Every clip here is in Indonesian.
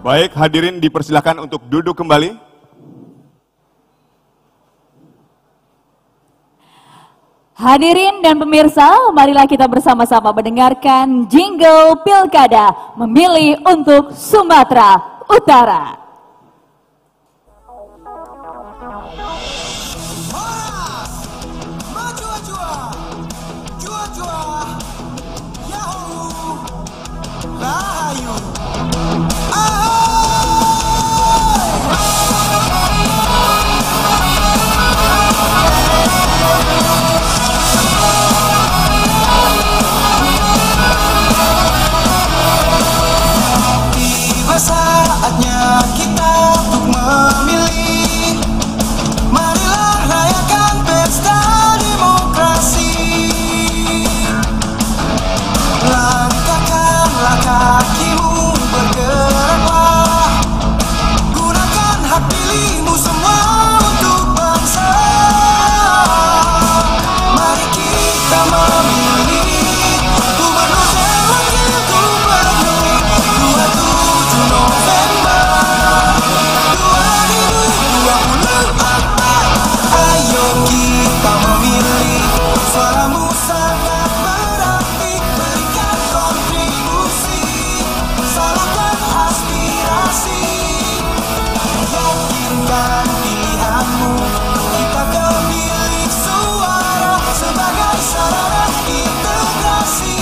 Baik, hadirin dipersilakan untuk duduk kembali. Hadirin dan pemirsa, marilah kita bersama-sama mendengarkan jingle Pilkada Memilih untuk Sumatera Utara. Saatnya kita untuk memilih. Marilah rayakan pesta demokrasi. Langkahkanlah kakimu, bergeraklah. Gunakan hak pilihmu semua untuk bangsa. Mari kita memilih gubernur dan wakil gubernur 27 November 2024. Ayo kita memilih, suaramu sangat berarti. Berikan kontribusi, salurkan aspirasi. Yakinkan pilihanmu, kita pemilik suara sebagai sarana integrasi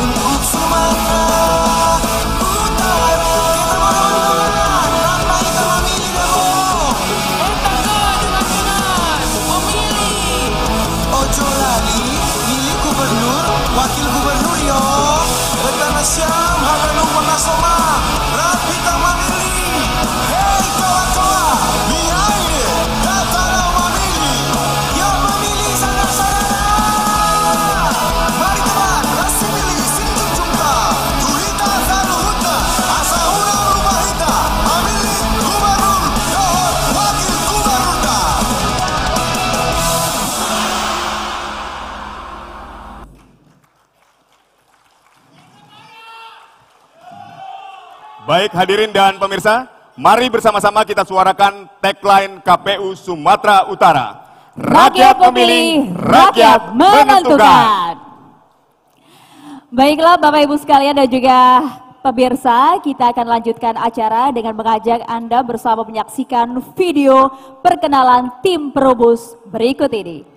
untuk Sumatera Utara. Ramai kita memilih demo. Ojo lali, milih gubernur, wakil gubernur yo. Betana siam, haranu wanasoma, rapi kita memilih. Hei kawan-kawan, behind it, datang memilih. Yo memilih sana-sana. Mari teman, kasih pilih, sintung jumpa. Tuhita zaluhuta, asa una rumah hita. Memilih gubernur, dohor, wakil gubernur ta. Baik, hadirin dan pemirsa, mari bersama-sama kita suarakan tagline KPU Sumatera Utara. Rakyat memilih, rakyat menentukan. Baiklah Bapak Ibu sekalian dan juga pemirsa, kita akan lanjutkan acara dengan mengajak Anda bersama menyaksikan video perkenalan tim Perubus berikut ini.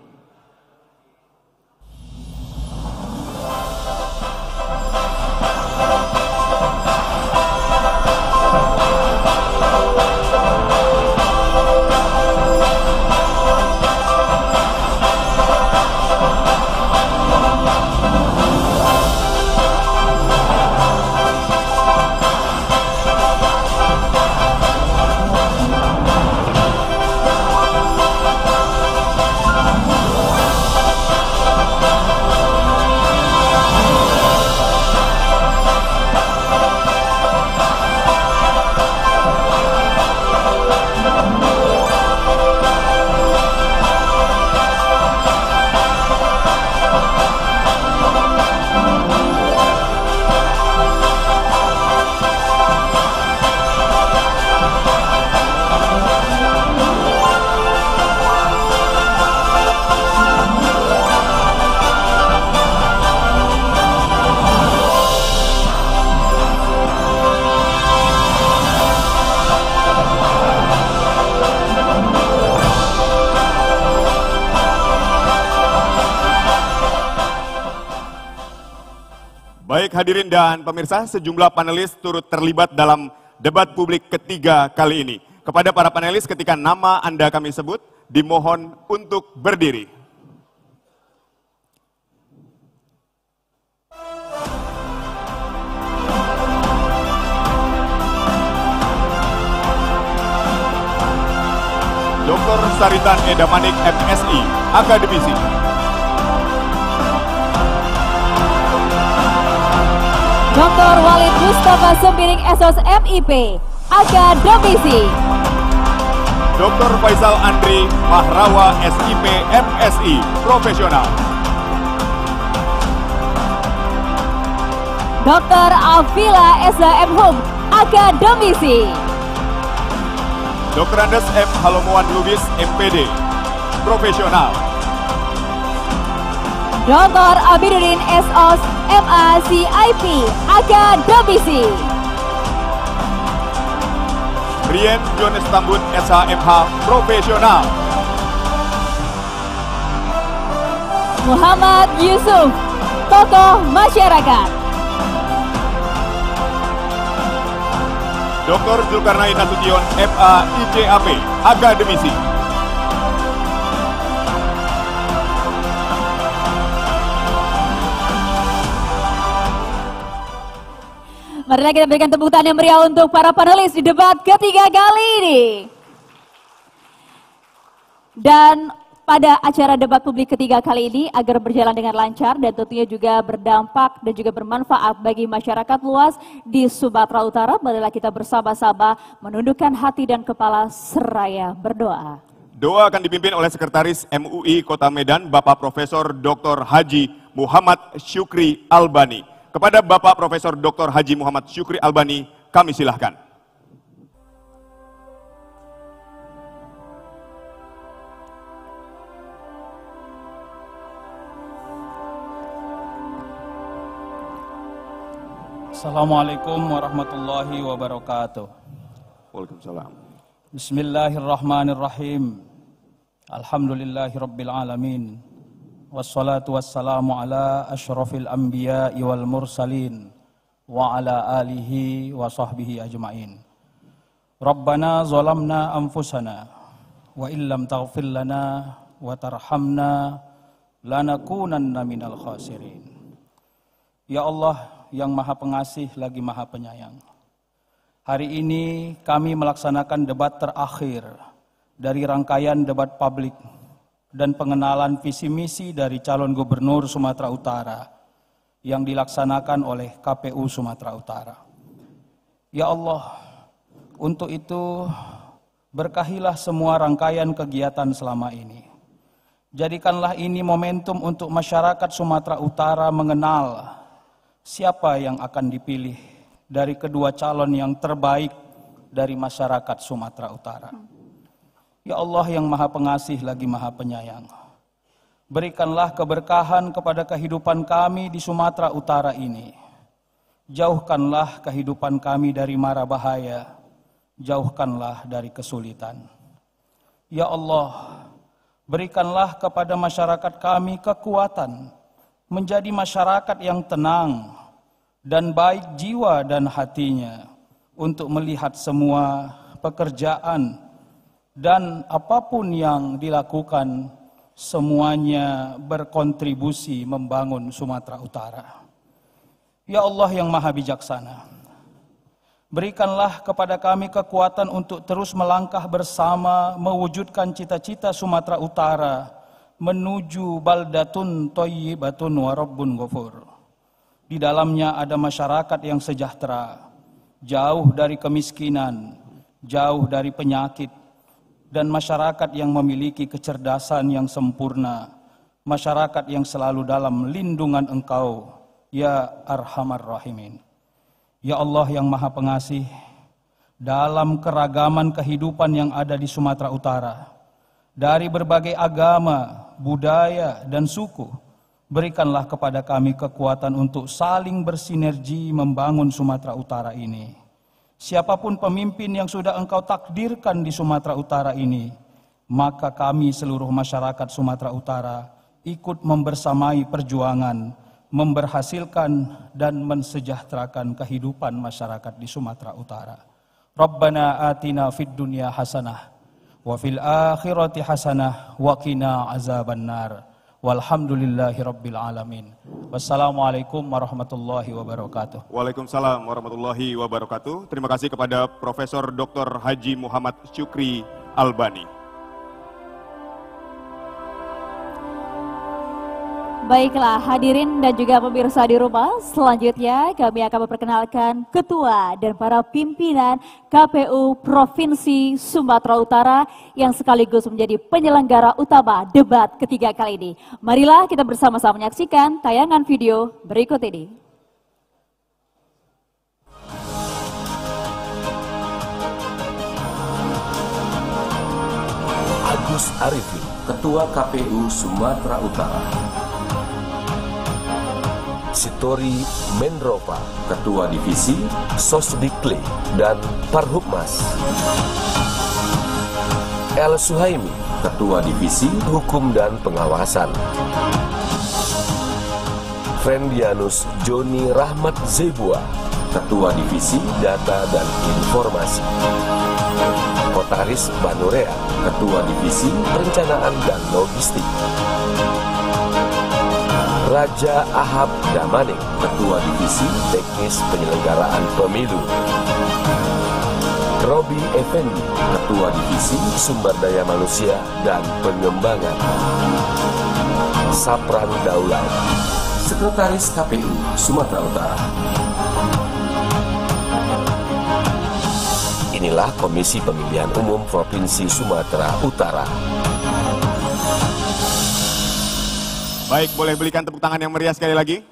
Baik hadirin dan pemirsa, sejumlah panelis turut terlibat dalam debat publik ketiga kali ini. Kepada para panelis, ketika nama Anda kami sebut, dimohon untuk berdiri. Dr. Saritan Edamanik MSI, Akademisi. Dr. Walid Mustafa Sembiring SOS MIP, Akademisi. Dr. Faisal Andri Mahrawa SIP MSI, Profesional. Dr. Afila SHM Hum, Akademisi. Dr. Andes M. Halomuan Lubis, MPD, profesional. Dr. Abidudin S.Os, MA CIP, Akademisi. Rien Jones Tambut, SHMH, profesional. Muhammad Yusuf, tokoh masyarakat. Dr. Zulkarnain Nasution, FA IJAP, Akademisi. Marilah kita berikan tepuk tangan yang meriah untuk para panelis di debat ketiga kali ini. Dan pada acara debat publik ketiga kali ini agar berjalan dengan lancar dan tentunya juga berdampak dan juga bermanfaat bagi masyarakat luas di Sumatera Utara, marilah kita bersama-sama menundukkan hati dan kepala seraya berdoa. Doa akan dipimpin oleh Sekretaris MUI Kota Medan, Bapak Profesor Dr. Haji Muhammad Syukri Albani. Kepada Bapak Profesor Dr. Haji Muhammad Syukri Albani, kami silahkan. Assalamualaikum warahmatullahi wabarakatuh. Waalaikumsalam. Bismillahirrahmanirrahim. Alhamdulillahi rabbil alamin. Wassalatu wassalamu ala asyrafil anbiya'i wal mursalin wa ala alihi wa sahbihi ajma'in. Rabbana zalamna anfusana wa illam taghfir lana wa tarhamna lanakunanna minal khasirin. Ya Allah yang Maha Pengasih lagi Maha Penyayang. Hari ini kami melaksanakan debat terakhir dari rangkaian debat publik dan pengenalan visi misi dari calon gubernur Sumatera Utara yang dilaksanakan oleh KPU Sumatera Utara. Ya Allah, untuk itu berkahilah semua rangkaian kegiatan selama ini. Jadikanlah ini momentum untuk masyarakat Sumatera Utara mengenal siapa yang akan dipilih dari kedua calon yang terbaik dari masyarakat Sumatera Utara. Ya Allah yang Maha Pengasih lagi Maha Penyayang, berikanlah keberkahan kepada kehidupan kami di Sumatera Utara ini. Jauhkanlah kehidupan kami dari mara bahaya, jauhkanlah dari kesulitan. Ya Allah, berikanlah kepada masyarakat kami kekuatan menjadi masyarakat yang tenang dan baik jiwa dan hatinya untuk melihat semua pekerjaan dan apapun yang dilakukan semuanya berkontribusi membangun Sumatera Utara. Ya Allah yang Maha Bijaksana, berikanlah kepada kami kekuatan untuk terus melangkah bersama mewujudkan cita-cita Sumatera Utara menuju baldatun thayyibatun wa rabbun ghafur. Di dalamnya ada masyarakat yang sejahtera, jauh dari kemiskinan, jauh dari penyakit, dan masyarakat yang memiliki kecerdasan yang sempurna, masyarakat yang selalu dalam lindungan Engkau, ya Arhamar Rahimin. Ya Allah yang Maha Pengasih, dalam keragaman kehidupan yang ada di Sumatera Utara, dari berbagai agama, budaya, dan suku, berikanlah kepada kami kekuatan untuk saling bersinergi membangun Sumatera Utara ini. Siapapun pemimpin yang sudah Engkau takdirkan di Sumatera Utara ini, maka kami seluruh masyarakat Sumatera Utara ikut membersamai perjuangan, memberhasilkan dan mensejahterakan kehidupan masyarakat di Sumatera Utara. Rabbana atina fid dunya hasanah wa fil akhirati hasanah wa qina azabannar. Walhamdulillahi rabbil alamin. Wassalamualaikum warahmatullahi wabarakatuh. Waalaikumsalam warahmatullahi wabarakatuh. Terima kasih kepada Profesor Dr. Haji Muhammad Syukri Albani. Baiklah hadirin dan juga pemirsa di rumah, selanjutnya kami akan memperkenalkan Ketua dan para pimpinan KPU Provinsi Sumatera Utara yang sekaligus menjadi penyelenggara utama debat ketiga kali ini. Marilah kita bersama-sama menyaksikan tayangan video berikut ini. Agus Arifin, Ketua KPU Sumatera Utara. Sitori Menrova, Ketua Divisi Sosdikle dan Parhubmas. El Suhaimi, Ketua Divisi Hukum dan Pengawasan. Frendianus Joni Rahmat Zebua, Ketua Divisi Data dan Informasi. Kotaris Banurea, Ketua Divisi Perencanaan dan Logistik. Raja Ahab Damane, Ketua Divisi Teknis Penyelenggaraan Pemilu. Robi Effendi, Ketua Divisi Sumber Daya Manusia dan Pengembangan. Sapran Daulat, Sekretaris KPU Sumatera Utara. Inilah Komisi Pemilihan Umum Provinsi Sumatera Utara. Baik, boleh berikan tepuk tangan yang meriah sekali lagi.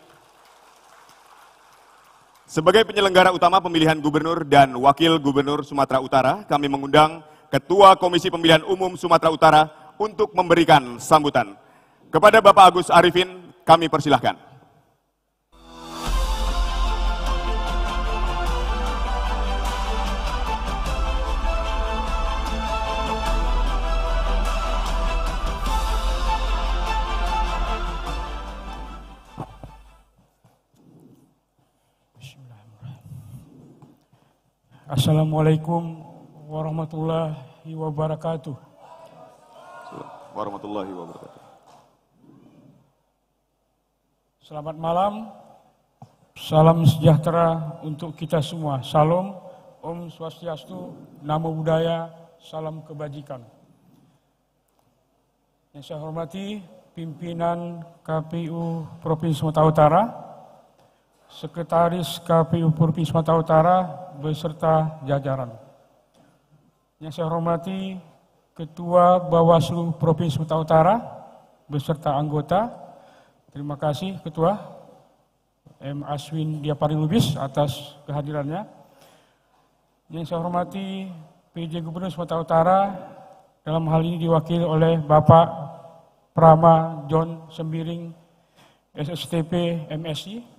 Sebagai penyelenggara utama pemilihan gubernur dan wakil gubernur Sumatera Utara, kami mengundang Ketua Komisi Pemilihan Umum Sumatera Utara untuk memberikan sambutan. Kepada Bapak Agus Arifin, kami persilahkan. Assalamualaikum warahmatullahi wabarakatuh. Warahmatullahi wabarakatuh. Selamat malam, salam sejahtera untuk kita semua. Salam, Om Swastiastu, Namo Buddhaya, salam kebajikan. Yang saya hormati pimpinan KPU Provinsi Sumatera Utara, Sekretaris KPU Provinsi Sumatera Utara beserta jajaran. Yang saya hormati Ketua Bawaslu Provinsi Sumatera Utara beserta anggota. Terima kasih Ketua M. Aswin Diapari Lubis atas kehadirannya. Yang saya hormati PJ Gubernur Sumatera Utara, dalam hal ini diwakili oleh Bapak Prama John Sembiring SSTP MSI.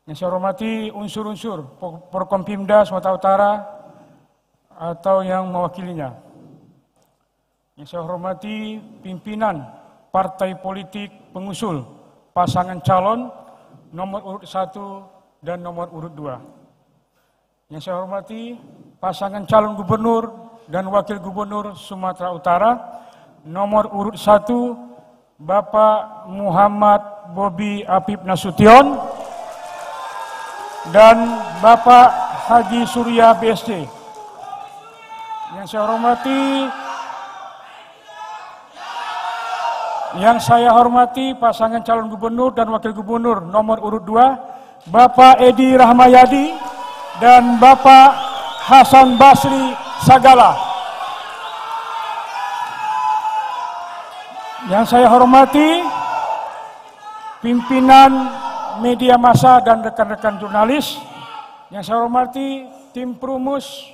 Yang saya hormati unsur-unsur Porkompimda Sumatera Utara atau yang mewakilinya. Yang saya hormati pimpinan partai politik pengusul pasangan calon nomor urut 1 dan nomor urut 2. Yang saya hormati pasangan calon gubernur dan wakil gubernur Sumatera Utara nomor urut 1 Bapak Muhammad Bobi Apip Nasution dan Bapak Haji Surya BSC. Yang saya hormati pasangan calon gubernur dan wakil gubernur nomor urut 2 Bapak Edi Rahmayadi dan Bapak Hasan Basri Sagala. Yang saya hormati pimpinan media massa dan rekan-rekan jurnalis. Yang saya hormati tim perumus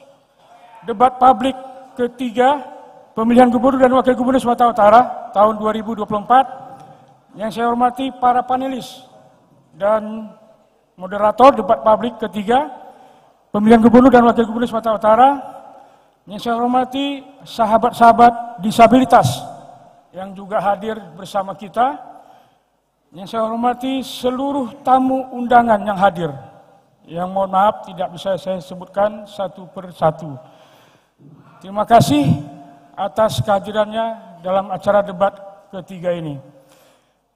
debat publik ketiga pemilihan gubernur dan wakil gubernur Sumatera Utara tahun 2024. Yang saya hormati para panelis dan moderator debat publik ketiga pemilihan gubernur dan wakil gubernur Sumatera Utara. Yang saya hormati sahabat-sahabat disabilitas yang juga hadir bersama kita. Yang saya hormati seluruh tamu undangan yang hadir, yang mohon maaf tidak bisa saya sebutkan satu per satu. Terima kasih atas kehadirannya dalam acara debat ketiga ini.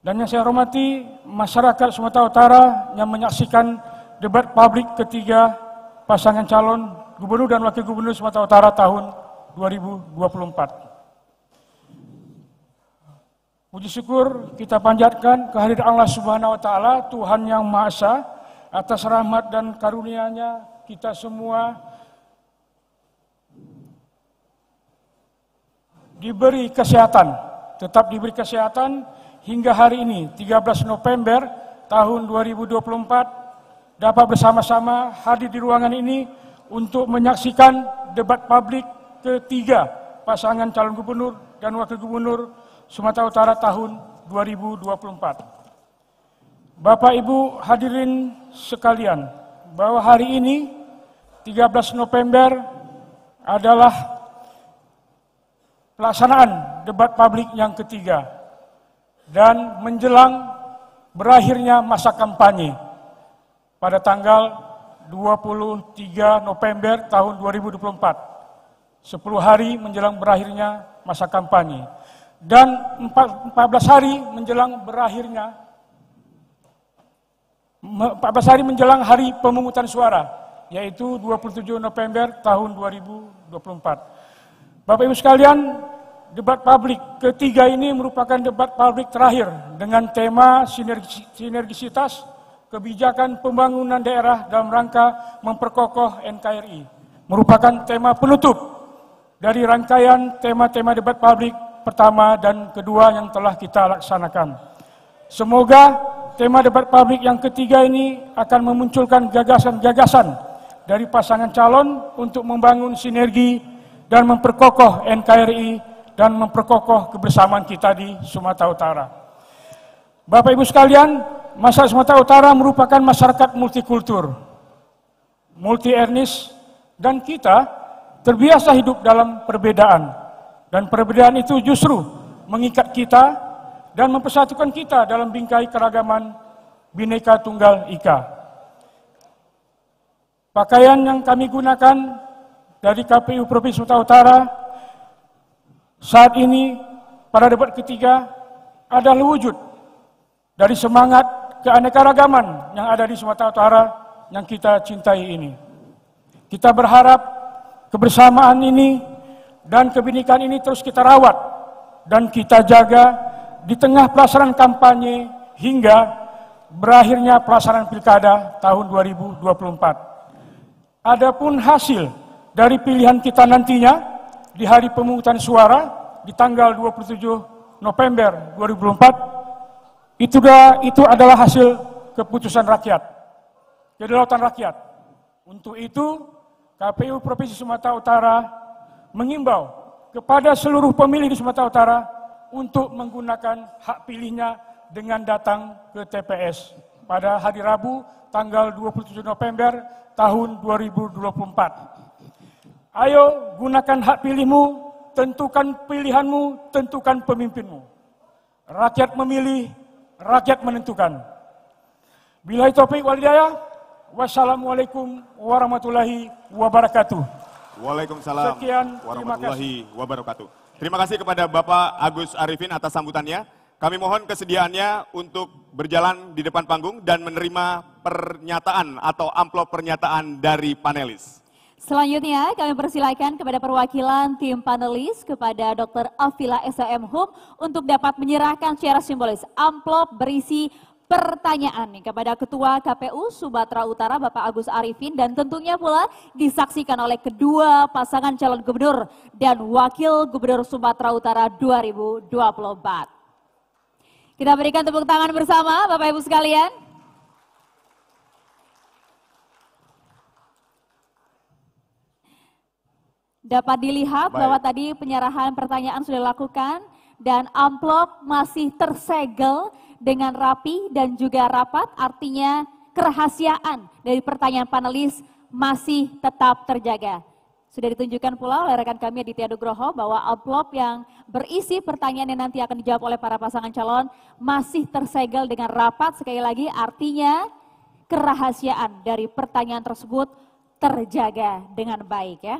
Dan yang saya hormati masyarakat Sumatera Utara yang menyaksikan debat publik ketiga pasangan calon gubernur dan wakil gubernur Sumatera Utara tahun 2024. Puji syukur kita panjatkan kehadiran Allah Subhanahu wa Ta'ala, Tuhan yang Maha Esa, atas rahmat dan karunia-Nya kita semua diberi kesehatan, tetap diberi kesehatan hingga hari ini 13 November tahun 2024 dapat bersama-sama hadir di ruangan ini untuk menyaksikan debat publik ketiga pasangan calon gubernur dan Wakil Gubernur Sumatera Utara tahun 2024. Bapak Ibu hadirin sekalian, bahwa hari ini 13 November adalah pelaksanaan debat publik yang ketiga dan menjelang berakhirnya masa kampanye pada tanggal 23 November tahun 2024. 10 hari menjelang berakhirnya masa kampanye dan 14 hari menjelang berakhirnya 14 hari menjelang hari pemungutan suara, yaitu 27 November tahun 2024. Bapak Ibu sekalian, debat publik ketiga ini merupakan debat publik terakhir dengan tema sinergisitas kebijakan pembangunan daerah dalam rangka memperkokoh NKRI. Merupakan tema penutup dari rangkaian tema-tema debat publik pertama dan kedua yang telah kita laksanakan. Semoga tema debat publik yang ketiga ini akan memunculkan gagasan-gagasan dari pasangan calon untuk membangun sinergi dan memperkokoh NKRI dan memperkokoh kebersamaan kita di Sumatera Utara. Bapak Ibu sekalian, masyarakat Sumatera Utara merupakan masyarakat multikultur, multi etnis, dan kita terbiasa hidup dalam perbedaan. Dan perbedaan itu justru mengikat kita dan mempersatukan kita dalam bingkai keragaman Bhinneka Tunggal Ika. Pakaian yang kami gunakan dari KPU Provinsi Sumatera Utara saat ini pada debat ketiga adalah wujud dari semangat keanekaragaman yang ada di Sumatera Utara yang kita cintai ini. Kita berharap kebersamaan ini dan kebinekaan ini terus kita rawat dan kita jaga di tengah pelaksanaan kampanye hingga berakhirnya pelaksanaan pilkada tahun 2024. Adapun hasil dari pilihan kita nantinya di hari pemungutan suara di tanggal 27 November 2024 itu adalah hasil keputusan rakyat, kedaulatan rakyat. Untuk itu KPU Provinsi Sumatera Utara mengimbau kepada seluruh pemilih di Sumatera Utara untuk menggunakan hak pilihnya dengan datang ke TPS pada hari Rabu tanggal 27 November tahun 2024. Ayo gunakan hak pilihmu, tentukan pilihanmu, tentukan pemimpinmu. Rakyat memilih, rakyat menentukan. Billahi taufiq wal hidayah. Wassalamualaikum warahmatullahi wabarakatuh. Waalaikumsalam Sekian, warahmatullahi wabarakatuh. Terima kasih kepada Bapak Agus Arifin atas sambutannya. Kami mohon kesediaannya untuk berjalan di depan panggung dan menerima pernyataan atau amplop pernyataan dari panelis. Selanjutnya kami persilakan kepada perwakilan tim panelis kepada Dr. Afila SHM Hum untuk dapat menyerahkan secara simbolis amplop berisi pertanyaan nih kepada Ketua KPU Sumatera Utara Bapak Agus Arifin dan tentunya pula disaksikan oleh kedua pasangan calon gubernur dan wakil gubernur Sumatera Utara 2024. Kita berikan tepuk tangan bersama Bapak Ibu sekalian. Dapat dilihat bahwa tadi penyerahan pertanyaan sudah dilakukan dan amplop masih tersegel dengan rapi dan juga rapat, artinya kerahasiaan dari pertanyaan panelis masih tetap terjaga. Sudah ditunjukkan pula oleh rekan kami Aditya Nugroho bahwa amplop yang berisi pertanyaan yang nanti akan dijawab oleh para pasangan calon masih tersegel dengan rapat. Sekali lagi artinya kerahasiaan dari pertanyaan tersebut terjaga dengan baik ya.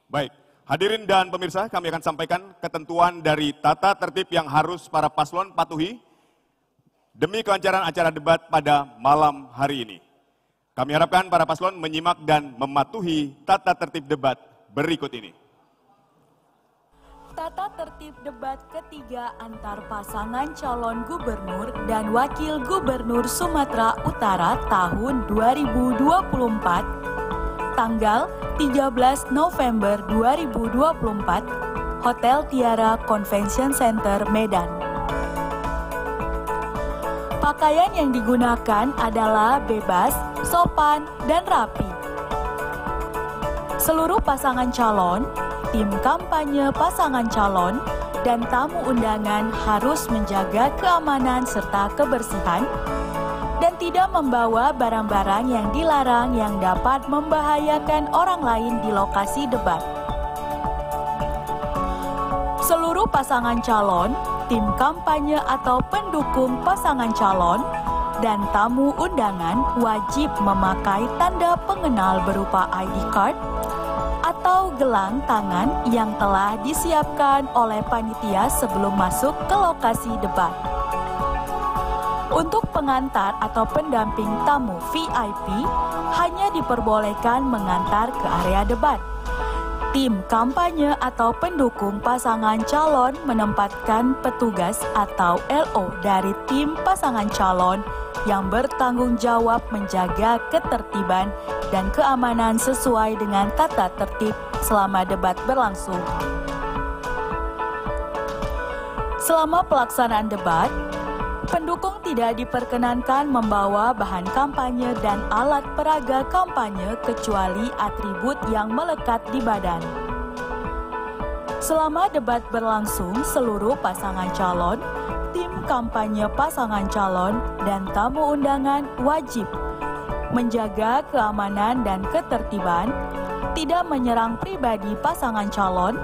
Baik, hadirin dan pemirsa, kami akan sampaikan ketentuan dari tata tertib yang harus para paslon patuhi demi kelancaran acara debat pada malam hari ini. Kami harapkan para paslon menyimak dan mematuhi tata tertib debat berikut ini. Tata tertib debat ketiga antar pasangan calon gubernur dan wakil gubernur Sumatera Utara tahun 2024, tanggal 13 November 2024, Hotel Tiara Convention Center, Medan. Pakaian yang digunakan adalah bebas, sopan, dan rapi. Seluruh pasangan calon tim kampanye pasangan calon dan tamu undangan harus menjaga keamanan serta kebersihan dan tidak membawa barang-barang yang dilarang yang dapat membahayakan orang lain di lokasi debat. Seluruh pasangan calon, tim kampanye atau pendukung pasangan calon, dan tamu undangan wajib memakai tanda pengenal berupa ID card atau gelang tangan yang telah disiapkan oleh panitia sebelum masuk ke lokasi debat. Untuk pengantar atau pendamping tamu VIP hanya diperbolehkan mengantar ke area debat. Tim kampanye atau pendukung pasangan calon menempatkan petugas atau LO dari tim pasangan calon yang bertanggung jawab menjaga ketertiban dan keamanan sesuai dengan tata tertib selama debat berlangsung. Selama pelaksanaan debat, pendukung tidak diperkenankan membawa bahan kampanye dan alat peraga kampanye kecuali atribut yang melekat di badan. Selama debat berlangsung, seluruh pasangan calon, tim kampanye pasangan calon, dan tamu undangan wajib menjaga keamanan dan ketertiban, tidak menyerang pribadi pasangan calon,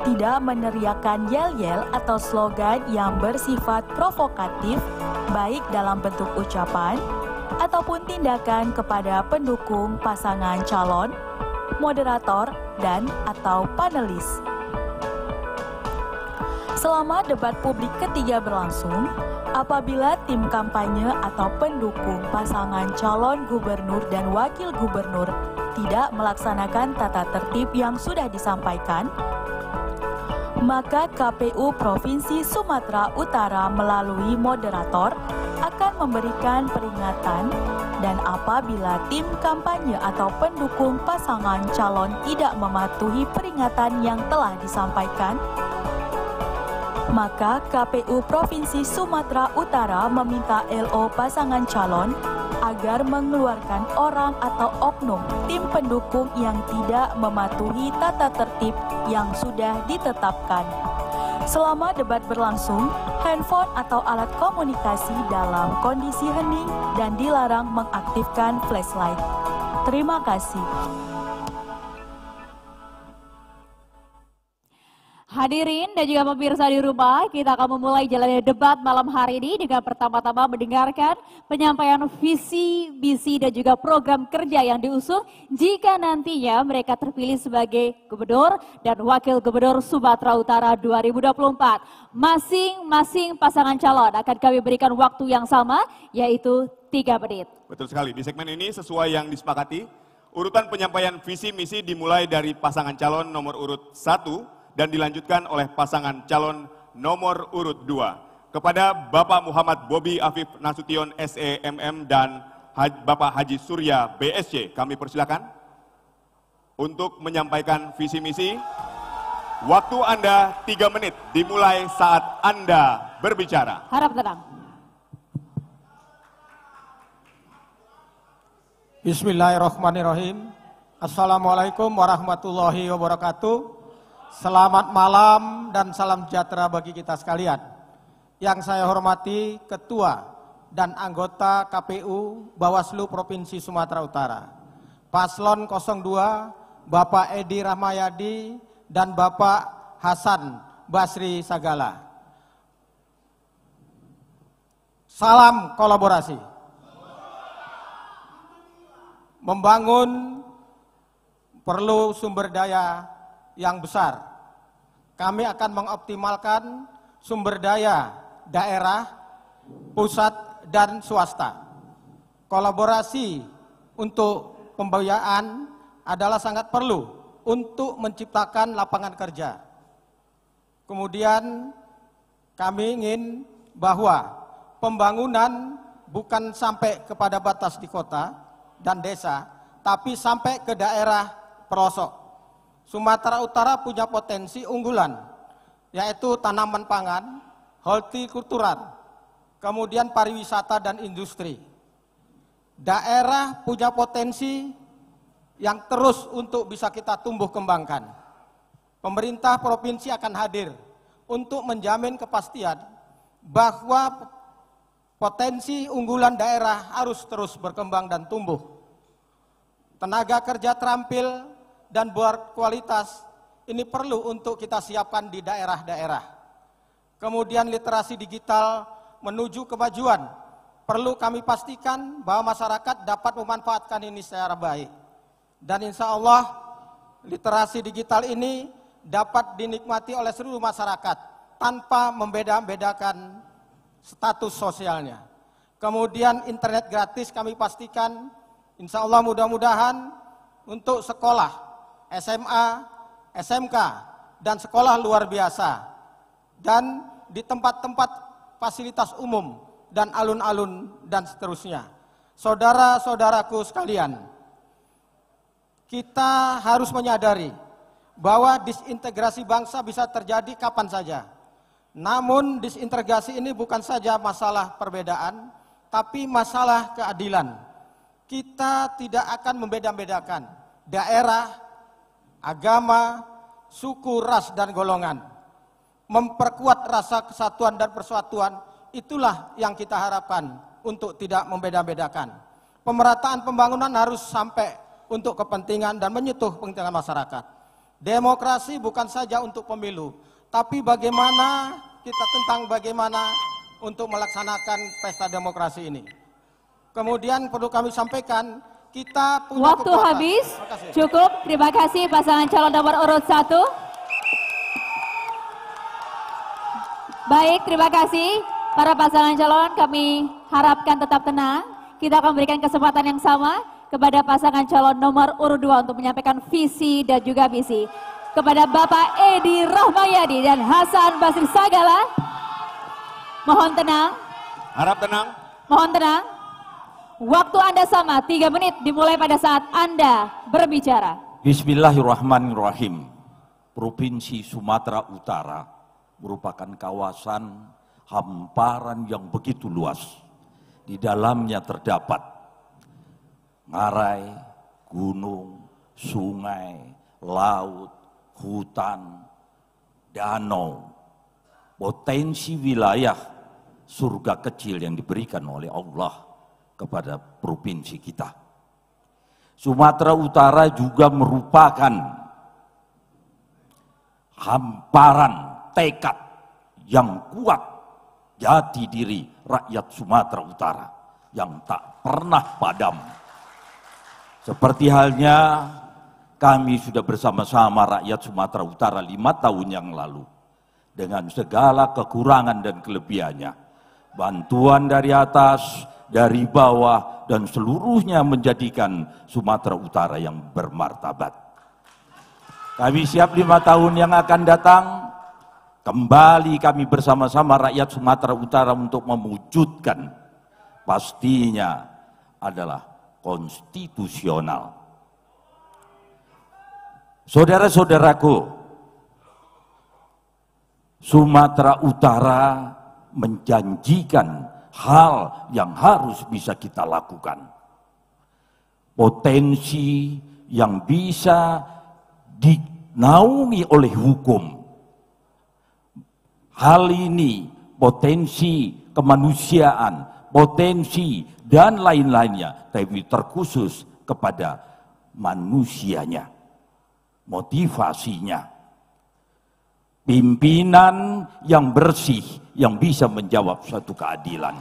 tidak meneriakkan yel-yel atau slogan yang bersifat provokatif, baik dalam bentuk ucapan ataupun tindakan kepada pendukung pasangan calon, moderator, dan atau panelis. Selama debat publik ketiga berlangsung, apabila tim kampanye atau pendukung pasangan calon gubernur dan wakil gubernur tidak melaksanakan tata tertib yang sudah disampaikan, maka KPU Provinsi Sumatera Utara melalui moderator akan memberikan peringatan, dan apabila tim kampanye atau pendukung pasangan calon tidak mematuhi peringatan yang telah disampaikan, maka KPU Provinsi Sumatera Utara meminta LO pasangan calon agar mengeluarkan orang atau oknum tim pendukung yang tidak mematuhi tata tertib yang sudah ditetapkan. Selama debat berlangsung, handphone atau alat komunikasi dalam kondisi hening dan dilarang mengaktifkan flashlight. Terima kasih. Hadirin dan juga pemirsa di rumah, kita akan memulai jalannya debat malam hari ini dengan pertama-tama mendengarkan penyampaian visi, misi, dan juga program kerja yang diusung jika nantinya mereka terpilih sebagai Gubernur dan Wakil Gubernur Sumatera Utara 2024. Masing-masing pasangan calon akan kami berikan waktu yang sama, yaitu 3 menit. Betul sekali, di segmen ini sesuai yang disepakati, urutan penyampaian visi misi dimulai dari pasangan calon nomor urut 1, dan dilanjutkan oleh pasangan calon nomor urut 2. Kepada Bapak Muhammad Bobi Afif Nasution SEMM dan Bapak Haji Surya BSC, kami persilakan untuk menyampaikan visi misi. Waktu Anda 3 menit dimulai saat Anda berbicara. Harap tenang. Bismillahirrahmanirrahim. Assalamualaikum warahmatullahi wabarakatuh. Selamat malam dan salam sejahtera bagi kita sekalian. Yang saya hormati Ketua dan anggota KPU Bawaslu Provinsi Sumatera Utara, Paslon 02, Bapak Edi Rahmayadi dan Bapak Hasan Basri Sagala. Salam kolaborasi. Membangun perlu sumber daya yang besar. Kami akan mengoptimalkan sumber daya daerah, pusat, dan swasta. Kolaborasi untuk pembiayaan adalah sangat perlu untuk menciptakan lapangan kerja. Kemudian kami ingin bahwa pembangunan bukan sampai kepada batas di kota dan desa, tapi sampai ke daerah pelosok. Sumatera Utara punya potensi unggulan, yaitu tanaman pangan, hortikultural, kemudian pariwisata dan industri. Daerah punya potensi yang terus untuk bisa kita tumbuh kembangkan. pemerintah provinsi akan hadir untuk menjamin kepastian bahwa potensi unggulan daerah harus terus berkembang dan tumbuh. Tenaga kerja terampil dan berkualitas ini perlu untuk kita siapkan di daerah-daerah. Kemudian literasi digital menuju kemajuan. Perlu kami pastikan bahwa masyarakat dapat memanfaatkan ini secara baik. Dan insya Allah literasi digital ini dapat dinikmati oleh seluruh masyarakat tanpa membeda-bedakan status sosialnya. Kemudian internet gratis kami pastikan, insya Allah mudah-mudahan untuk sekolah, SMA, SMK, dan sekolah luar biasa. Dan di tempat-tempat fasilitas umum dan alun-alun dan seterusnya. Saudara-saudaraku sekalian, kita harus menyadari bahwa disintegrasi bangsa bisa terjadi kapan saja. Namun disintegrasi ini bukan saja masalah perbedaan, tapi masalah keadilan. Kita tidak akan membeda-bedakan daerah, agama, suku, ras, dan golongan. Memperkuat rasa kesatuan dan persatuan, itulah yang kita harapkan untuk tidak membeda-bedakan. Pemerataan pembangunan harus sampai untuk kepentingan dan menyentuh kepentingan masyarakat. Demokrasi bukan saja untuk pemilu, tapi bagaimana untuk melaksanakan pesta demokrasi ini. Kemudian perlu kami sampaikan, kita punya waktu kekuatan. Habis, cukup. Terima kasih pasangan calon nomor urut 1. Baik, terima kasih para pasangan calon. Kami harapkan tetap tenang. Kita akan berikan kesempatan yang sama kepada pasangan calon nomor urut 2 untuk menyampaikan visi dan juga misi. Kepada Bapak Edi Rahmayadi dan Hasan Basri Sagala, mohon tenang. Harap tenang. Mohon tenang. Waktu Anda sama, 3 menit dimulai pada saat Anda berbicara. Bismillahirrahmanirrahim. Provinsi Sumatera Utara merupakan kawasan hamparan yang begitu luas. Di dalamnya terdapat ngarai, gunung, sungai, laut, hutan, danau, potensi wilayah surga kecil yang diberikan oleh Allah kepada provinsi kita. Sumatera Utara juga merupakan hamparan tekad yang kuat jati diri rakyat Sumatera Utara yang tak pernah padam. Seperti halnya kami sudah bersama-sama rakyat Sumatera Utara 5 tahun yang lalu. Dengan segala kekurangan dan kelebihannya. Bantuan dari atas, dari bawah, dan seluruhnya menjadikan Sumatera Utara yang bermartabat. Kami siap 5 tahun yang akan datang. Kembali kami bersama-sama rakyat Sumatera Utara untuk mewujudkan. Pastinya adalah konstitusional. Saudara-saudaraku, Sumatera Utara menjanjikan hal yang harus bisa kita lakukan. Potensi yang bisa dinaungi oleh hukum. Hal ini potensi kemanusiaan, potensi dan lain-lainnya, tapi terkhusus kepada manusianya. Motivasinya, pimpinan yang bersih yang bisa menjawab suatu keadilan,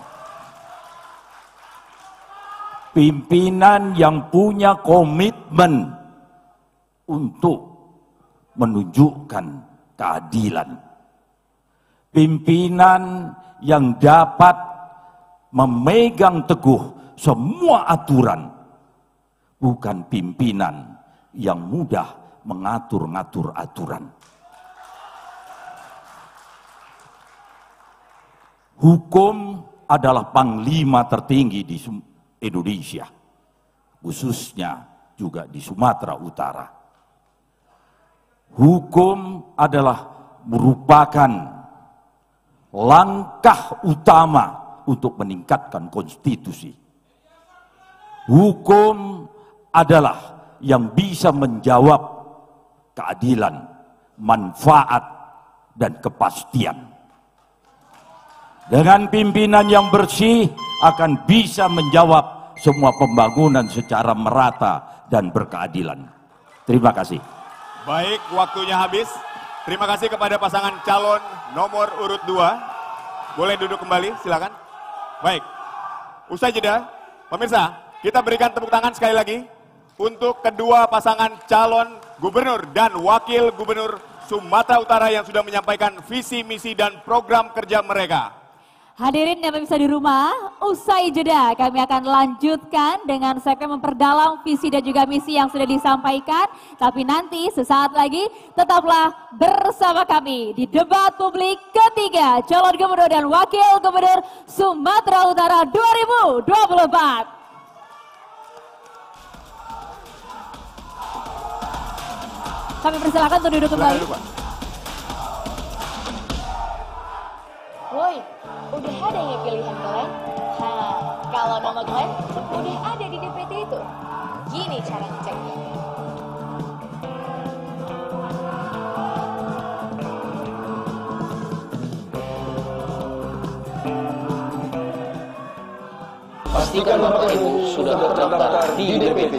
pimpinan yang punya komitmen untuk menunjukkan keadilan, pimpinan yang dapat memegang teguh semua aturan, bukan pimpinan yang mudah mengatur-ngatur aturan. Hukum adalah panglima tertinggi di Indonesia, khususnya juga di Sumatera Utara. Hukum adalah merupakan langkah utama untuk meningkatkan konstitusi. Hukum adalah yang bisa menjawab keadilan, manfaat, dan kepastian. Dengan pimpinan yang bersih akan bisa menjawab semua pembangunan secara merata dan berkeadilan. Terima kasih. Baik, waktunya habis. Terima kasih kepada pasangan calon nomor urut 2. Boleh duduk kembali, silakan. Baik, usai jeda, pemirsa, kita berikan tepuk tangan sekali lagi untuk kedua pasangan calon gubernur dan wakil gubernur Sumatera Utara yang sudah menyampaikan visi, misi, dan program kerja mereka. Hadirin yang pemirsa di rumah, usai jeda kami akan lanjutkan dengan segmen memperdalam visi dan juga misi yang sudah disampaikan. Tapi nanti sesaat lagi tetaplah bersama kami di debat publik ketiga calon gubernur dan wakil gubernur Sumatera Utara 2024. Kami persilakan untuk duduk kembali. Woi, udah ada ya pilihan Glenn? Kalau nama Glenn udah ada di DPT itu. Gini cara ngeceknya. Pastikan Bapak Ibu sudah terdaftar di DPT.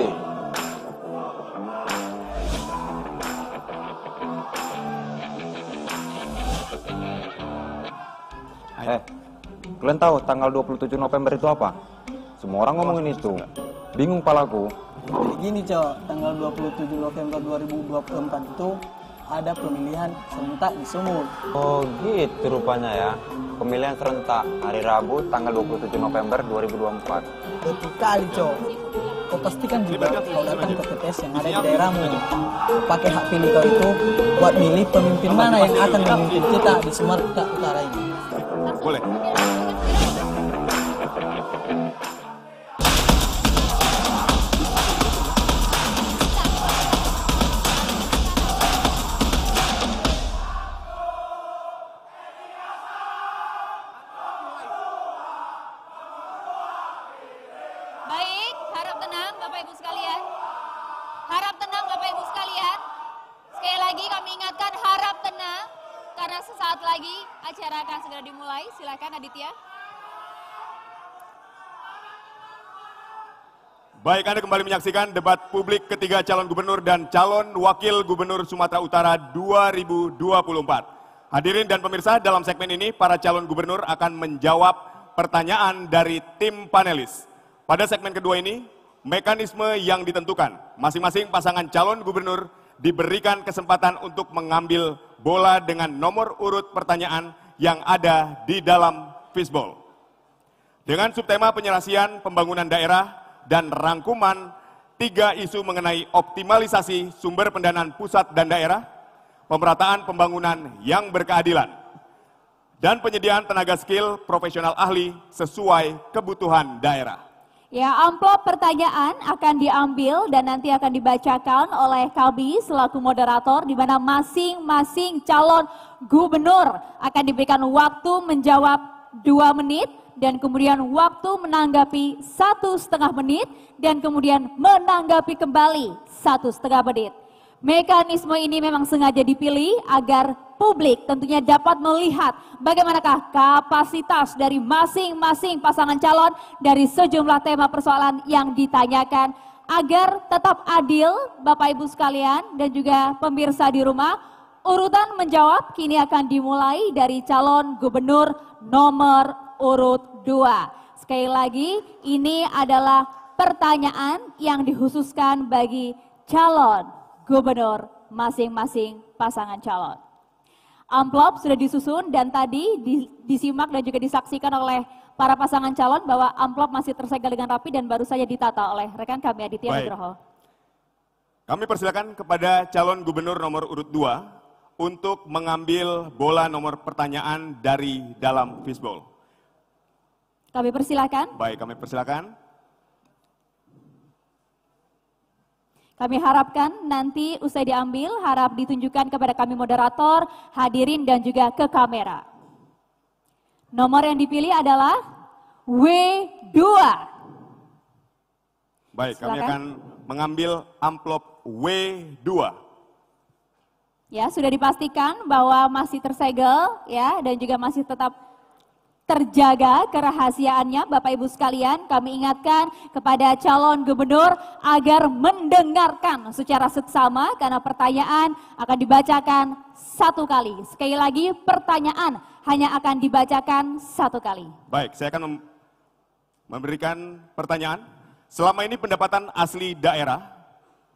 Kalian tahu tanggal 27 November itu apa? Semua orang ngomongin itu. Bingung palaku. Jadi gini Cok, tanggal 27 November 2024 itu ada pemilihan serentak di Sumut. Oh gitu rupanya ya. Pemilihan serentak hari Rabu tanggal 27 November 2024. Betul kali Cok. Kau pastikan juga kau datang ke TPS yang ada di daerahmu. Pakai hak pilih kau itu buat milih pemimpin mana yang akan memimpin kita di Sumatera Utara ini. Boleh. Baik, harap tenang Bapak Ibu sekalian. Harap tenang Bapak Ibu sekalian. Sekali lagi kami ingatkan harap tenang. Karena sesaat lagi acara akan segera dimulai. Silakan Aditya. Baik, Anda kembali menyaksikan debat publik ketiga calon gubernur dan calon wakil gubernur Sumatera Utara 2024. Hadirin dan pemirsa, dalam segmen ini para calon gubernur akan menjawab pertanyaan dari tim panelis. Pada segmen kedua ini, mekanisme yang ditentukan. Masing-masing pasangan calon gubernur diberikan kesempatan untuk mengambil bola dengan nomor urut pertanyaan yang ada di dalam fishbowl. Dengan subtema penyelesaian pembangunan daerah dan rangkuman 3 isu mengenai optimalisasi sumber pendanaan pusat dan daerah, pemerataan pembangunan yang berkeadilan, dan penyediaan tenaga skill profesional ahli sesuai kebutuhan daerah. Ya, amplop pertanyaan akan diambil dan nanti akan dibacakan oleh kami selaku moderator di mana masing-masing calon gubernur akan diberikan waktu menjawab 2 menit dan kemudian waktu menanggapi 1,5 menit dan kemudian menanggapi kembali 1,5 menit. Mekanisme ini memang sengaja dipilih agar publik tentunya dapat melihat bagaimanakah kapasitas dari masing-masing pasangan calon dari sejumlah tema persoalan yang ditanyakan agar tetap adil Bapak Ibu sekalian dan juga pemirsa di rumah. Urutan menjawab kini akan dimulai dari calon gubernur nomor urut 2. Sekali lagi ini adalah pertanyaan yang dikhususkan bagi calon gubernur masing-masing pasangan calon. Amplop sudah disusun dan tadi disimak dan juga disaksikan oleh para pasangan calon bahwa amplop masih tersegel dengan rapi dan baru saja ditata oleh rekan kami Aditya Nugroho. Kami persilakan kepada calon gubernur nomor urut 2 untuk mengambil bola nomor pertanyaan dari dalam fishbowl. Kami persilakan. Baik, kami persilakan. Kami harapkan nanti usai diambil, harap ditunjukkan kepada kami moderator, hadirin dan juga ke kamera. Nomor yang dipilih adalah W2. Baik, kami akan mengambil amplop W2. Ya, sudah dipastikan bahwa masih tersegel ya dan juga masih tetap terjaga kerahasiaannya. Bapak Ibu sekalian, kami ingatkan kepada calon gubernur agar mendengarkan secara seksama karena pertanyaan akan dibacakan satu kali. Sekali lagi, pertanyaan hanya akan dibacakan satu kali. Baik, saya akan memberikan pertanyaan. Selama ini pendapatan asli daerah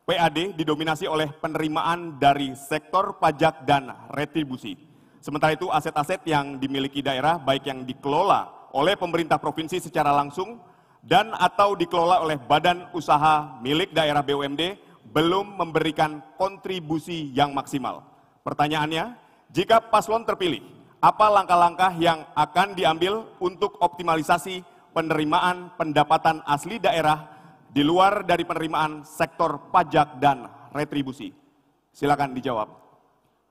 PAD didominasi oleh penerimaan dari sektor pajak dan retribusi. Sementara itu aset-aset yang dimiliki daerah baik yang dikelola oleh pemerintah provinsi secara langsung dan atau dikelola oleh badan usaha milik daerah BUMD belum memberikan kontribusi yang maksimal. Pertanyaannya, jika paslon terpilih, apa langkah-langkah yang akan diambil untuk optimalisasi penerimaan pendapatan asli daerah di luar dari penerimaan sektor pajak dan retribusi? Silakan dijawab.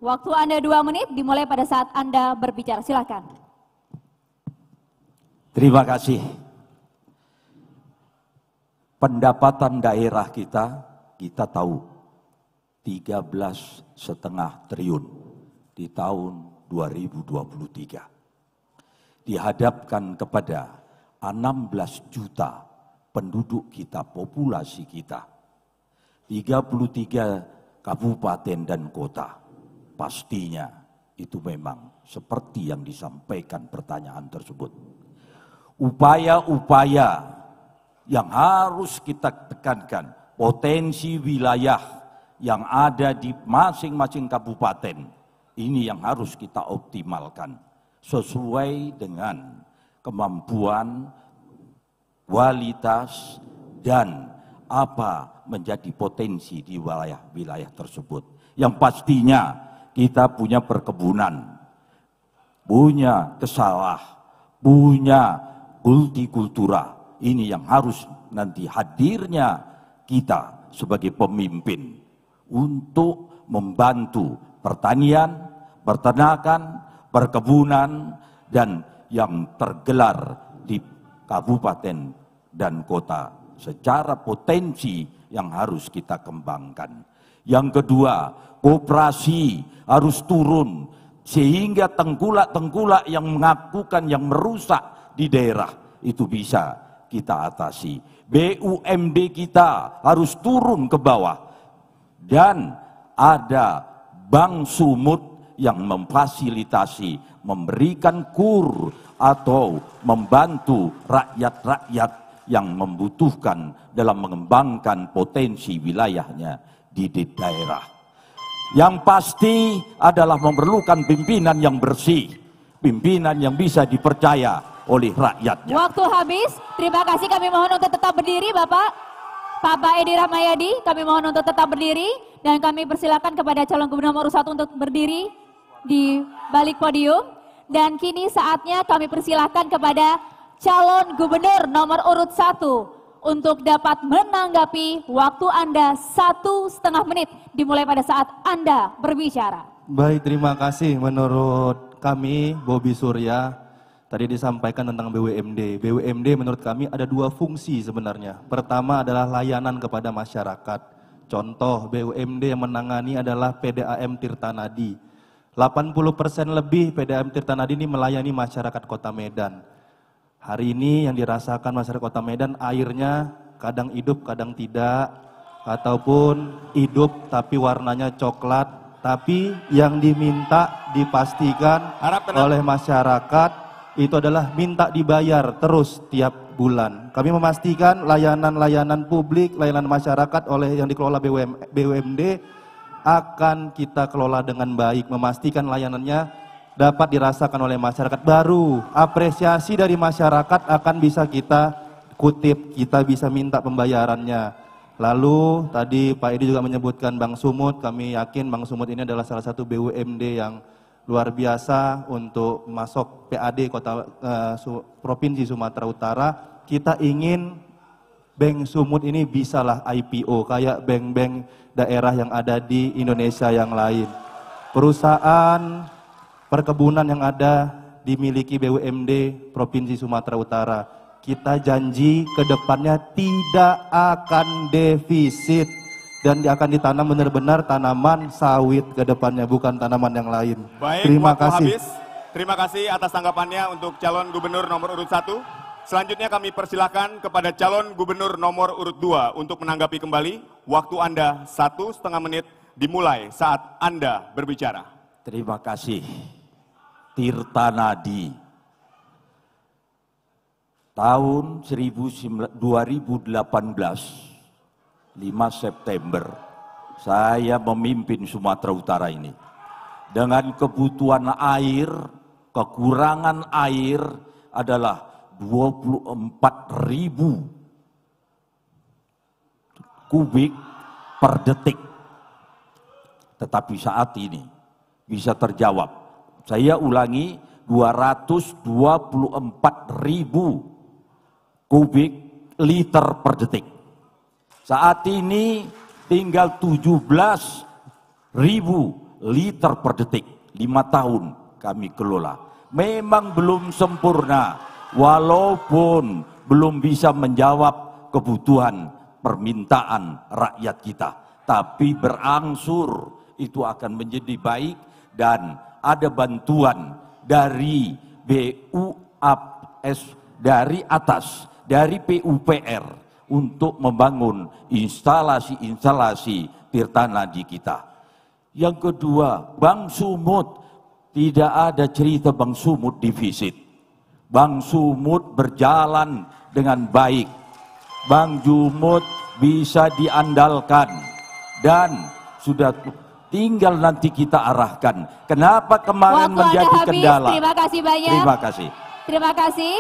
Waktu Anda 2 menit dimulai pada saat Anda berbicara. Silakan. Terima kasih. Pendapatan daerah kita tahu 13,5 triliun di tahun 2023. Dihadapkan kepada 16 juta penduduk kita, populasi kita, 33 kabupaten dan kota. Pastinya itu memang seperti yang disampaikan pertanyaan tersebut. Upaya-upaya yang harus kita tekankan, potensi wilayah yang ada di masing-masing kabupaten, ini yang harus kita optimalkan sesuai dengan kemampuan, kualitas, dan apa menjadi potensi di wilayah-wilayah tersebut. Yang pastinya kita punya perkebunan, punya kesawah, punya kultura. Ini yang harus nanti hadirnya kita sebagai pemimpin untuk membantu pertanian, peternakan, perkebunan, dan yang tergelar di kabupaten dan kota secara potensi yang harus kita kembangkan. Yang kedua, koperasi harus turun sehingga tengkulak-tengkulak yang mengakukan, yang merusak di daerah itu bisa kita atasi. BUMD kita harus turun ke bawah dan ada bank sumut yang memfasilitasi, memberikan kur atau membantu rakyat-rakyat yang membutuhkan dalam mengembangkan potensi wilayahnya di daerah. Yang pasti adalah memerlukan pimpinan yang bersih, pimpinan yang bisa dipercaya oleh rakyatnya. Waktu habis, terima kasih, kami mohon untuk tetap berdiri Bapak Edi Rahmayadi, kami mohon untuk tetap berdiri dan kami persilakan kepada calon gubernur nomor 1 untuk berdiri di balik podium. Dan kini saatnya kami persilahkan kepada calon gubernur nomor urut 1 untuk dapat menanggapi waktu Anda 1,5 menit dimulai pada saat Anda berbicara. Baik, terima kasih. Menurut kami, Bobi Surya, tadi disampaikan tentang BUMD. BUMD menurut kami ada 2 fungsi sebenarnya. Pertama adalah layanan kepada masyarakat. Contoh BUMD yang menangani adalah PDAM Tirtanadi. 80% lebih PDAM Tirtanadi ini melayani masyarakat Kota Medan. Hari ini yang dirasakan masyarakat Kota Medan, airnya kadang hidup, kadang tidak, ataupun hidup tapi warnanya coklat, tapi yang diminta dipastikan oleh masyarakat itu adalah minta dibayar terus tiap bulan. Kami memastikan layanan-layanan publik, layanan masyarakat oleh yang dikelola BUMD akan kita kelola dengan baik, memastikan layanannya dapat dirasakan oleh masyarakat. Baru apresiasi dari masyarakat akan bisa kita kutip, kita bisa minta pembayarannya. Lalu tadi Pak Edi juga menyebutkan Bank Sumut, kami yakin Bank Sumut ini adalah salah satu BUMD yang luar biasa untuk masuk PAD Provinsi Sumatera Utara. Kita ingin Bank Sumut ini bisalah IPO kayak bank-bank daerah yang ada di Indonesia yang lain. Perusahaan perkebunan yang ada dimiliki BUMD Provinsi Sumatera Utara. Kita janji ke depannya tidak akan defisit. dan akan ditanam benar-benar tanaman sawit ke depannya, bukan tanaman yang lain. Baik, Terima waktu kasih. habis. Terima kasih atas tanggapannya untuk calon gubernur nomor urut 1. Selanjutnya kami persilahkan kepada calon gubernur nomor urut 2 untuk menanggapi kembali. Waktu Anda 1,5 menit dimulai saat Anda berbicara. Terima kasih. Tirta Nadi. Tahun 2018, 5 September, saya memimpin Sumatera Utara ini. Dengan kebutuhan air, kekurangan air adalah 24.000 kubik per detik. Tetapi saat ini bisa terjawab. Saya ulangi, 224.000 kubik liter per detik. Saat ini tinggal 17.000 liter per detik. 5 tahun kami kelola. Memang belum sempurna, walaupun belum bisa menjawab kebutuhan permintaan rakyat kita. Tapi berangsur itu akan menjadi baik dan ada bantuan dari BUAS, dari atas, dari PUPR untuk membangun instalasi-instalasi Tirta Nadi kita. Yang kedua, Bank Sumut, tidak ada cerita Bank Sumut defisit. Bank Sumut berjalan dengan baik. Bank Sumut bisa diandalkan dan sudah tinggal nanti kita arahkan. Kenapa kemarin Waktu menjadi Anda habis. kendala? Terima kasih banyak. Terima kasih. Terima kasih.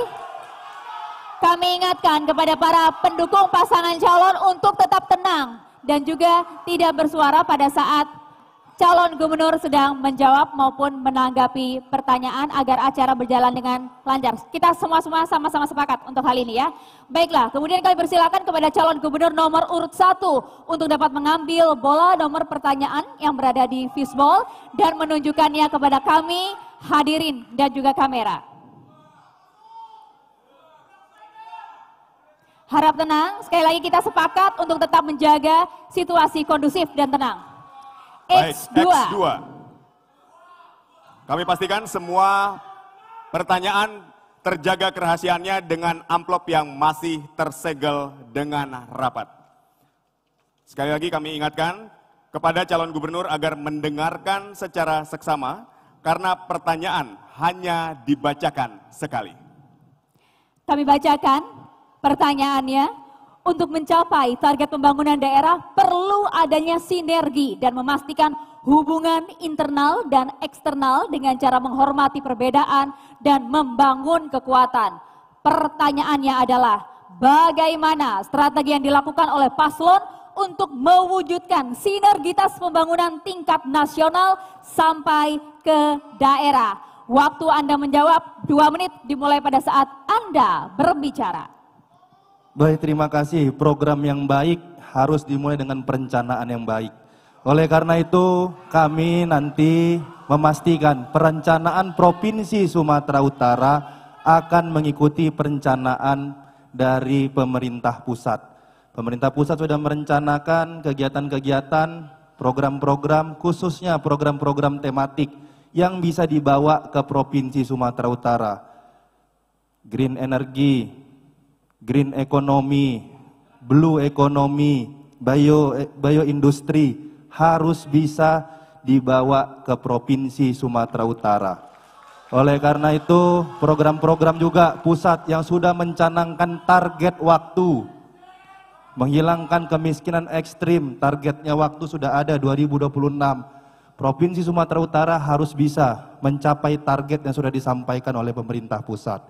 Kami ingatkan kepada para pendukung pasangan calon untuk tetap tenang dan juga tidak bersuara pada saat calon gubernur sedang menjawab maupun menanggapi pertanyaan agar acara berjalan dengan lancar. Kita semua sama-sama sepakat untuk hal ini ya. Baiklah, kemudian kami persilakan kepada calon gubernur nomor urut 1 untuk dapat mengambil bola nomor pertanyaan yang berada di fishbowl dan menunjukkannya kepada kami, hadirin dan juga kamera. Harap tenang, sekali lagi kita sepakat untuk tetap menjaga situasi kondusif dan tenang. X2. Kami pastikan semua pertanyaan terjaga kerahasiaannya dengan amplop yang masih tersegel dengan rapat. Sekali lagi kami ingatkan kepada calon gubernur agar mendengarkan secara seksama karena pertanyaan hanya dibacakan sekali. Kami bacakan pertanyaannya. Untuk mencapai target pembangunan daerah perlu adanya sinergi dan memastikan hubungan internal dan eksternal dengan cara menghormati perbedaan dan membangun kekuatan. Pertanyaannya adalah bagaimana strategi yang dilakukan oleh paslon untuk mewujudkan sinergitas pembangunan tingkat nasional sampai ke daerah. Waktu Anda menjawab 2 menit dimulai pada saat Anda berbicara. Baik, terima kasih. Program yang baik harus dimulai dengan perencanaan yang baik. Oleh karena itu, kami nanti memastikan perencanaan Provinsi Sumatera Utara akan mengikuti perencanaan dari pemerintah pusat. Pemerintah pusat sudah merencanakan kegiatan-kegiatan, program-program, khususnya program-program tematik yang bisa dibawa ke Provinsi Sumatera Utara. Green energy, green economy, blue economy, bioindustri harus bisa dibawa ke Provinsi Sumatera Utara. Oleh karena itu, program-program juga pusat yang sudah mencanangkan target waktu menghilangkan kemiskinan ekstrim, targetnya waktu sudah ada 2026. Provinsi Sumatera Utara harus bisa mencapai target yang sudah disampaikan oleh pemerintah pusat.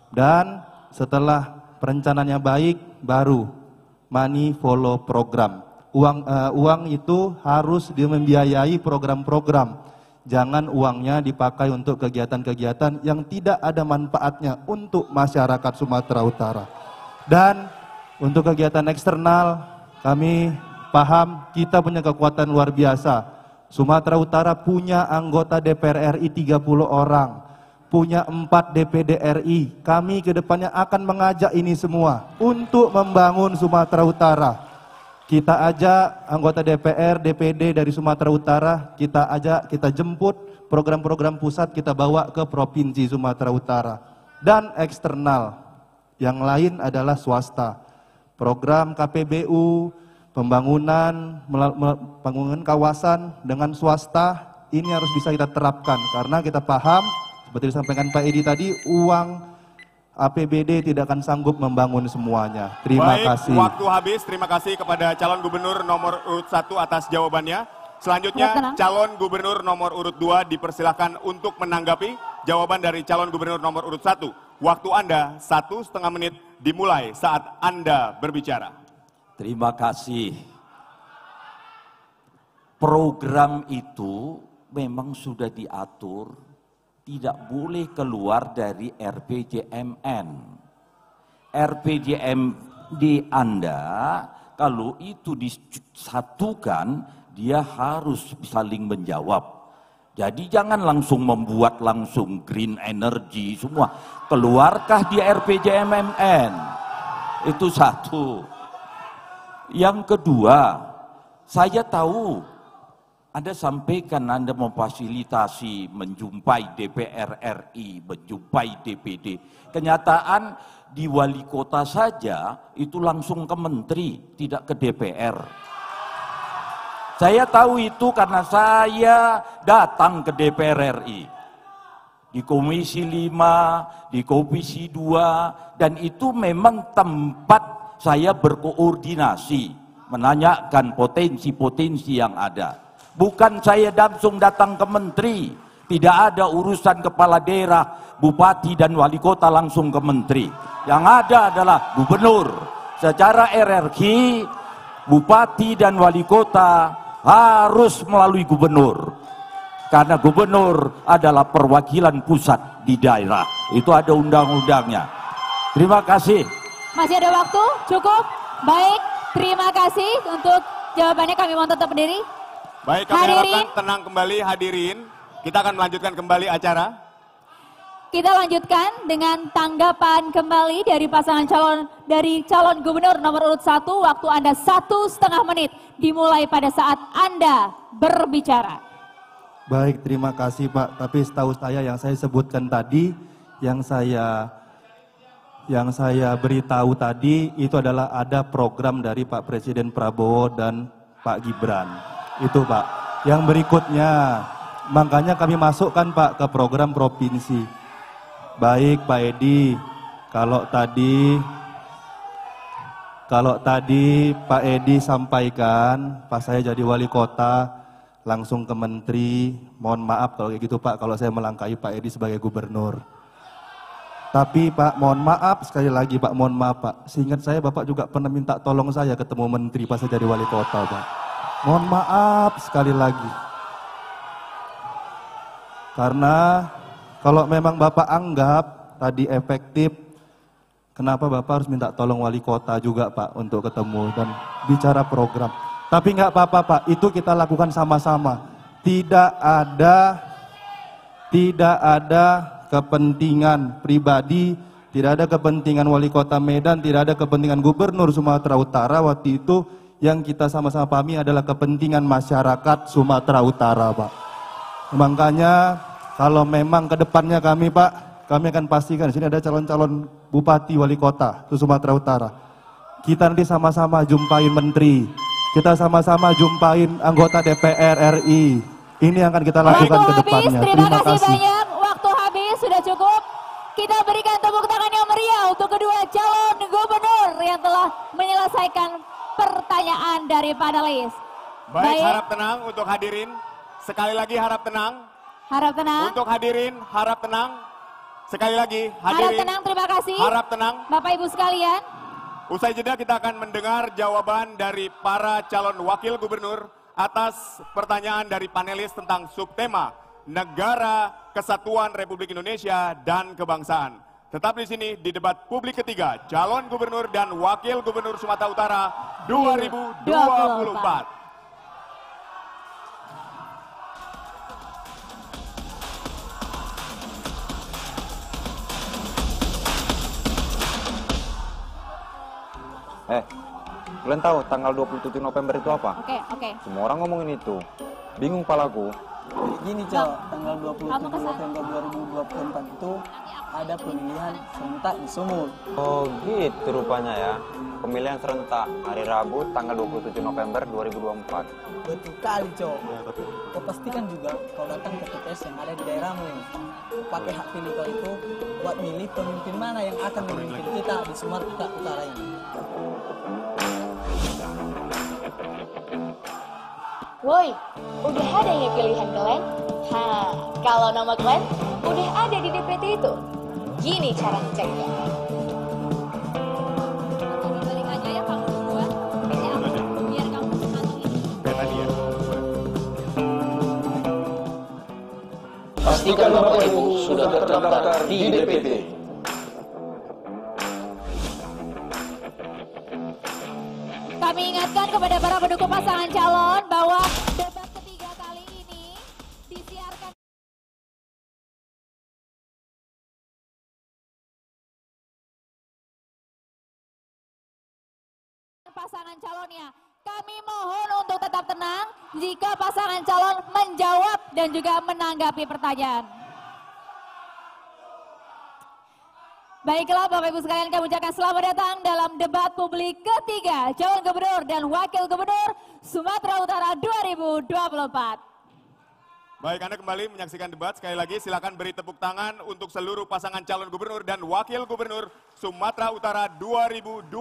Dan setelah perencanaannya baik, baru money follow program. Uang itu harus membiayai program-program. Jangan uangnya dipakai untuk kegiatan-kegiatan yang tidak ada manfaatnya untuk masyarakat Sumatera Utara. Dan untuk kegiatan eksternal, kami paham kita punya kekuatan luar biasa. Sumatera Utara punya anggota DPR RI 30 orang. Punya 4 DPD RI. Kami ke depannya akan mengajak ini semua untuk membangun Sumatera Utara. Kita ajak anggota DPR, DPD dari Sumatera Utara, kita ajak, kita jemput program-program pusat, kita bawa ke Provinsi Sumatera Utara. Dan eksternal, yang lain adalah swasta. Program KPBU, pembangunan kawasan dengan swasta, ini harus bisa kita terapkan. Karena kita paham, seperti disampaikan Pak Edi tadi, uang APBD tidak akan sanggup membangun semuanya. Terima kasih. Waktu habis. Terima kasih kepada calon gubernur nomor urut 1 atas jawabannya. Selanjutnya calon gubernur nomor urut 2 dipersilahkan untuk menanggapi jawaban dari calon gubernur nomor urut 1. Waktu Anda 1,5 menit dimulai saat Anda berbicara. Terima kasih. Program itu memang sudah diatur, tidak boleh keluar dari RPJMN. RPJMD Anda, kalau itu disatukan, dia harus saling menjawab. Jadi jangan langsung membuat langsung green energy semua. Keluarkah di RPJMN? Itu satu. Yang kedua, saya tahu Anda sampaikan Anda memfasilitasi menjumpai DPR RI, menjumpai DPD. Kenyataan di wali kota saja itu langsung ke menteri, tidak ke DPR. Saya tahu itu karena saya datang ke DPR RI. Di Komisi 5, di Komisi 2, dan itu memang tempat saya berkoordinasi, menanyakan potensi-potensi yang ada. Bukan saya langsung datang ke menteri, tidak ada urusan kepala daerah, bupati dan wali kota langsung ke menteri. Yang ada adalah gubernur. Secara hierarki, bupati dan wali kota harus melalui gubernur. Karena gubernur adalah perwakilan pusat di daerah. Itu ada undang-undangnya. Terima kasih. Masih ada waktu? Cukup? Baik, terima kasih untuk jawabannya. Kami mohon tetap berdiri. Baik, kami harapkan tenang kembali hadirin. Kita akan melanjutkan kembali acara. Kita lanjutkan dengan tanggapan kembali dari pasangan calon gubernur nomor urut 1. Waktu Anda 1,5 menit dimulai pada saat Anda berbicara. Baik, terima kasih Pak. Tapi setahu saya yang saya sebutkan tadi, yang saya beritahu tadi itu adalah ada program dari Pak Presiden Prabowo dan Pak Gibran. Itu Pak. Yang berikutnya, makanya kami masukkan Pak ke program provinsi. Baik Pak Edi, kalau tadi Pak Edi sampaikan pas saya jadi wali kota langsung ke menteri, mohon maaf kalau kayak gitu Pak, kalau saya melangkahi Pak Edi sebagai gubernur. Tapi Pak, mohon maaf sekali lagi Pak, mohon maaf Pak. Seingat saya Bapak juga pernah minta tolong saya ketemu menteri pas saya jadi wali kota Pak. Mohon maaf sekali lagi. Karena kalau memang Bapak anggap tadi efektif, kenapa Bapak harus minta tolong wali kota juga Pak untuk ketemu dan bicara program. Tapi nggak apa-apa Pak, itu kita lakukan sama-sama. Tidak ada kepentingan pribadi, tidak ada kepentingan wali kota Medan, tidak ada kepentingan gubernur Sumatera Utara. Waktu itu yang kita sama-sama pahami adalah kepentingan masyarakat Sumatera Utara Pak. Makanya kalau memang ke depannya kami Pak, kami akan pastikan di sini ada calon-calon bupati wali kota di Sumatera Utara. Kita nanti sama-sama jumpain menteri, kita sama-sama jumpain anggota DPR RI. Ini yang akan kita lakukan ke depannya. Terima kasih banyak. Waktu habis, sudah cukup. Kita berikan tepuk tangan yang meriah untuk kedua calon gubernur yang telah menyelesaikan pertanyaan dari panelis. Baik, harap tenang untuk hadirin. Sekali lagi harap tenang. Harap tenang. Untuk hadirin, harap tenang. Sekali lagi, hadirin. Harap tenang, terima kasih. Harap tenang. Bapak Ibu sekalian. Usai jeda kita akan mendengar jawaban dari para calon wakil gubernur atas pertanyaan dari panelis tentang subtema Negara Kesatuan Republik Indonesia dan Kebangsaan. Tetap di sini di debat publik ketiga calon gubernur dan wakil gubernur Sumatera Utara 2024. Kalian tahu tanggal 27 November itu apa? Oke. Semua orang ngomongin itu. Bingung palaku. Gini Cok, tanggal 27 November 2024 itu ada pemilihan serentak di Sumut. Oh gitu rupanya ya. Pemilihan serentak hari Rabu tanggal 27 November 2024. Betul kali Cok. Kau pastikan juga kau datang ke TPS yang ada di daerahmu. Pakai hak pilih kau itu buat milih pemimpin mana yang akan memimpin kita di Sumatera Utara ini. Woi, udah ada ya pilihan kalian? Kalau nama kalian udah ada di DPT itu. Gini cara ngeceknya. Balik aja ya kamu duluan. Biar kamu memantau ini. Pastikan Bapak Ibu sudah terdaftar di DPT. Kami ingatkan kepada para pendukung pasangan calon bahwa debat ketiga kali ini disiarkan pasangan calonnya. Kami mohon untuk tetap tenang jika pasangan calon menjawab dan juga menanggapi pertanyaan. Baiklah Bapak Ibu sekalian, kami ucapkan selamat datang dalam debat publik ketiga calon gubernur dan wakil gubernur Sumatera Utara 2024. Baik, Anda kembali menyaksikan debat. Sekali lagi silakan beri tepuk tangan untuk seluruh pasangan calon gubernur dan wakil gubernur Sumatera Utara 2024.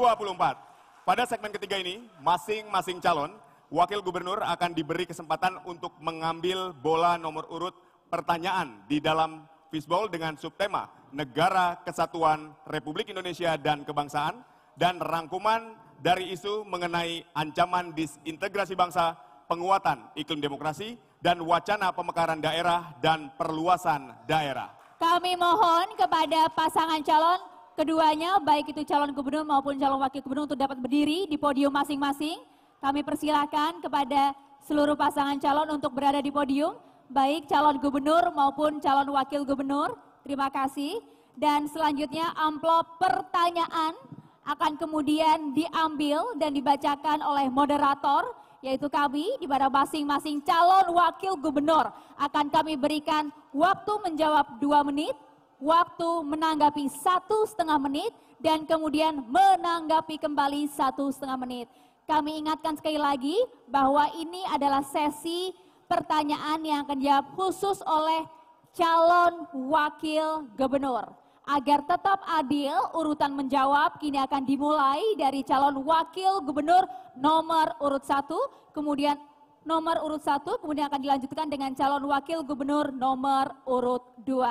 Pada segmen ketiga ini, masing-masing calon wakil gubernur akan diberi kesempatan untuk mengambil bola nomor urut pertanyaan di dalam fishbowl dengan subtema Negara Kesatuan Republik Indonesia dan Kebangsaan dan rangkuman dari isu mengenai ancaman disintegrasi bangsa, penguatan iklim demokrasi, dan wacana pemekaran daerah dan perluasan daerah. Kami mohon kepada pasangan calon keduanya, baik itu calon gubernur maupun calon wakil gubernur untuk dapat berdiri di podium masing-masing. Kami persilahkan kepada seluruh pasangan calon untuk berada di podium, baik calon gubernur maupun calon wakil gubernur. Terima kasih. Dan selanjutnya amplop pertanyaan akan kemudian diambil dan dibacakan oleh moderator, yaitu kami, di mana masing-masing calon wakil gubernur akan kami berikan waktu menjawab 2 menit, waktu menanggapi 1,5 menit, dan kemudian menanggapi kembali 1,5 menit. Kami ingatkan sekali lagi bahwa ini adalah sesi pertanyaan yang akan dijawab khusus oleh calon wakil gubernur. Agar tetap adil, urutan menjawab kini akan dimulai dari calon wakil gubernur nomor urut 1, kemudian nomor urut 1, kemudian akan dilanjutkan dengan calon wakil gubernur nomor urut 2.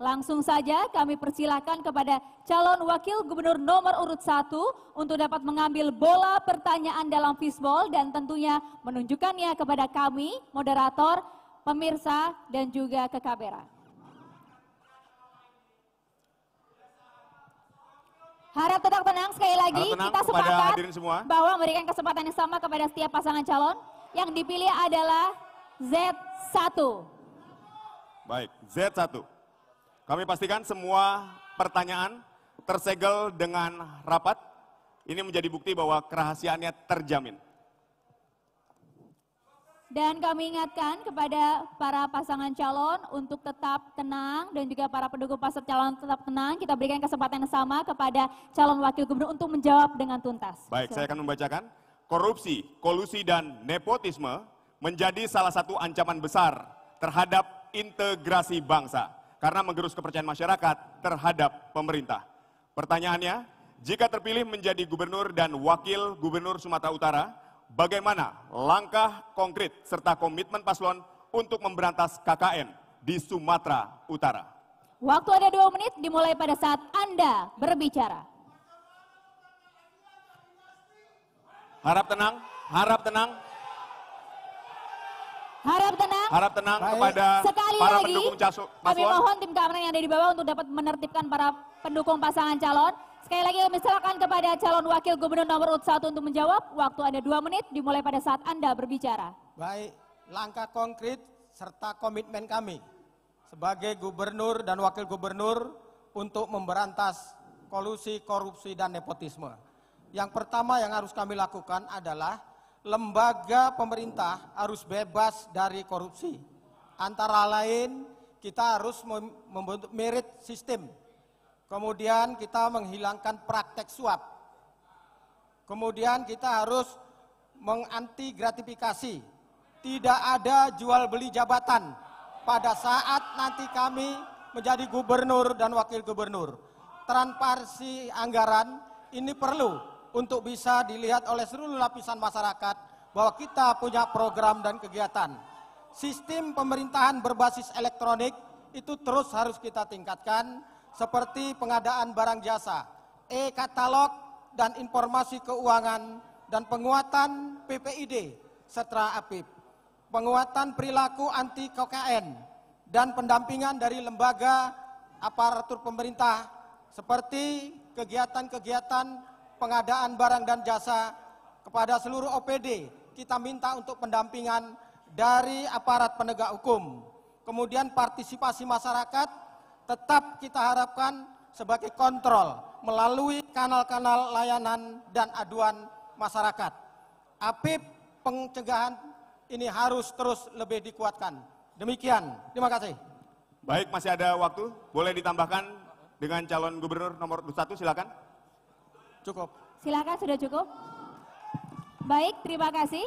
Langsung saja kami persilahkan kepada calon wakil gubernur nomor urut 1 untuk dapat mengambil bola pertanyaan dalam fishbowl dan tentunya menunjukkannya kepada kami, moderator, pemirsa, dan juga ke kamera. Harap tetap tenang, sekali lagi kita sepakat bahwa memberikan kesempatan yang sama kepada setiap pasangan calon. Yang dipilih adalah Z1. Baik, Z1. Kami pastikan semua pertanyaan tersegel dengan rapat. Ini menjadi bukti bahwa kerahasiaannya terjamin. Dan kami ingatkan kepada para pasangan calon untuk tetap tenang dan juga para pendukung pasangan calon tetap tenang. Kita berikan kesempatan yang sama kepada calon wakil gubernur untuk menjawab dengan tuntas. Baik, saya akan membacakan. Korupsi, kolusi, dan nepotisme menjadi salah satu ancaman besar terhadap integrasi bangsa karena menggerus kepercayaan masyarakat terhadap pemerintah. Pertanyaannya, jika terpilih menjadi gubernur dan wakil gubernur Sumatera Utara, bagaimana langkah konkret serta komitmen paslon untuk memberantas KKN di Sumatera Utara? Waktu ada 2 menit dimulai pada saat Anda berbicara. Harap tenang, harap tenang. Harap tenang. Harap tenang kepada sekali para lagi, pendukung paslon. Kami mohon tim keamanan yang ada di bawah untuk dapat menertibkan para pendukung pasangan calon. Sekali lagi kami silakan kepada calon wakil gubernur nomor urut 1 untuk menjawab. Waktu Anda 2 menit dimulai pada saat Anda berbicara. Baik, langkah konkret serta komitmen kami sebagai gubernur dan wakil gubernur untuk memberantas kolusi, korupsi, dan nepotisme. Yang pertama yang harus kami lakukan adalah lembaga pemerintah harus bebas dari korupsi. Antara lain kita harus membentuk merit system. Kemudian kita menghilangkan praktek suap. Kemudian kita harus menganti gratifikasi. Tidak ada jual beli jabatan pada saat nanti kami menjadi gubernur dan wakil gubernur. Transparansi anggaran ini perlu untuk bisa dilihat oleh seluruh lapisan masyarakat bahwa kita punya program dan kegiatan. Sistem pemerintahan berbasis elektronik itu terus harus kita tingkatkan, seperti pengadaan barang jasa, e-katalog dan informasi keuangan, dan penguatan PPID setelah APIP, penguatan perilaku anti KKN, dan pendampingan dari lembaga aparatur pemerintah seperti kegiatan-kegiatan pengadaan barang dan jasa kepada seluruh OPD. Kita minta untuk pendampingan dari aparat penegak hukum. Kemudian partisipasi masyarakat tetap kita harapkan sebagai kontrol melalui kanal-kanal layanan dan aduan masyarakat. APIP pencegahan ini harus terus lebih dikuatkan. Demikian, terima kasih. Baik, masih ada waktu. Boleh ditambahkan dengan calon gubernur nomor 1, silakan. Cukup. Silakan, sudah cukup. Baik, terima kasih.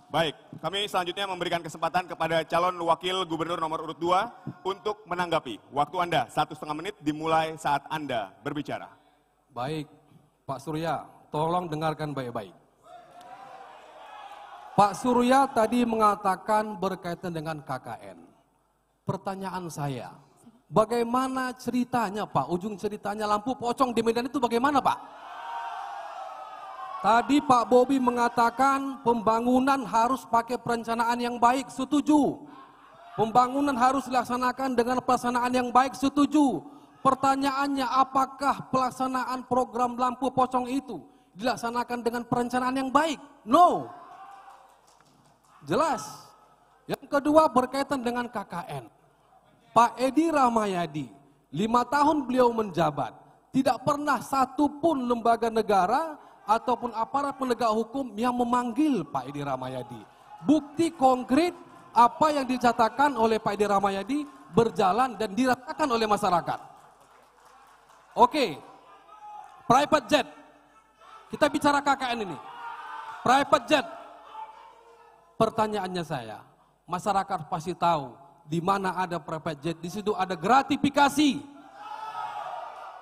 Baik, kami selanjutnya memberikan kesempatan kepada calon wakil gubernur nomor urut 2 untuk menanggapi. Waktu Anda 1,5 menit dimulai saat Anda berbicara. Baik, Pak Surya, tolong dengarkan baik-baik. Pak Surya tadi mengatakan berkaitan dengan KKN. Pertanyaan saya, bagaimana ceritanya Pak, ujung ceritanya lampu pocong di Medan itu bagaimana Pak? Tadi Pak Bobi mengatakan pembangunan harus pakai perencanaan yang baik, setuju. Pembangunan harus dilaksanakan dengan pelaksanaan yang baik, setuju. Pertanyaannya, apakah pelaksanaan program lampu pocong itu dilaksanakan dengan perencanaan yang baik? No. Jelas. Yang kedua berkaitan dengan KKN. Pak Edi Rahmayadi, 5 tahun beliau menjabat, tidak pernah satupun lembaga negara ataupun aparat penegak hukum yang memanggil Pak Edi Rahmayadi. Bukti konkret apa yang dicatatkan oleh Pak Edi Rahmayadi berjalan dan dirasakan oleh masyarakat. Oke, private jet. Kita bicara KKN ini. Private jet. Pertanyaannya saya, masyarakat pasti tahu di mana ada private jet, di situ ada gratifikasi.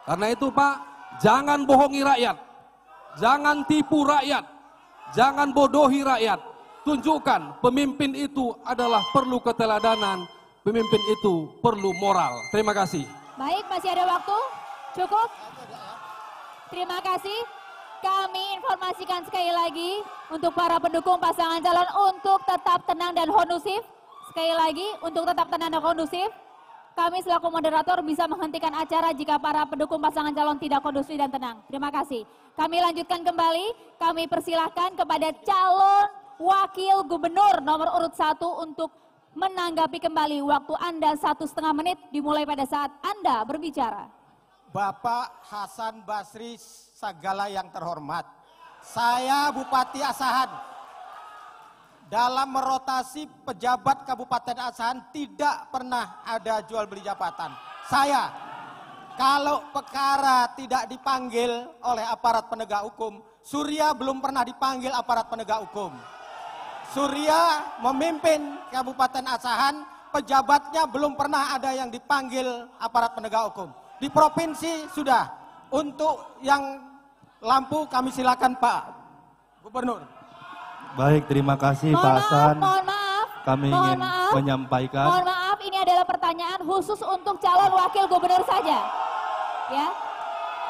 Karena itu Pak, jangan bohongi rakyat. Jangan tipu rakyat, jangan bodohi rakyat. Tunjukkan pemimpin itu adalah perlu keteladanan, pemimpin itu perlu moral. Terima kasih. Baik, masih ada waktu? Cukup? Terima kasih. Kami informasikan sekali lagi untuk para pendukung pasangan calon untuk tetap tenang dan kondusif. Sekali lagi, untuk tetap tenang dan kondusif. Kami selaku moderator bisa menghentikan acara jika para pendukung pasangan calon tidak kondusif dan tenang. Terima kasih. Kami lanjutkan kembali, kami persilahkan kepada calon wakil gubernur nomor urut 1 untuk menanggapi kembali. Waktu Anda 1,5 menit dimulai pada saat Anda berbicara. Bapak Hasan Basri segala yang terhormat, saya Bupati Asahan. Dalam merotasi pejabat Kabupaten Asahan tidak pernah ada jual beli jabatan. Saya, kalau perkara tidak dipanggil oleh aparat penegak hukum, Surya belum pernah dipanggil aparat penegak hukum. Surya memimpin Kabupaten Asahan, pejabatnya belum pernah ada yang dipanggil aparat penegak hukum. Di provinsi sudah. Untuk yang lampu kami silakan Pak Gubernur. Baik, terima kasih Pak Hasan. Mohon maaf. Kami ingin menyampaikan. Mohon maaf, ini adalah pertanyaan khusus untuk calon wakil gubernur saja. Ya,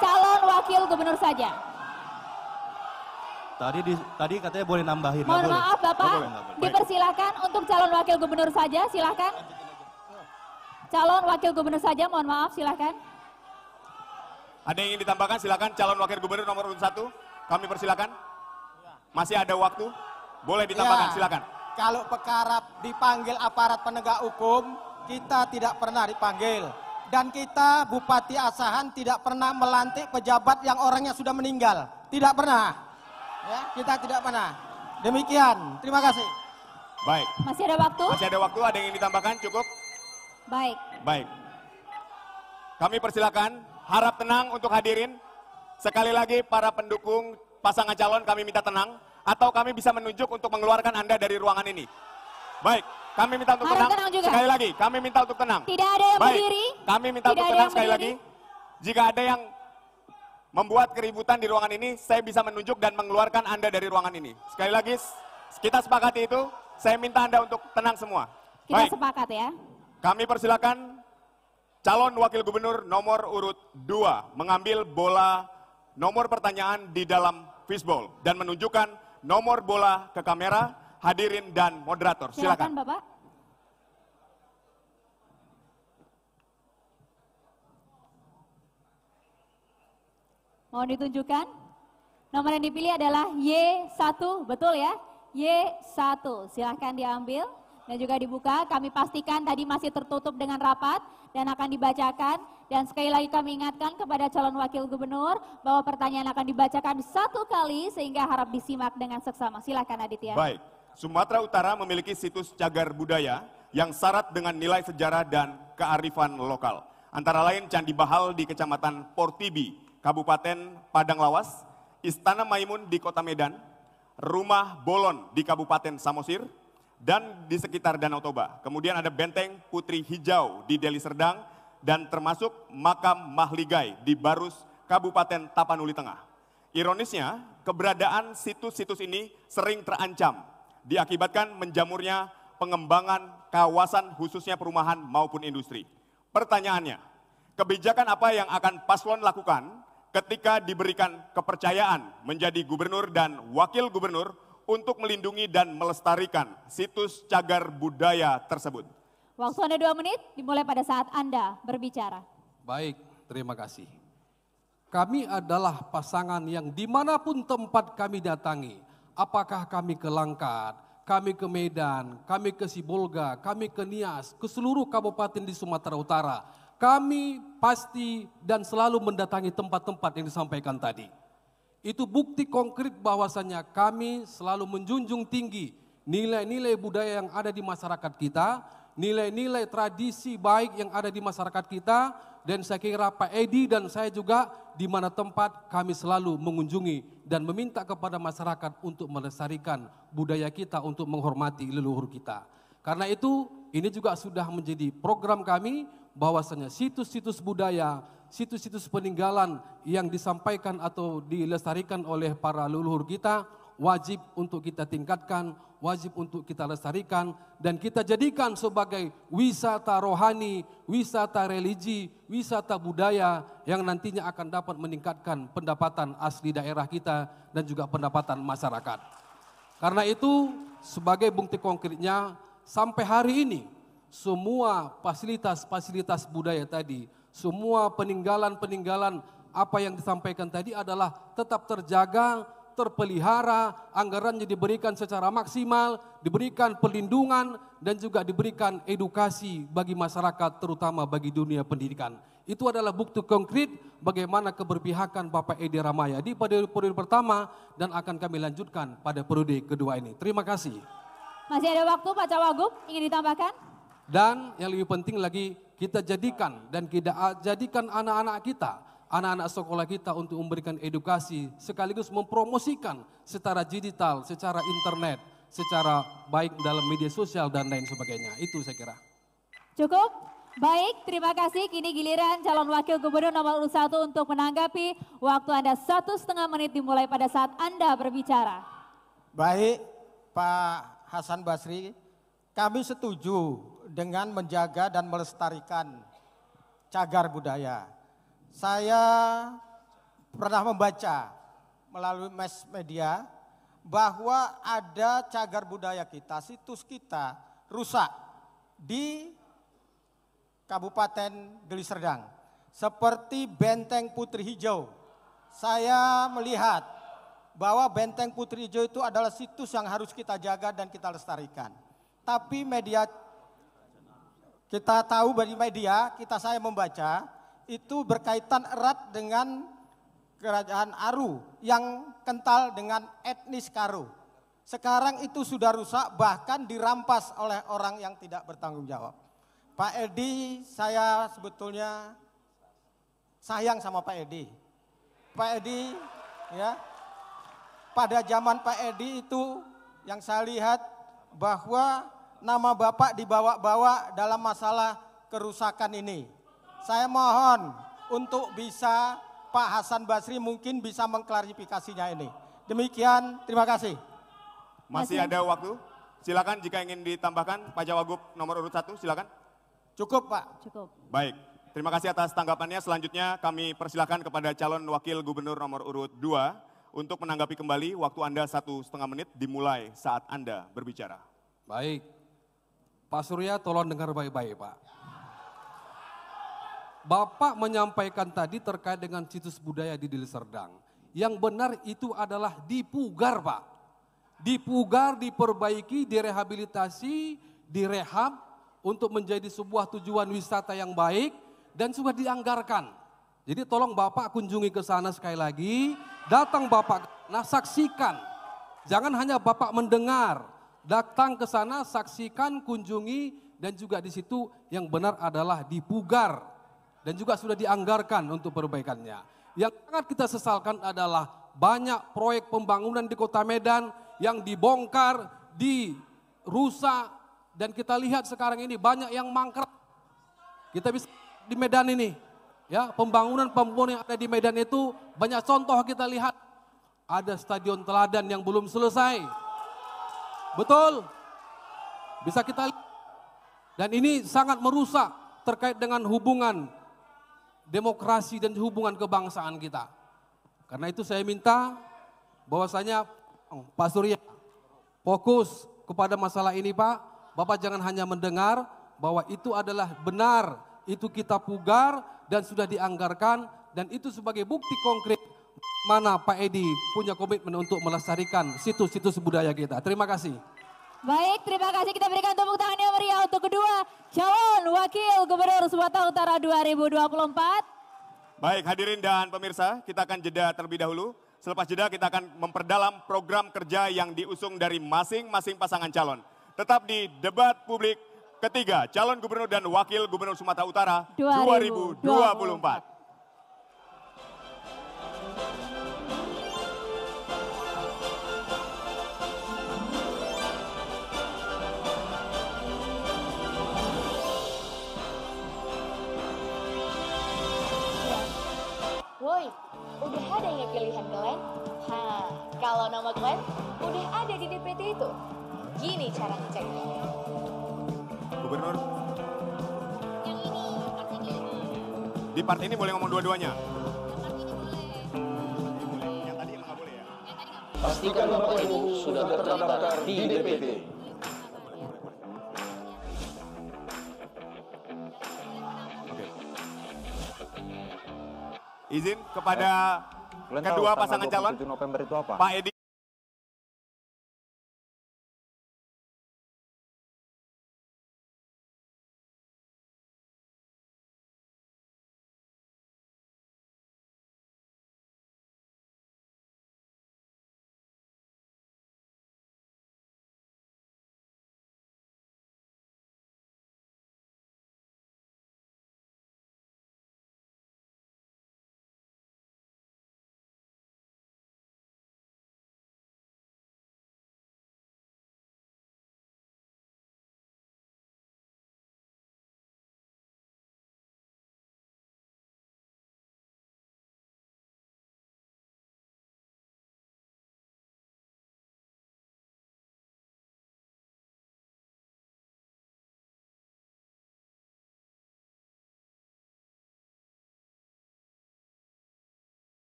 calon wakil gubernur saja. Tadi katanya boleh nambahin. Mohon maaf Bapak, dipersilakan untuk calon wakil gubernur saja, silakan. Calon wakil gubernur saja, mohon maaf, silakan. Ada yang ingin ditambahkan, silakan calon wakil gubernur nomor urut 1. Kami persilakan. Masih ada waktu. Boleh ditambahkan, ya, silakan. Kalau perkara dipanggil aparat penegak hukum, kita tidak pernah dipanggil. Dan kita Bupati Asahan tidak pernah melantik pejabat yang orangnya sudah meninggal. Tidak pernah. Ya, kita tidak pernah. Demikian, terima kasih. Baik. Masih ada waktu? Masih ada waktu, ada yang ingin ditambahkan? Cukup? Baik. Baik. Kami persilakan, harap tenang untuk hadirin. Sekali lagi para pendukung pasangan calon kami minta tenang. Atau kami bisa menunjuk untuk mengeluarkan Anda dari ruangan ini. Baik, kami minta untuk Harap tenang. tenang juga. Sekali lagi, kami minta untuk tenang. Tidak ada yang Baik, berdiri. kami minta Tidak untuk ada tenang yang sekali berdiri. lagi. Jika ada yang membuat keributan di ruangan ini, saya bisa menunjuk dan mengeluarkan Anda dari ruangan ini. Sekali lagi, kita sepakati itu. Saya minta Anda untuk tenang semua. Kita Baik, sepakat ya. kami persilakan calon wakil gubernur nomor urut 2 mengambil bola nomor pertanyaan di dalam fishbowl dan menunjukkan nomor bola ke kamera, hadirin dan moderator. Silakan Silakan. Bapak. Mohon ditunjukkan. Nomor yang dipilih adalah Y1, betul ya? Y1, silahkan diambil dan juga dibuka. Kami pastikan tadi masih tertutup dengan rapat dan akan dibacakan. Dan sekali lagi kami ingatkan kepada calon wakil gubernur bahwa pertanyaan akan dibacakan 1 kali sehingga harap disimak dengan seksama. Silakan Aditya. Baik, Sumatera Utara memiliki situs cagar budaya yang syarat dengan nilai sejarah dan kearifan lokal. Antara lain Candi Bahal di Kecamatan Portibi, Kabupaten Padang Lawas, Istana Maimun di Kota Medan, Rumah Bolon di Kabupaten Samosir, dan di sekitar Danau Toba. Kemudian ada Benteng Putri Hijau di Deli Serdang, dan termasuk Makam Mahligai di Barus, Kabupaten Tapanuli Tengah. Ironisnya, keberadaan situs-situs ini sering terancam, diakibatkan menjamurnya pengembangan kawasan khususnya perumahan maupun industri. Pertanyaannya, kebijakan apa yang akan paslon lakukan ketika diberikan kepercayaan menjadi gubernur dan wakil gubernur untuk melindungi dan melestarikan situs cagar budaya tersebut? Waktu Anda 2 menit, dimulai pada saat Anda berbicara. Baik, terima kasih. Kami adalah pasangan yang dimanapun tempat kami datangi, apakah kami ke Langkat, kami ke Medan, kami ke Sibolga, kami ke Nias, ke seluruh kabupaten di Sumatera Utara, kami pasti dan selalu mendatangi tempat-tempat yang disampaikan tadi. Itu bukti konkret bahwasannya kami selalu menjunjung tinggi nilai-nilai budaya yang ada di masyarakat kita, nilai-nilai tradisi baik yang ada di masyarakat kita, dan saya kira Pak Edi dan saya juga di mana tempat kami selalu mengunjungi dan meminta kepada masyarakat untuk melestarikan budaya kita, untuk menghormati leluhur kita. Karena itu ini juga sudah menjadi program kami bahwasanya situs-situs budaya, situs-situs peninggalan yang disampaikan atau dilestarikan oleh para leluhur kita wajib untuk kita tingkatkan, wajib untuk kita lestarikan, dan kita jadikan sebagai wisata rohani, wisata religi, wisata budaya yang nantinya akan dapat meningkatkan pendapatan asli daerah kita dan juga pendapatan masyarakat. Karena itu sebagai bukti konkretnya sampai hari ini semua fasilitas-fasilitas budaya tadi, semua peninggalan-peninggalan apa yang disampaikan tadi adalah tetap terjaga, terpelihara, anggarannya diberikan secara maksimal, diberikan perlindungan, dan juga diberikan edukasi bagi masyarakat, terutama bagi dunia pendidikan. Itu adalah bukti konkret bagaimana keberpihakan Bapak Edi Rahmayadi pada periode pertama dan akan kami lanjutkan pada periode kedua ini. Terima kasih. Masih ada waktu Pak Cawagup, ingin ditambahkan? Dan yang lebih penting lagi, kita jadikan dan kita jadikan anak-anak kita, anak-anak sekolah kita untuk memberikan edukasi sekaligus mempromosikan secara digital, secara internet, secara baik dalam media sosial dan lain sebagainya. Itu saya kira. Cukup? Baik, terima kasih. Kini giliran calon wakil gubernur nomor urut 1 untuk menanggapi. Waktu Anda 1,5 menit dimulai pada saat Anda berbicara. Baik, Pak Hasan Basri, kami setuju dengan menjaga dan melestarikan cagar budaya. Saya pernah membaca melalui mass media bahwa ada cagar budaya kita, situs kita rusak di Kabupaten Deli Serdang. Seperti Benteng Putri Hijau. Saya melihat bahwa Benteng Putri Hijau itu adalah situs yang harus kita jaga dan kita lestarikan. Tapi media, kita tahu dari media, saya membaca, itu berkaitan erat dengan kerajaan Aru yang kental dengan etnis Karo. Sekarang itu sudah rusak, bahkan dirampas oleh orang yang tidak bertanggung jawab. Pak Edi, saya sebetulnya sayang sama Pak Edi. Pak Edi, ya, pada zaman Pak Edi itu yang saya lihat bahwa nama Bapak dibawa-bawa dalam masalah kerusakan ini. Saya mohon untuk bisa Pak Hasan Basri mungkin bisa mengklarifikasinya ini. Demikian, terima kasih. Masih ada waktu? Silakan jika ingin ditambahkan, Pak Cawagup nomor urut 1, silakan. Cukup, Pak. Cukup. Baik, terima kasih atas tanggapannya. Selanjutnya kami persilakan kepada calon wakil gubernur nomor urut 2 untuk menanggapi kembali. Waktu Anda 1,5 menit dimulai saat Anda berbicara. Baik, Pak Surya tolong dengar baik-baik Pak. Bapak menyampaikan tadi terkait dengan situs budaya di Deli Serdang. Yang benar itu adalah dipugar Pak. Dipugar, diperbaiki, direhabilitasi, direhab untuk menjadi sebuah tujuan wisata yang baik dan sudah dianggarkan. Jadi tolong Bapak kunjungi ke sana sekali lagi, datang Bapak, nah saksikan. Jangan hanya Bapak mendengar, datang ke sana, saksikan, kunjungi, dan juga di situ yang benar adalah dipugar. Dan juga sudah dianggarkan untuk perbaikannya. Yang sangat kita sesalkan adalah banyak proyek pembangunan di Kota Medan yang dibongkar, dirusak, dan kita lihat sekarang ini banyak yang mangkrak. Kita bisa di Medan ini, ya pembangunan yang ada di Medan itu banyak contoh kita lihat. Ada Stadion Teladan yang belum selesai. Betul? Bisa kita lihat. Dan ini sangat merusak terkait dengan hubungan demokrasi dan hubungan kebangsaan kita. Karena itu saya minta bahwasanya Pak Surya fokus kepada masalah ini Pak. Bapak jangan hanya mendengar bahwa itu adalah benar, itu kita pugar dan sudah dianggarkan dan itu sebagai bukti konkret mana Pak Edi punya komitmen untuk melestarikan situs-situs budaya kita. Terima kasih. Baik, terima kasih. Kita berikan tepuk tangan yang meriah untuk kedua calon wakil gubernur Sumatera Utara 2024. Baik, hadirin dan pemirsa, kita akan jeda terlebih dahulu. Selepas jeda kita akan memperdalam program kerja yang diusung dari masing-masing pasangan calon. Tetap di debat publik ketiga, calon gubernur dan wakil gubernur Sumatera Utara 2024. Woi, udah ada yang pilihan Glenn? Kalau nama Glenn udah ada di DPT itu. Gini cara ngeceknya. Gubernur. Di part ini boleh ngomong dua-duanya. Yang tadi emang nggak boleh ya? Pastikan Bapak Ibu sudah terdaftar di DPT. Izin kepada kedua pasangan calon. November itu apa? Pak Edi.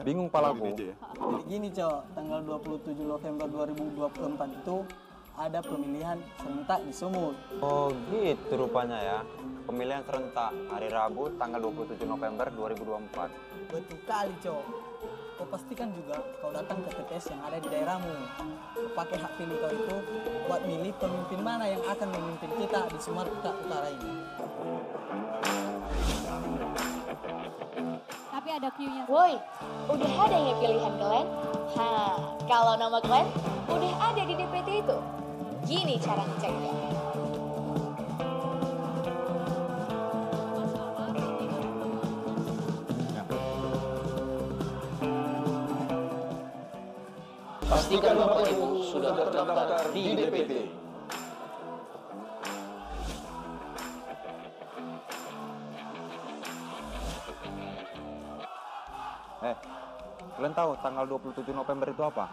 Bingung palaku. Gini Cok, tanggal 27 November 2024 itu ada pemilihan serentak di Sumut. Oh gitu rupanya ya. Pemilihan serentak hari Rabu tanggal 27 November 2024. Betul kali Cok. kau pastikan juga kau datang ke TPS yang ada di daerahmu. Kau pakai hak pilih kau itu buat milih pemimpin mana yang akan memimpin kita di Sumatera Utara ini. Tapi ada cue-nya. Woi, udah ada ya pilihan kalian? Kalau nama kalian udah ada di DPT itu. Gini cara ngeceknya. Pastikan Bapak Ibu sudah terdaftar di DPT. Kalian tahu tanggal 27 November itu apa?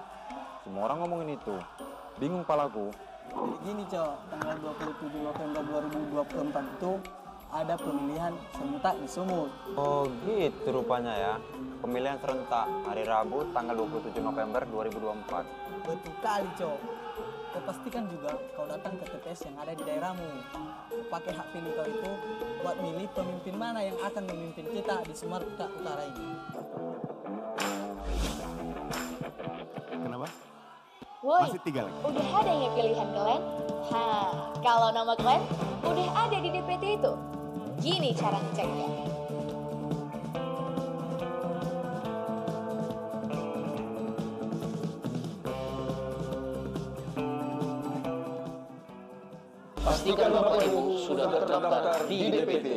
Semua orang ngomongin itu. Bingung palaku. Jadi gini Cok, tanggal 27 November 2024 itu ada pemilihan serentak di Sumut. Oh gitu rupanya ya. Pemilihan serentak hari Rabu tanggal 27 November 2024. Betul kali Cok. Kau pastikan juga kau datang ke TPS yang ada di daerahmu. Kau pakai hak pilih kau itu buat milih pemimpin mana yang akan memimpin kita di Sumatera Utara ini. Kenapa? Woi, Masih 3 lagi. udah ada ya pilihan kalian? Kalau nama kalian udah ada di DPT itu. Gini cara ngeceknya. Pastikan Bapak Ibu sudah terdaftar di DPT.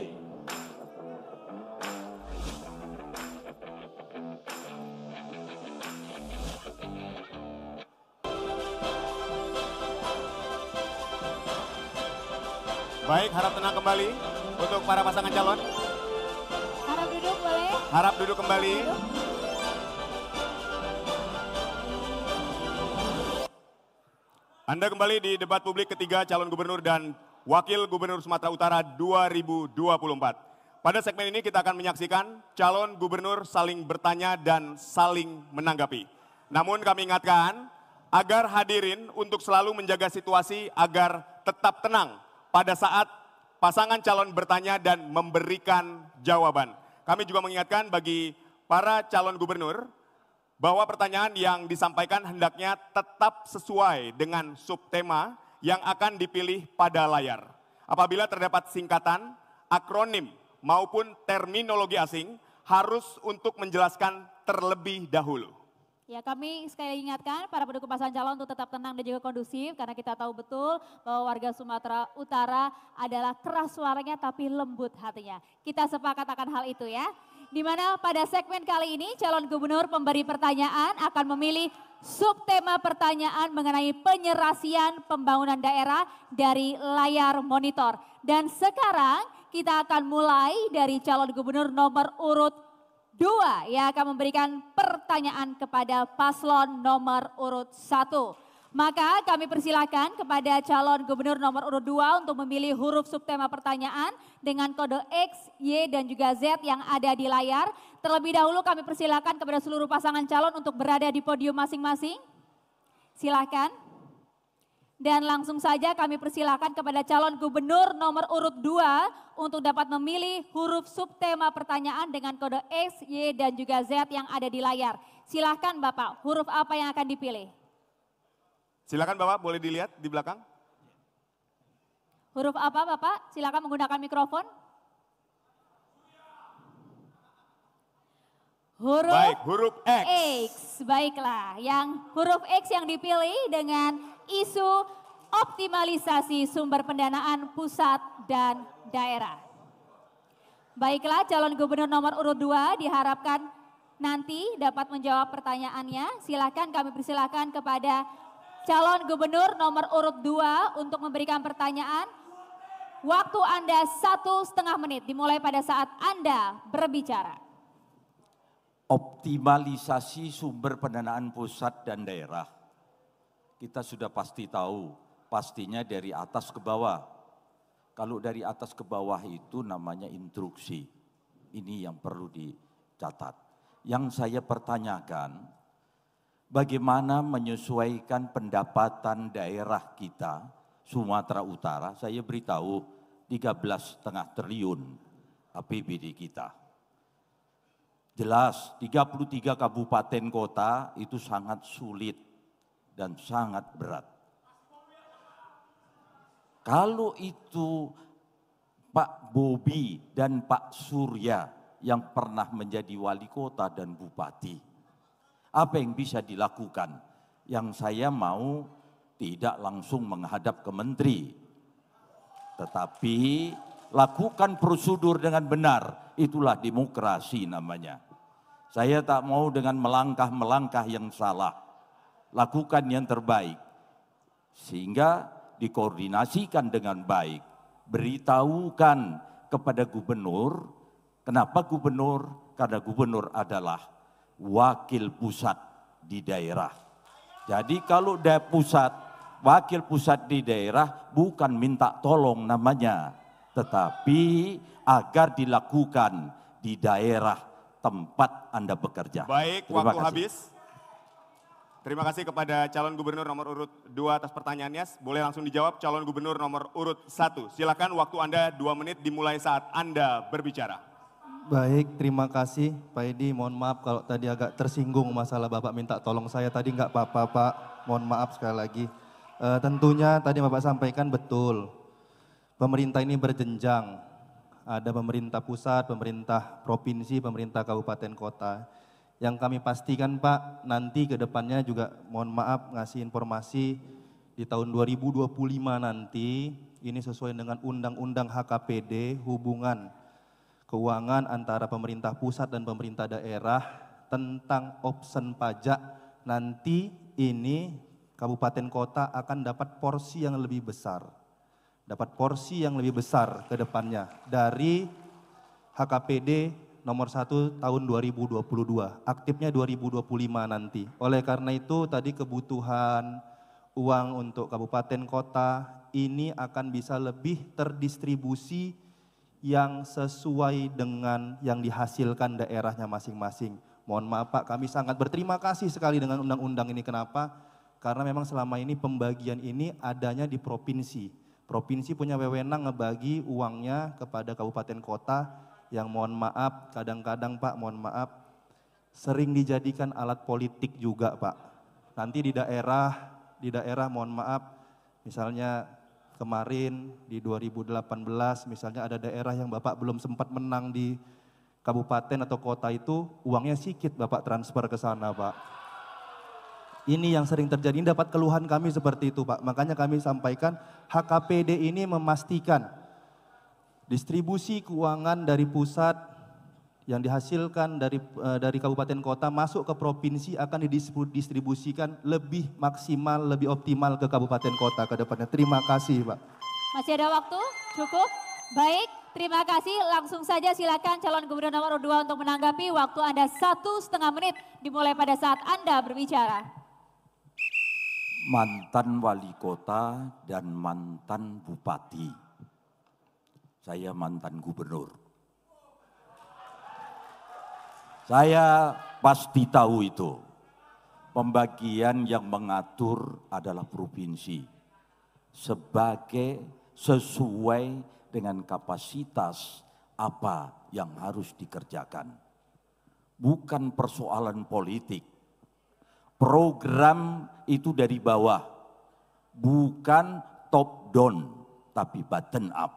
Baik, harap tenang kembali untuk para pasangan calon. Harap duduk boleh? Harap duduk kembali. Anda kembali di debat publik ketiga calon gubernur dan wakil gubernur Sumatera Utara 2024. Pada segmen ini kita akan menyaksikan calon gubernur saling bertanya dan saling menanggapi. Namun kami ingatkan agar hadirin untuk selalu menjaga situasi agar tetap tenang pada saat pasangan calon bertanya dan memberikan jawaban. Kami juga mengingatkan bagi para calon gubernur bahwa pertanyaan yang disampaikan hendaknya tetap sesuai dengan subtema yang akan dipilih pada layar. Apabila terdapat singkatan, akronim maupun terminologi asing harus untuk menjelaskan terlebih dahulu. Ya, kami sekali ingatkan para pendukung pasangan calon untuk tetap tenang dan juga kondusif karena kita tahu betul bahwa warga Sumatera Utara adalah keras suaranya tapi lembut hatinya. Kita sepakat akan hal itu ya. Di mana pada segmen kali ini calon gubernur pemberi pertanyaan akan memilih subtema pertanyaan mengenai penyerasian pembangunan daerah dari layar monitor. Dan sekarang kita akan mulai dari calon gubernur nomor urut 2 yang akan memberikan pertanyaan kepada paslon nomor urut 1. Maka kami persilakan kepada calon gubernur nomor urut 2 untuk memilih huruf subtema pertanyaan dengan kode X, Y, dan juga Z yang ada di layar. Terlebih dahulu kami persilakan kepada seluruh pasangan calon untuk berada di podium masing-masing. Silakan. Dan langsung saja kami persilakan kepada calon gubernur nomor urut 2 untuk dapat memilih huruf subtema pertanyaan dengan kode X, Y, dan juga Z yang ada di layar. Silakan Bapak, huruf apa yang akan dipilih? Silakan Bapak, boleh dilihat di belakang. Huruf apa Bapak? Silakan menggunakan mikrofon. Huruf X. X. Baiklah, yang huruf X yang dipilih dengan isu optimalisasi sumber pendanaan pusat dan daerah. Baiklah, calon gubernur nomor urut 2 diharapkan nanti dapat menjawab pertanyaannya. Silakan kami persilakan kepada calon gubernur nomor urut 2 untuk memberikan pertanyaan. Waktu Anda 1,5 menit dimulai pada saat Anda berbicara. Optimalisasi sumber pendanaan pusat dan daerah. Kita sudah pasti tahu, pastinya dari atas ke bawah. Kalau dari atas ke bawah itu namanya instruksi. Ini yang perlu dicatat. Yang saya pertanyakan, bagaimana menyesuaikan pendapatan daerah kita, Sumatera Utara, saya beritahu 13,5 triliun APBD kita. Jelas 33 kabupaten kota itu sangat sulit dan sangat berat. Kalau itu Pak Bobi dan Pak Surya yang pernah menjadi wali kota dan bupati, apa yang bisa dilakukan? Yang saya mau tidak langsung menghadap ke menteri, tetapi lakukan prosedur dengan benar, itulah demokrasi namanya. Saya tak mau dengan melangkah-melangkah yang salah, lakukan yang terbaik, sehingga dikoordinasikan dengan baik, beritahukan kepada gubernur. Kenapa gubernur? Karena gubernur adalah wakil pusat di daerah. Jadi kalau pusat, wakil pusat di daerah bukan minta tolong namanya, tetapi agar dilakukan di daerah tempat Anda bekerja. Baik, Terima waktu kasih. habis. Terima kasih kepada calon gubernur nomor urut 2 atas pertanyaannya. Boleh langsung dijawab calon gubernur nomor urut 1. Silakan, waktu Anda 2 menit dimulai saat Anda berbicara. Baik, terima kasih Pak Edi. Mohon maaf kalau tadi agak tersinggung masalah Bapak minta tolong saya tadi, nggak apa-apa Pak. Mohon maaf sekali lagi. Tentunya tadi Bapak sampaikan betul. Pemerintah ini berjenjang. Ada pemerintah pusat, pemerintah provinsi, pemerintah kabupaten kota. Yang kami pastikan Pak, nanti ke depannya juga mohon maaf ngasih informasi di tahun 2025 nanti, ini sesuai dengan Undang-Undang HKPD, hubungan keuangan antara pemerintah pusat dan pemerintah daerah tentang option pajak, nanti ini kabupaten kota akan dapat porsi yang lebih besar. Dapat porsi yang lebih besar ke depannya dari HKPD nomor 1 tahun 2022, aktifnya 2025 nanti. Oleh karena itu tadi kebutuhan uang untuk kabupaten kota ini akan bisa lebih terdistribusi yang sesuai dengan yang dihasilkan daerahnya masing-masing. Mohon maaf Pak, kami sangat berterima kasih sekali dengan undang-undang ini. Kenapa? Karena memang selama ini pembagian ini adanya di provinsi. Provinsi punya wewenang ngebagi uangnya kepada kabupaten kota, yang mohon maaf kadang-kadang Pak, mohon maaf sering dijadikan alat politik juga Pak. Nanti di daerah mohon maaf, misalnya kemarin di 2018 misalnya ada daerah yang Bapak belum sempat menang di kabupaten atau kota itu, uangnya sedikit Bapak transfer ke sana Pak. Ini yang sering terjadi, ini dapat keluhan kami seperti itu Pak. Makanya kami sampaikan HKPD ini memastikan distribusi keuangan dari pusat yang dihasilkan dari kabupaten kota masuk ke provinsi akan didistribusikan lebih maksimal, lebih optimal ke kabupaten kota ke depannya. Terima kasih Pak. Masih ada waktu? Cukup? Baik, terima kasih. Langsung saja silakan calon gubernur nomor 2 untuk menanggapi. Waktu Anda 1,5 menit dimulai pada saat Anda berbicara. Mantan wali kota dan mantan bupati. Saya mantan gubernur. Saya pasti tahu itu. Pembagian yang mengatur adalah provinsi. Sesuai dengan kapasitas apa yang harus dikerjakan. Bukan persoalan politik. Program itu dari bawah. Bukan top down, tapi bottom up.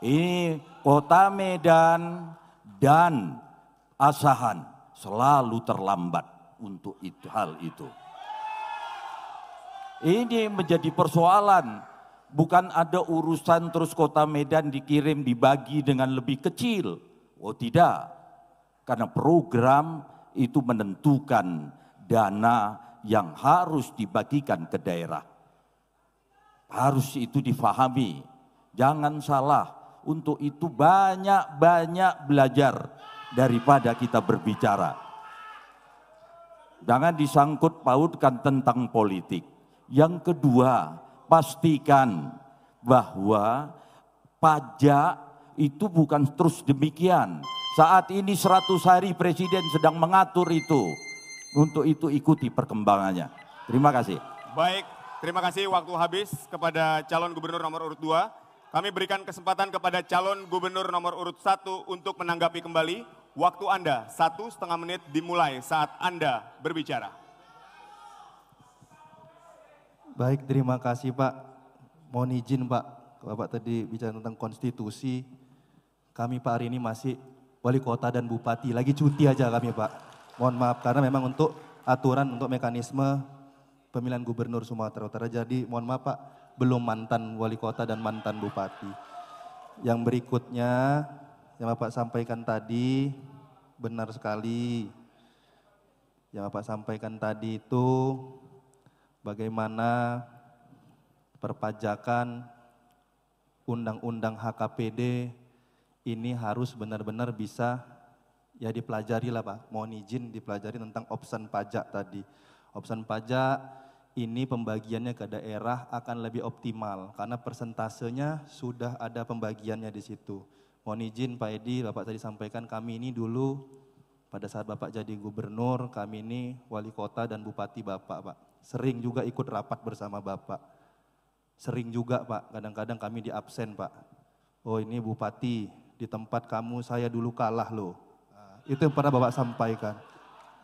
Ini Kota Medan dan Asahan selalu terlambat untuk hal itu. Ini menjadi persoalan. Bukan ada urusan terus Kota Medan dikirim dibagi dengan lebih kecil. Oh tidak. Karena program itu menentukan dana yang harus dibagikan ke daerah. Harus itu difahami. Jangan salah. Untuk itu banyak-banyak belajar daripada kita berbicara. Jangan disangkut pautkan tentang politik. Yang kedua, pastikan bahwa pajak itu bukan terus demikian. Saat ini 100 hari Presiden sedang mengatur itu. Untuk itu ikuti perkembangannya. Terima kasih. Baik, terima kasih, waktu habis kepada calon gubernur nomor urut 2. Kami berikan kesempatan kepada calon gubernur nomor urut 1 untuk menanggapi kembali. waktu Anda 1,5 menit dimulai saat Anda berbicara. Baik, terima kasih Pak. Mohon izin Pak, Bapak tadi bicara tentang konstitusi. Kami Pak hari ini masih wali kota dan bupati, lagi cuti aja kami Pak. Mohon maaf karena memang untuk aturan untuk mekanisme pemilihan gubernur Sumatera Utara. Jadi mohon maaf Pak, belum mantan wali kota dan mantan bupati. Yang berikutnya yang Bapak sampaikan tadi benar sekali. Yang Bapak sampaikan tadi itu bagaimana perpajakan undang-undang HKPD ini harus benar-benar bisa ya dipelajari lah Pak. Mohon izin dipelajari tentang option pajak tadi. Option pajak ini pembagiannya ke daerah akan lebih optimal karena persentasenya sudah ada pembagiannya di situ. Mohon izin Pak Edi, Bapak tadi sampaikan kami ini dulu pada saat Bapak jadi gubernur, kami ini wali kota dan bupati Bapak Pak. Sering juga ikut rapat bersama Bapak. Sering juga Pak, kadang-kadang kami di absen Pak. Oh ini bupati, di tempat kamu saya dulu kalah loh. Nah, itu yang pernah Bapak sampaikan.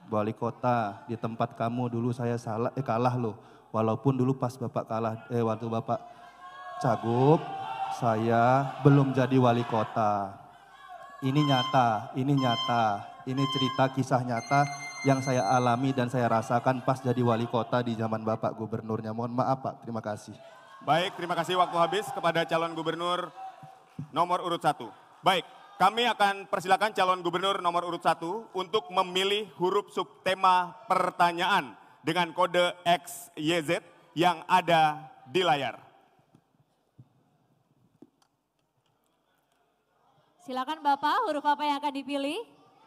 Wali kota, di tempat kamu dulu saya kalah loh. Walaupun dulu pas Bapak kalah, waktu Bapak cagup, saya belum jadi wali kota. Ini nyata, ini cerita kisah nyata yang saya alami dan saya rasakan pas jadi wali kota di zaman Bapak gubernurnya. Mohon maaf Pak, terima kasih. Baik, terima kasih waktu habis kepada calon gubernur nomor urut 1. Baik, kami akan persilakan calon gubernur nomor urut 1 untuk memilih huruf subtema pertanyaan dengan kode XYZ yang ada di layar. Silakan Bapak, huruf apa yang akan dipilih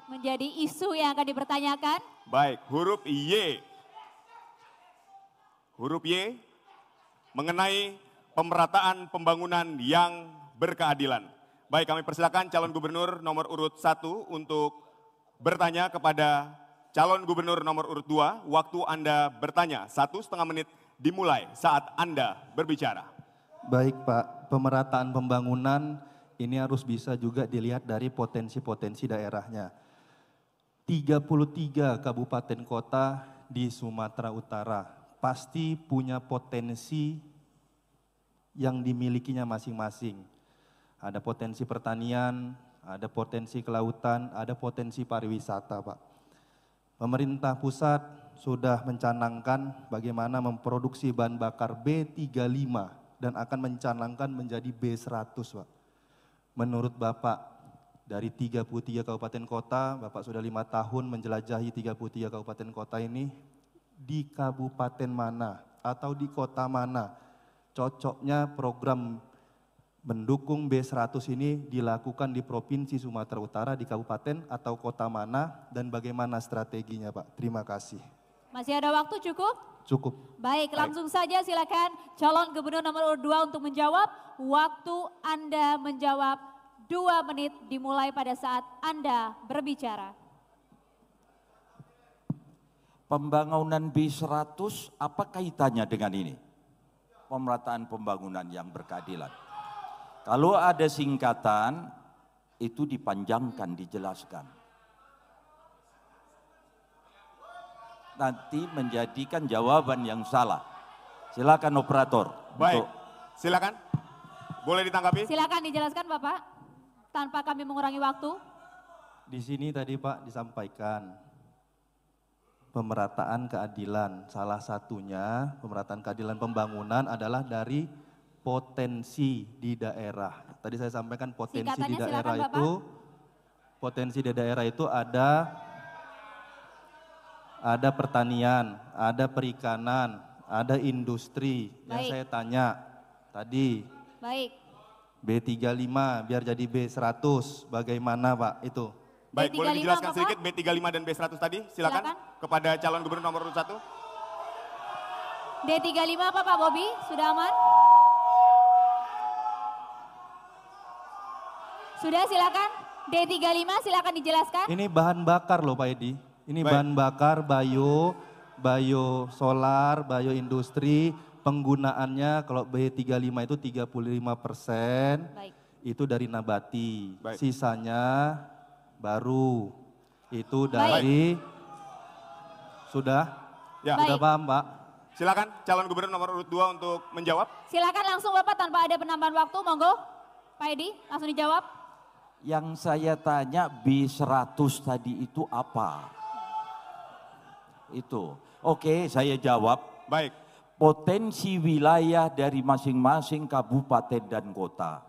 menjadi isu yang akan dipertanyakan? Baik, huruf Y. Huruf Y mengenai pemerataan pembangunan yang berkeadilan. Baik, kami persilakan calon gubernur nomor urut 1 untuk bertanya kepada calon gubernur nomor urut 2. Waktu Anda bertanya 1,5 menit dimulai saat Anda berbicara. Baik Pak, pemerataan pembangunan ini harus bisa juga dilihat dari potensi-potensi daerahnya. 33 kabupaten kota di Sumatera Utara pasti punya potensi yang dimilikinya masing-masing. Ada potensi pertanian, ada potensi kelautan, ada potensi pariwisata Pak. Pemerintah pusat sudah mencanangkan bagaimana memproduksi bahan bakar B35 dan akan mencanangkan menjadi B100 Pak. Menurut Bapak, dari 33 kabupaten kota, Bapak sudah 5 tahun menjelajahi 33 kabupaten kota ini, di kabupaten mana atau di kota mana cocoknya program mendukung B100 ini dilakukan di Provinsi Sumatera Utara, di kabupaten atau kota mana, dan bagaimana strateginya Pak? Terima kasih. Masih ada waktu cukup? Cukup. Baik, langsung saja silakan calon gubernur nomor urut 2 untuk menjawab. Waktu Anda menjawab 2 menit dimulai pada saat Anda berbicara. Pembangunan B100 apa kaitannya dengan ini? Pemerataan pembangunan yang berkeadilan. Kalau ada singkatan, itu dipanjangkan, dijelaskan. Nanti menjadikan jawaban yang salah. Silakan operator. Baik, silakan. Boleh ditanggapi? Silakan dijelaskan Bapak, tanpa kami mengurangi waktu. Di sini tadi Pak disampaikan pemerataan keadilan. Salah satunya pemerataan keadilan pembangunan adalah dari potensi di daerah. Tadi saya sampaikan potensi di daerah itu, potensi di daerah itu ada pertanian, ada perikanan, ada industri. Yang saya tanya tadi. Baik. B35 biar jadi B100, bagaimana Pak itu? Baik, boleh dijelaskan sedikit B35 dan B100 tadi? Silakan kepada calon gubernur nomor urut 1. D35 apa Pak Bobi? Sudah aman? Sudah, silakan. D35 silakan dijelaskan. Ini bahan bakar loh Pak Edi. Ini bahan bakar bio solar, bio industri. Penggunaannya kalau B35 itu 35%. Itu dari nabati. Sisanya baru. Itu dari sudah? Ya. Sudah paham, Pak? Silakan calon gubernur nomor urut 2 untuk menjawab. Silakan langsung Bapak tanpa ada penambahan waktu, monggo. Pak Edi, langsung dijawab. Yang saya tanya B100 tadi itu apa? Itu. Oke, saya jawab. Baik. Potensi wilayah dari masing-masing kabupaten dan kota.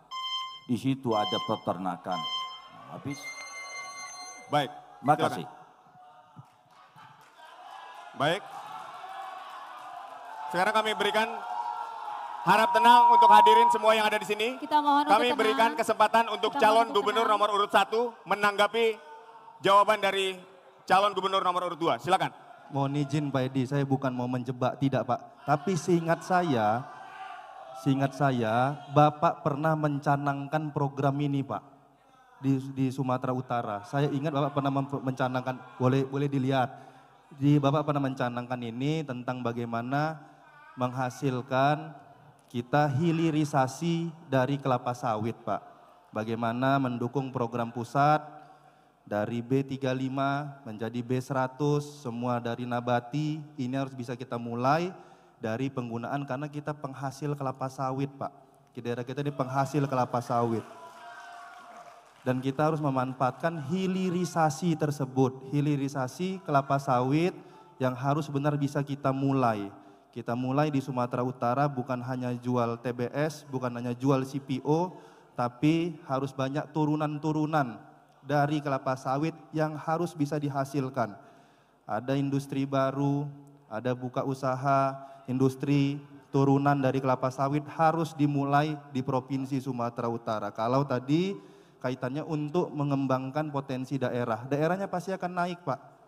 Di situ ada peternakan. Habis. Baik. Makasih. Baik. Sekarang kami berikan harap tenang untuk hadirin semua yang ada di sini. Kita mohon untuk Kami tenang. berikan kesempatan untuk Kita calon mohon untuk gubernur nomor urut 1 menanggapi jawaban dari calon gubernur nomor urut 2. Silakan. Mohon izin Pak Edi, saya bukan mau menjebak, tidak Pak. Tapi seingat saya, Bapak pernah mencanangkan program ini Pak. Di Sumatera Utara. Saya ingat Bapak pernah mencanangkan, boleh dilihat. Bapak pernah mencanangkan ini tentang bagaimana menghasilkan kita hilirisasi dari kelapa sawit Pak. Bagaimana mendukung program pusat dari B35 menjadi B100, semua dari nabati, ini harus bisa kita mulai dari penggunaan karena kita penghasil kelapa sawit Pak. Di daerah kita ini penghasil kelapa sawit. Dan kita harus memanfaatkan hilirisasi tersebut, hilirisasi kelapa sawit yang harus benar bisa kita mulai. Kita mulai di Sumatera Utara bukan hanya jual TBS, bukan hanya jual CPO, tapi harus banyak turunan-turunan dari kelapa sawit yang harus bisa dihasilkan. Ada industri baru, ada buka usaha, industri turunan dari kelapa sawit harus dimulai di Provinsi Sumatera Utara. Kalau tadi kaitannya untuk mengembangkan potensi daerah, daerahnya pasti akan naik Pak.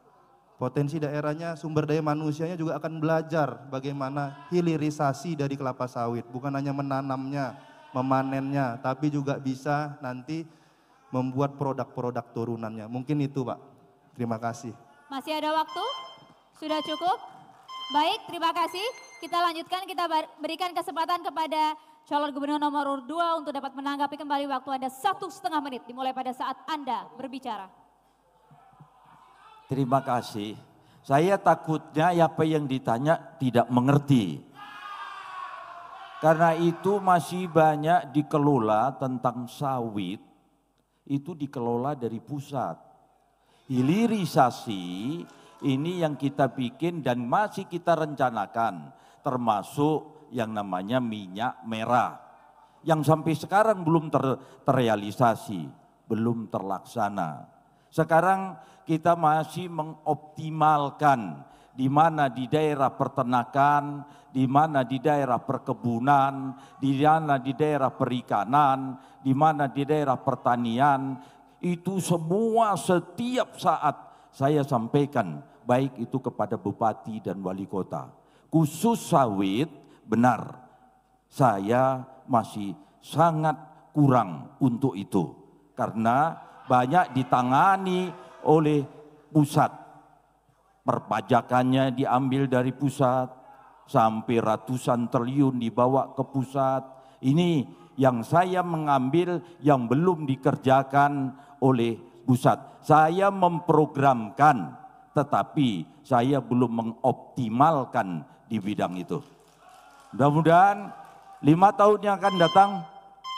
Potensi daerahnya, sumber daya manusianya juga akan belajar bagaimana hilirisasi dari kelapa sawit. Bukan hanya menanamnya, memanennya, tapi juga bisa nanti membuat produk-produk turunannya. Mungkin itu Pak. Terima kasih. Masih ada waktu? Sudah cukup? Baik, terima kasih. Kita lanjutkan, kita berikan kesempatan kepada calon gubernur nomor urut 2 untuk dapat menanggapi kembali. Waktu Anda 1,5 menit dimulai pada saat Anda berbicara. Terima kasih. Saya takutnya apa yang ditanya tidak mengerti. Karena itu masih banyak dikelola tentang sawit, itu dikelola dari pusat. Hilirisasi ini yang kita bikin dan masih kita rencanakan, termasuk yang namanya minyak merah. Yang sampai sekarang belum terrealisasi, belum terlaksana. Sekarang kita masih mengoptimalkan di mana di daerah peternakan, di mana di daerah perkebunan, di mana di daerah perikanan, di mana di daerah pertanian, itu semua setiap saat saya sampaikan, baik itu kepada bupati dan wali kota. Khusus sawit, benar, saya masih sangat kurang untuk itu. Karena banyak ditangani oleh pusat. Perpajakannya diambil dari pusat, sampai ratusan triliun dibawa ke pusat. Ini yang saya mengambil yang belum dikerjakan oleh pusat. Saya memprogramkan, tetapi saya belum mengoptimalkan di bidang itu. Mudah-mudahan 5 tahun yang akan datang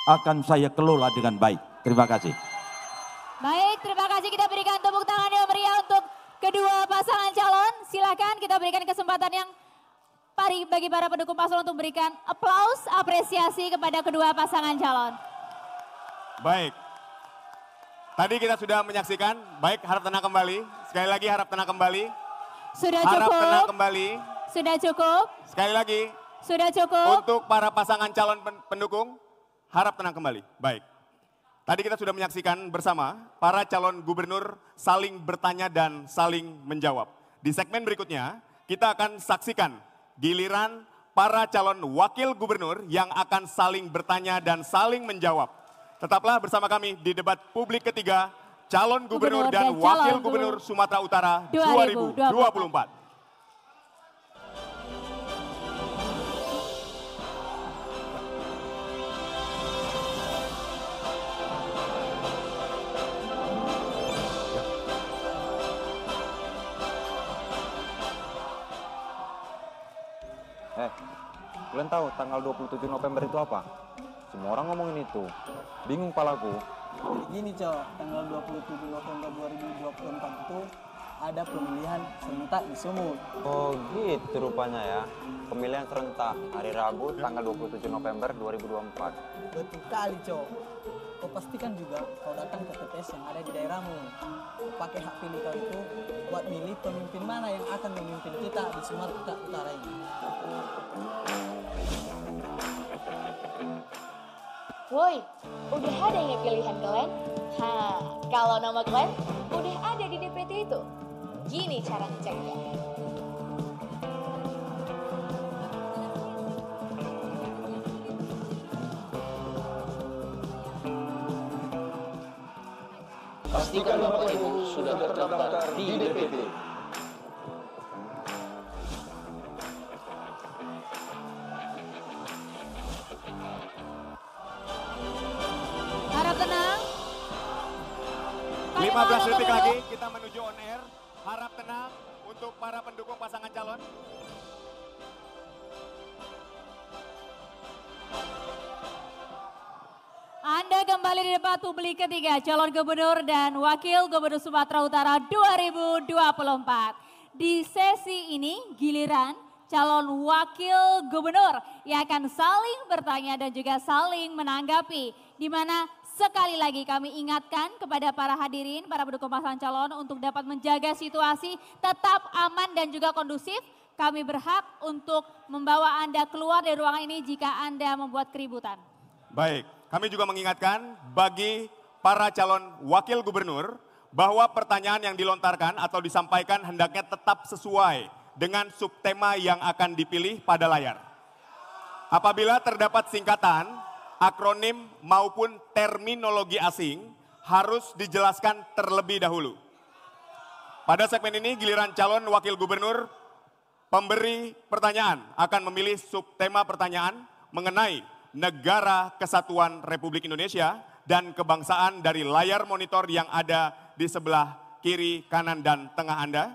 akan saya kelola dengan baik. Terima kasih. Baik, terima kasih. Kita berikan tepuk tangan yang meriah untuk kedua pasangan calon. Silakan kita berikan kesempatan yang bagi para pendukung paslon untuk berikan aplaus, apresiasi kepada kedua pasangan calon. Baik. Tadi kita sudah menyaksikan, baik harap tenang kembali. Sekali lagi harap tenang kembali. Sudah harap cukup. tenang kembali. Sudah cukup. Sekali lagi. Sudah cukup. Untuk para pasangan calon pendukung, harap tenang kembali. Baik. Tadi kita sudah menyaksikan bersama para calon gubernur saling bertanya dan saling menjawab. Di segmen berikutnya, kita akan saksikan giliran para calon wakil gubernur yang akan saling bertanya dan saling menjawab. Tetaplah bersama kami di debat publik ketiga, calon gubernur dan wakil gubernur Sumatera Utara 2024. Kalian tahu tanggal 27 November itu apa? Semua orang ngomongin itu. Bingung palaku. Gini Cok, tanggal 27 November 2024 itu ada pemilihan serentak di Sumut. Oh gitu rupanya ya. Pemilihan serentak hari Rabu tanggal 27 November 2024. Betul kali Cok. Kau pastikan juga kau datang ke TPS yang ada di daerahmu. Pakai hak pilih kau itu buat milih pemimpin mana yang akan memimpin kita di Sumatera Utara ini. Woi, udah ada yang pilihan kalian? Kalau nama kalian udah ada di DPT itu. Gini cara ngeceknya. Pastikan Bapak Ibu sudah terdaftar di DPT. Harap tenang. 15 detik lagi kita menuju on air. Harap tenang untuk para pendukung pasangan calon. Anda kembali di debat publik ketiga calon gubernur dan wakil gubernur Sumatera Utara 2024. Di sesi ini giliran calon wakil gubernur yang akan saling bertanya dan juga saling menanggapi. Di mana sekali lagi kami ingatkan kepada para hadirin, para pendukung pasangan calon untuk dapat menjaga situasi tetap aman dan juga kondusif. Kami berhak untuk membawa Anda keluar dari ruangan ini jika Anda membuat keributan. Baik, kami juga mengingatkan bagi para calon wakil gubernur bahwa pertanyaan yang dilontarkan atau disampaikan hendaknya tetap sesuai dengan subtema yang akan dipilih pada layar. Apabila terdapat singkatan, akronim maupun terminologi asing harus dijelaskan terlebih dahulu. Pada segmen ini giliran calon wakil gubernur pemberi pertanyaan akan memilih subtema pertanyaan mengenai Negara Kesatuan Republik Indonesia dan kebangsaan dari layar monitor yang ada di sebelah kiri, kanan, dan tengah Anda.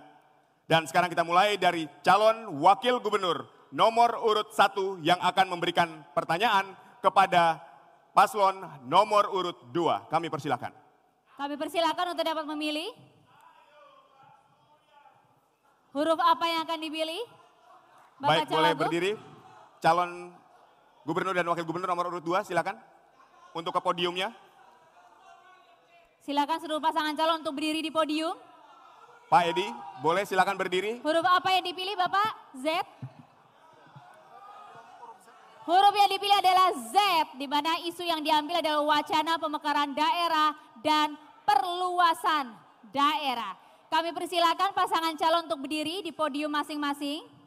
Dan sekarang kita mulai dari calon wakil gubernur nomor urut 1 yang akan memberikan pertanyaan kepada paslon nomor urut 2. Kami persilakan. Kami persilakan untuk dapat memilih. Huruf apa yang akan dipilih? Baik, boleh berdiri. Calon gubernur dan wakil gubernur nomor urut 2, silakan untuk ke podiumnya. Silakan seluruh pasangan calon untuk berdiri di podium. Pak Edi, boleh silakan berdiri. Huruf apa yang dipilih Bapak? Z. Huruf yang dipilih adalah Z, di mana isu yang diambil adalah wacana pemekaran daerah dan perluasan daerah. Kami persilakan pasangan calon untuk berdiri di podium masing-masing.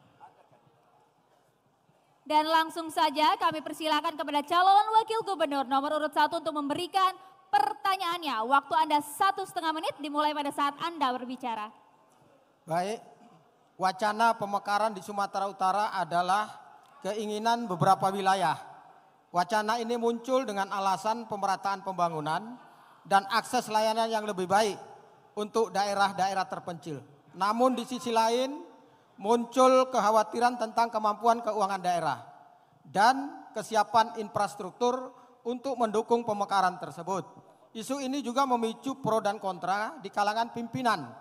Dan langsung saja kami persilakan kepada calon wakil gubernur nomor urut 1 untuk memberikan pertanyaannya. Waktu Anda 1,5 menit dimulai pada saat Anda berbicara. Baik, wacana pemekaran di Sumatera Utara adalah keinginan beberapa wilayah. Wacana ini muncul dengan alasan pemerataan pembangunan dan akses layanan yang lebih baik untuk daerah-daerah terpencil. Namun di sisi lain, muncul kekhawatiran tentang kemampuan keuangan daerah dan kesiapan infrastruktur untuk mendukung pemekaran tersebut. Isu ini juga memicu pro dan kontra di kalangan pimpinan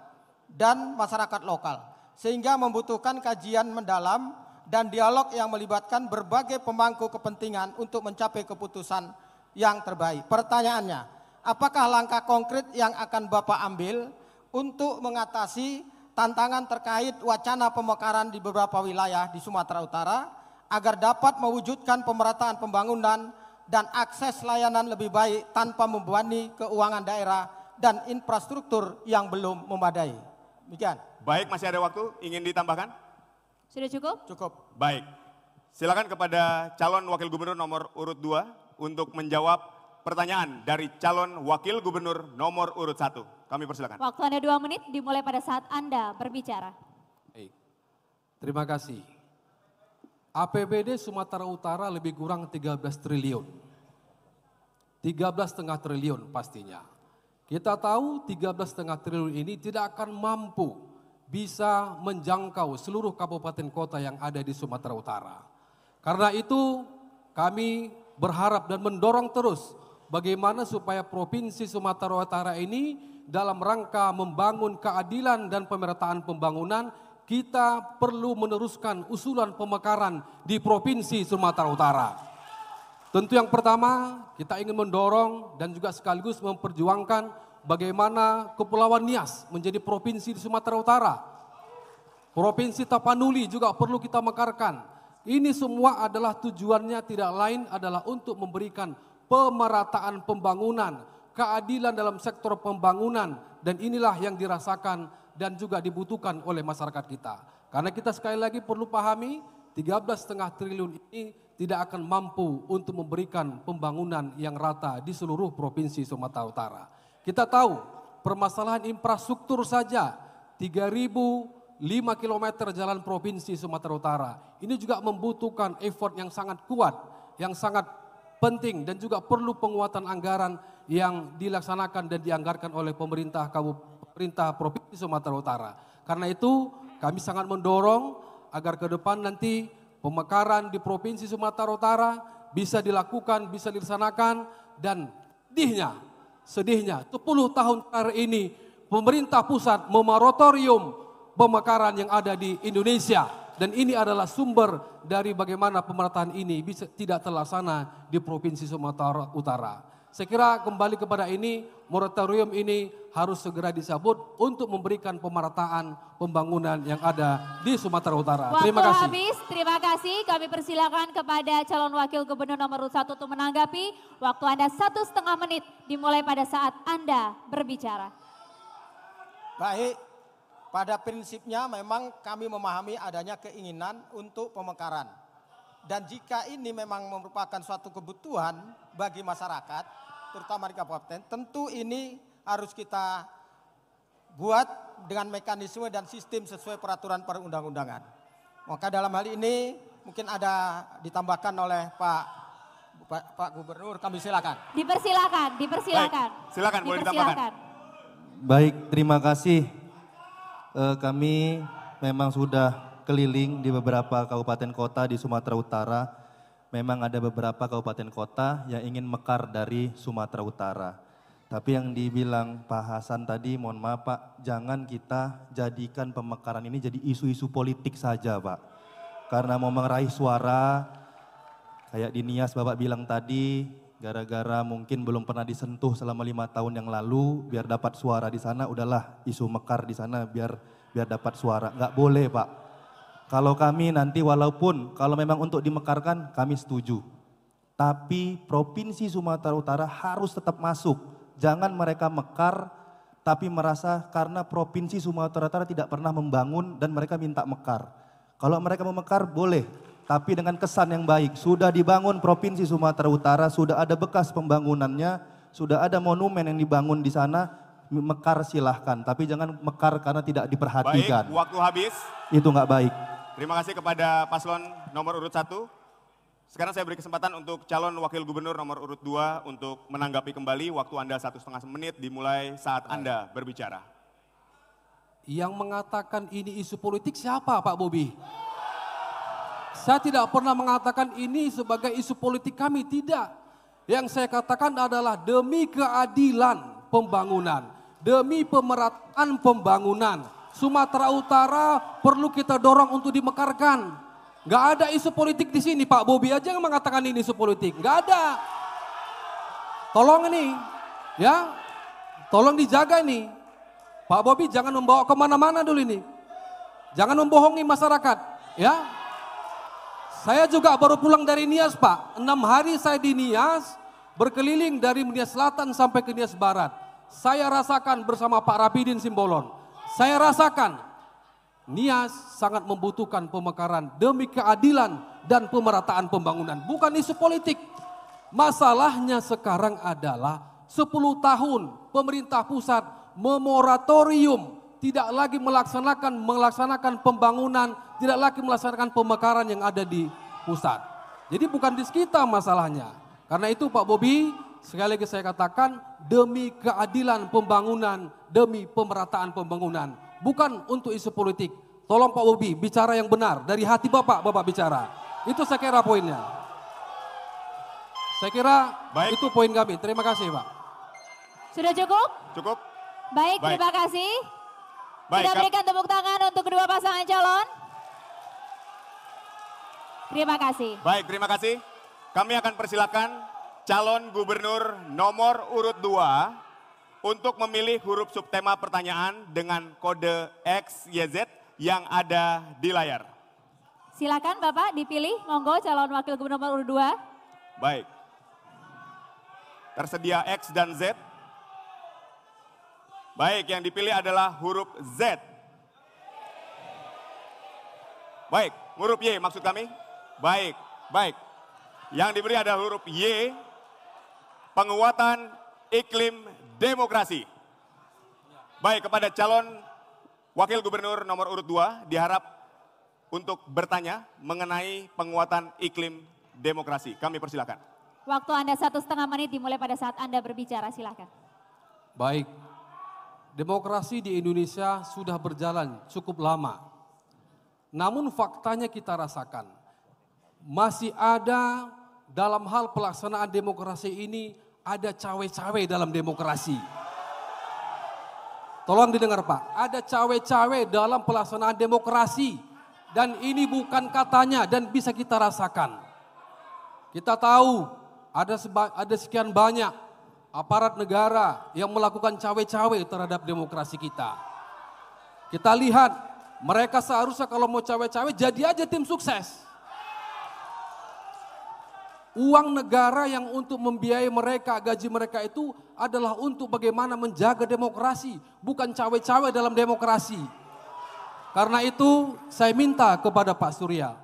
dan masyarakat lokal, sehingga membutuhkan kajian mendalam dan dialog yang melibatkan berbagai pemangku kepentingan untuk mencapai keputusan yang terbaik. Pertanyaannya, apakah langkah konkret yang akan Bapak ambil untuk mengatasi tantangan terkait wacana pemekaran di beberapa wilayah di Sumatera Utara agar dapat mewujudkan pemerataan pembangunan dan akses layanan lebih baik tanpa membebani keuangan daerah dan infrastruktur yang belum memadai. Demikian. Baik, masih ada waktu, ingin ditambahkan? Sudah cukup? Cukup. Baik, silakan kepada calon wakil gubernur nomor urut 2 untuk menjawab pertanyaan dari calon wakil gubernur nomor urut 1. Kami persilakan. Waktu Anda 2 menit dimulai pada saat Anda berbicara. Baik. Terima kasih. APBD Sumatera Utara lebih kurang 13 triliun. 13,5 triliun pastinya. Kita tahu 13,5 triliun ini tidak akan mampu bisa menjangkau seluruh kabupaten kota yang ada di Sumatera Utara. Karena itu kami berharap dan mendorong terus bagaimana supaya Provinsi Sumatera Utara ini dalam rangka membangun keadilan dan pemerataan pembangunan, kita perlu meneruskan usulan pemekaran di Provinsi Sumatera Utara. Tentu yang pertama kita ingin mendorong dan juga sekaligus memperjuangkan bagaimana Kepulauan Nias menjadi provinsi di Sumatera Utara. Provinsi Tapanuli juga perlu kita mekarkan. Ini semua adalah tujuannya tidak lain adalah untuk memberikan pemerataan pembangunan, keadilan dalam sektor pembangunan, dan inilah yang dirasakan dan juga dibutuhkan oleh masyarakat kita. Karena kita sekali lagi perlu pahami 13,5 triliun ini tidak akan mampu untuk memberikan pembangunan yang rata di seluruh provinsi Sumatera Utara. Kita tahu permasalahan infrastruktur saja 3.005 km jalan provinsi Sumatera Utara. Ini juga membutuhkan effort yang sangat kuat, yang sangat penting dan juga perlu penguatan anggaran yang dilaksanakan dan dianggarkan oleh pemerintah Provinsi Sumatera Utara. Karena itu kami sangat mendorong agar ke depan nanti pemekaran di Provinsi Sumatera Utara bisa dilakukan, bisa dilaksanakan, dan sedihnya 10 tahun terakhir ini pemerintah pusat memoratorium pemekaran yang ada di Indonesia. Dan ini adalah sumber dari bagaimana pemerataan ini bisa tidak terlaksana di Provinsi Sumatera Utara. Saya kira kembali kepada ini, moratorium ini harus segera dicabut untuk memberikan pemerataan pembangunan yang ada di Sumatera Utara. Terima kasih. Waktu habis, terima kasih. Kami persilakan kepada calon wakil gubernur nomor 1 untuk menanggapi. Waktu Anda 1,5 menit dimulai pada saat Anda berbicara. Baik, pada prinsipnya memang kami memahami adanya keinginan untuk pemekaran. Dan jika ini memang merupakan suatu kebutuhan bagi masyarakat, terutama di kabupaten, tentu ini harus kita buat dengan mekanisme dan sistem sesuai peraturan perundang-undangan. Maka dalam hal ini mungkin ada ditambahkan oleh Pak Gubernur, kami silakan. Dipersilakan. Baik, silakan, boleh ditambahkan. Baik, terima kasih. Kami memang sudah keliling di beberapa kabupaten kota di Sumatera Utara. Memang ada beberapa kabupaten kota yang ingin mekar dari Sumatera Utara. Tapi yang dibilang Pak Hasan tadi, mohon maaf Pak, jangan kita jadikan pemekaran ini jadi isu-isu politik saja Pak. Karena mau meraih suara, kayak di Nias Bapak bilang tadi, gara-gara mungkin belum pernah disentuh selama 5 tahun yang lalu, biar dapat suara di sana, udahlah isu mekar di sana biar dapat suara. Nggak boleh Pak. Kalau kami nanti walaupun kalau memang untuk dimekarkan kami setuju. Tapi Provinsi Sumatera Utara harus tetap masuk. Jangan mereka mekar tapi merasa karena Provinsi Sumatera Utara tidak pernah membangun dan mereka minta mekar. Kalau mereka mau mekar boleh, tapi dengan kesan yang baik. Sudah dibangun Provinsi Sumatera Utara, sudah ada bekas pembangunannya, sudah ada monumen yang dibangun di sana, mekar silahkan. Tapi jangan mekar karena tidak diperhatikan. Baik, waktu habis. Itu nggak baik. Terima kasih kepada paslon nomor urut 1. Sekarang saya beri kesempatan untuk calon wakil gubernur nomor urut 2 untuk menanggapi kembali. Waktu Anda 1,5 menit dimulai saat Anda berbicara. Yang mengatakan ini isu politik siapa Pak Bobi? Saya tidak pernah mengatakan ini sebagai isu politik kami, tidak. Yang saya katakan adalah demi keadilan pembangunan, demi pemerataan pembangunan. Sumatera Utara perlu kita dorong untuk dimekarkan. Gak ada isu politik di sini, Pak Bobi aja yang mengatakan ini isu politik. Gak ada. Tolong ini, ya, tolong dijaga ini. Pak Bobi jangan membawa kemana-mana dulu ini. Jangan membohongi masyarakat, ya. Saya juga baru pulang dari Nias, Pak. 6 hari saya di Nias, berkeliling dari Nias Selatan sampai ke Nias Barat. Saya rasakan bersama Pak Rapidin Simbolon. Saya rasakan Nias sangat membutuhkan pemekaran demi keadilan dan pemerataan pembangunan. Bukan isu politik. Masalahnya sekarang adalah 10 tahun pemerintah pusat memoratorium, tidak lagi melaksanakan pembangunan, tidak lagi melaksanakan pemekaran yang ada di pusat. Jadi bukan di kita masalahnya. Karena itu Pak Bobi, sekali lagi saya katakan demi keadilan pembangunan, demi pemerataan pembangunan. Bukan untuk isu politik. Tolong Pak Bobi bicara yang benar, dari hati Bapak bicara. Itu saya kira poinnya. Saya kira itu poin kami. Terima kasih, Pak. Sudah cukup? Cukup. Baik, Baik. terima kasih. Baik, Kita berikan tepuk tangan untuk kedua pasangan calon. Terima kasih. Baik, terima kasih. Kami akan persilakan calon gubernur nomor urut 2 untuk memilih huruf subtema pertanyaan dengan kode XYZ yang ada di layar. Silakan Bapak dipilih, monggo calon wakil gubernur nomor urut 2. Baik. Tersedia X dan Z. Baik, yang dipilih adalah huruf Z. Baik, huruf Y maksud kami. Baik, baik. Yang diberi adalah huruf Y, penguatan iklim demokrasi. Baik, kepada calon wakil gubernur nomor urut 2 diharap untuk bertanya mengenai penguatan iklim demokrasi. Kami persilakan. Waktu Anda 1,5 menit dimulai pada saat Anda berbicara, silakan. Baik, demokrasi di Indonesia sudah berjalan cukup lama. Namun faktanya kita rasakan, masih ada dalam hal pelaksanaan demokrasi ini, ada cawe-cawe dalam demokrasi. Tolong didengar Pak, ada cawe-cawe dalam pelaksanaan demokrasi. Dan ini bukan katanya dan bisa kita rasakan. Kita tahu ada sekian banyak aparat negara yang melakukan cawe-cawe terhadap demokrasi kita. Kita lihat mereka seharusnya kalau mau cawe-cawe jadi aja tim sukses. Uang negara yang untuk membiayai mereka, gaji mereka itu adalah untuk bagaimana menjaga demokrasi, bukan cawe-cawe dalam demokrasi. Karena itu saya minta kepada Pak Surya,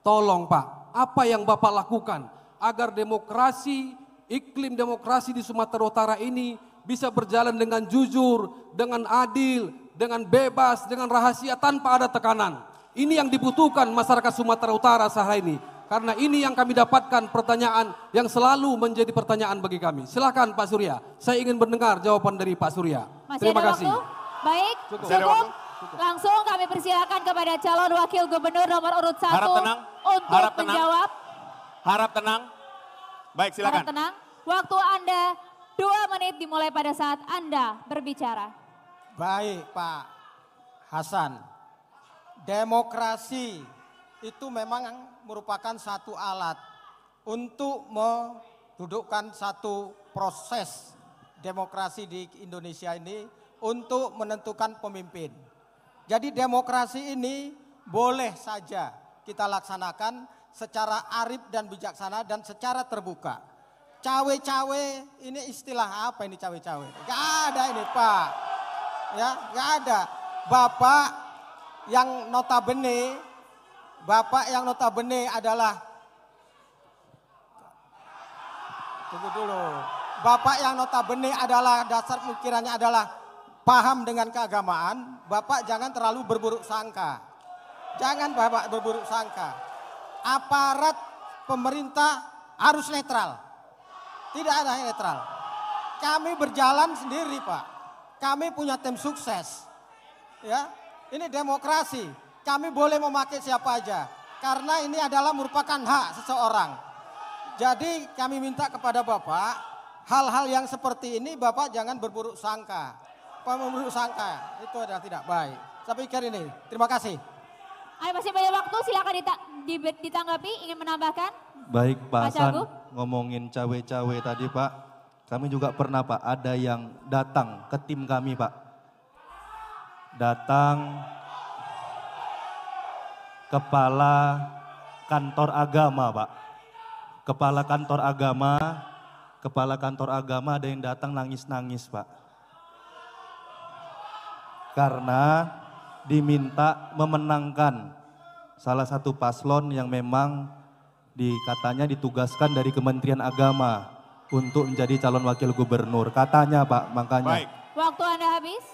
tolong Pak, apa yang Bapak lakukan agar demokrasi, iklim demokrasi di Sumatera Utara ini bisa berjalan dengan jujur, dengan adil, dengan bebas, dengan rahasia tanpa ada tekanan. Ini yang dibutuhkan masyarakat Sumatera Utara saat ini. Karena ini yang kami dapatkan pertanyaan yang selalu menjadi pertanyaan bagi kami. Silakan Pak Surya, saya ingin mendengar jawaban dari Pak Surya. Masih Terima ada kasih. waktu? Baik, Cukup. Langsung kami persilakan kepada calon wakil gubernur nomor urut 1 Harap tenang. untuk Harap tenang. menjawab. Harap tenang. Baik, silakan. Harap tenang. Waktu Anda 2 menit dimulai pada saat Anda berbicara. Baik Pak Hasan, demokrasi itu memang merupakan satu alat untuk mendudukkan satu proses demokrasi di Indonesia ini untuk menentukan pemimpin. Jadi demokrasi ini boleh saja kita laksanakan secara arif dan bijaksana dan secara terbuka. Cawe-cawe ini istilah apa ini cawe-cawe? Gak ada ini Pak, ya gak ada. Bapak yang notabene adalah, tunggu dulu. Bapak yang notabene adalah dasar pemikirannya adalah paham dengan keagamaan. Bapak jangan terlalu berburuk sangka. Jangan Bapak berburuk sangka. Aparat pemerintah harus netral. Tidak ada yang netral. Kami berjalan sendiri Pak. Kami punya tim sukses. Ya, ini demokrasi. Kami boleh memakai siapa aja. Karena ini adalah merupakan hak seseorang. Jadi kami minta kepada Bapak, hal-hal yang seperti ini Bapak jangan berburuk sangka. Berburuk sangka itu adalah tidak baik. Saya pikir ini. Terima kasih. Ayo masih banyak waktu, silakan ditanggapi, ingin menambahkan. Baik Pak Pak Hasan, Cagup. ngomongin cawe-cawe tadi Pak, kami juga pernah Pak ada yang datang ke tim kami Pak. Datang kepala kantor agama Pak. Kepala kantor agama ada yang datang nangis-nangis Pak. Karena diminta memenangkan salah satu paslon yang memang katanya ditugaskan dari Kementerian Agama untuk menjadi calon wakil gubernur. Katanya Pak, makanya. Baik. Waktu Anda habis.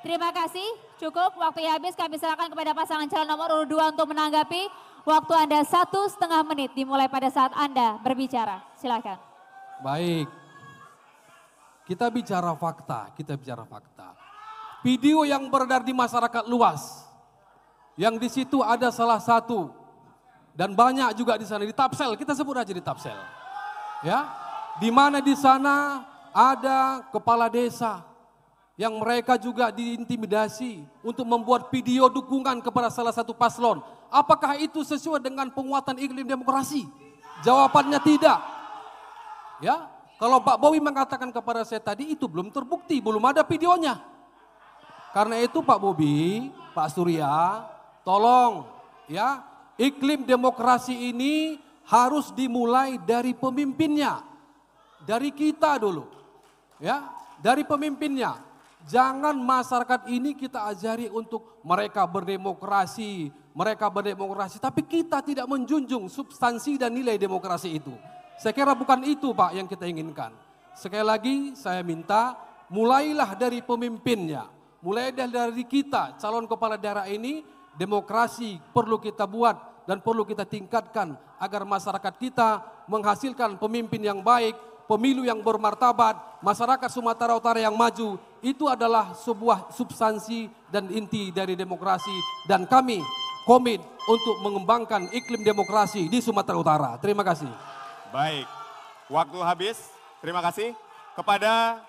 Terima kasih. Cukup waktunya habis. Kami serahkan kepada pasangan calon nomor urut 2 untuk menanggapi. Waktu Anda 1,5 menit dimulai pada saat Anda berbicara. Silakan. Baik. Kita bicara fakta. Video yang beredar di masyarakat luas. Yang di situ ada salah satu Dan banyak juga di sana di Tapsel, kita sebut aja di Tapsel. Ya, di mana di sana ada kepala desa yang mereka juga diintimidasi untuk membuat video dukungan kepada salah satu paslon. Apakah itu sesuai dengan penguatan iklim demokrasi? Jawabannya tidak. Ya, kalau Pak Bowie mengatakan kepada saya tadi itu belum terbukti, belum ada videonya. Karena itu Pak Bobi, Pak Surya, tolong ya, iklim demokrasi ini harus dimulai dari pemimpinnya. Dari kita dulu. Ya, dari pemimpinnya. Jangan masyarakat ini kita ajari untuk mereka berdemokrasi, tapi kita tidak menjunjung substansi dan nilai demokrasi itu. Saya kira bukan itu Pak yang kita inginkan. Sekali lagi saya minta mulailah dari pemimpinnya. Mulai dari kita, calon kepala daerah ini, demokrasi perlu kita buat dan perlu kita tingkatkan agar masyarakat kita menghasilkan pemimpin yang baik, pemilu yang bermartabat, masyarakat Sumatera Utara yang maju. Itu adalah sebuah substansi dan inti dari demokrasi dan kami komit untuk mengembangkan iklim demokrasi di Sumatera Utara. Terima kasih. Baik, waktu habis. Terima kasih kepada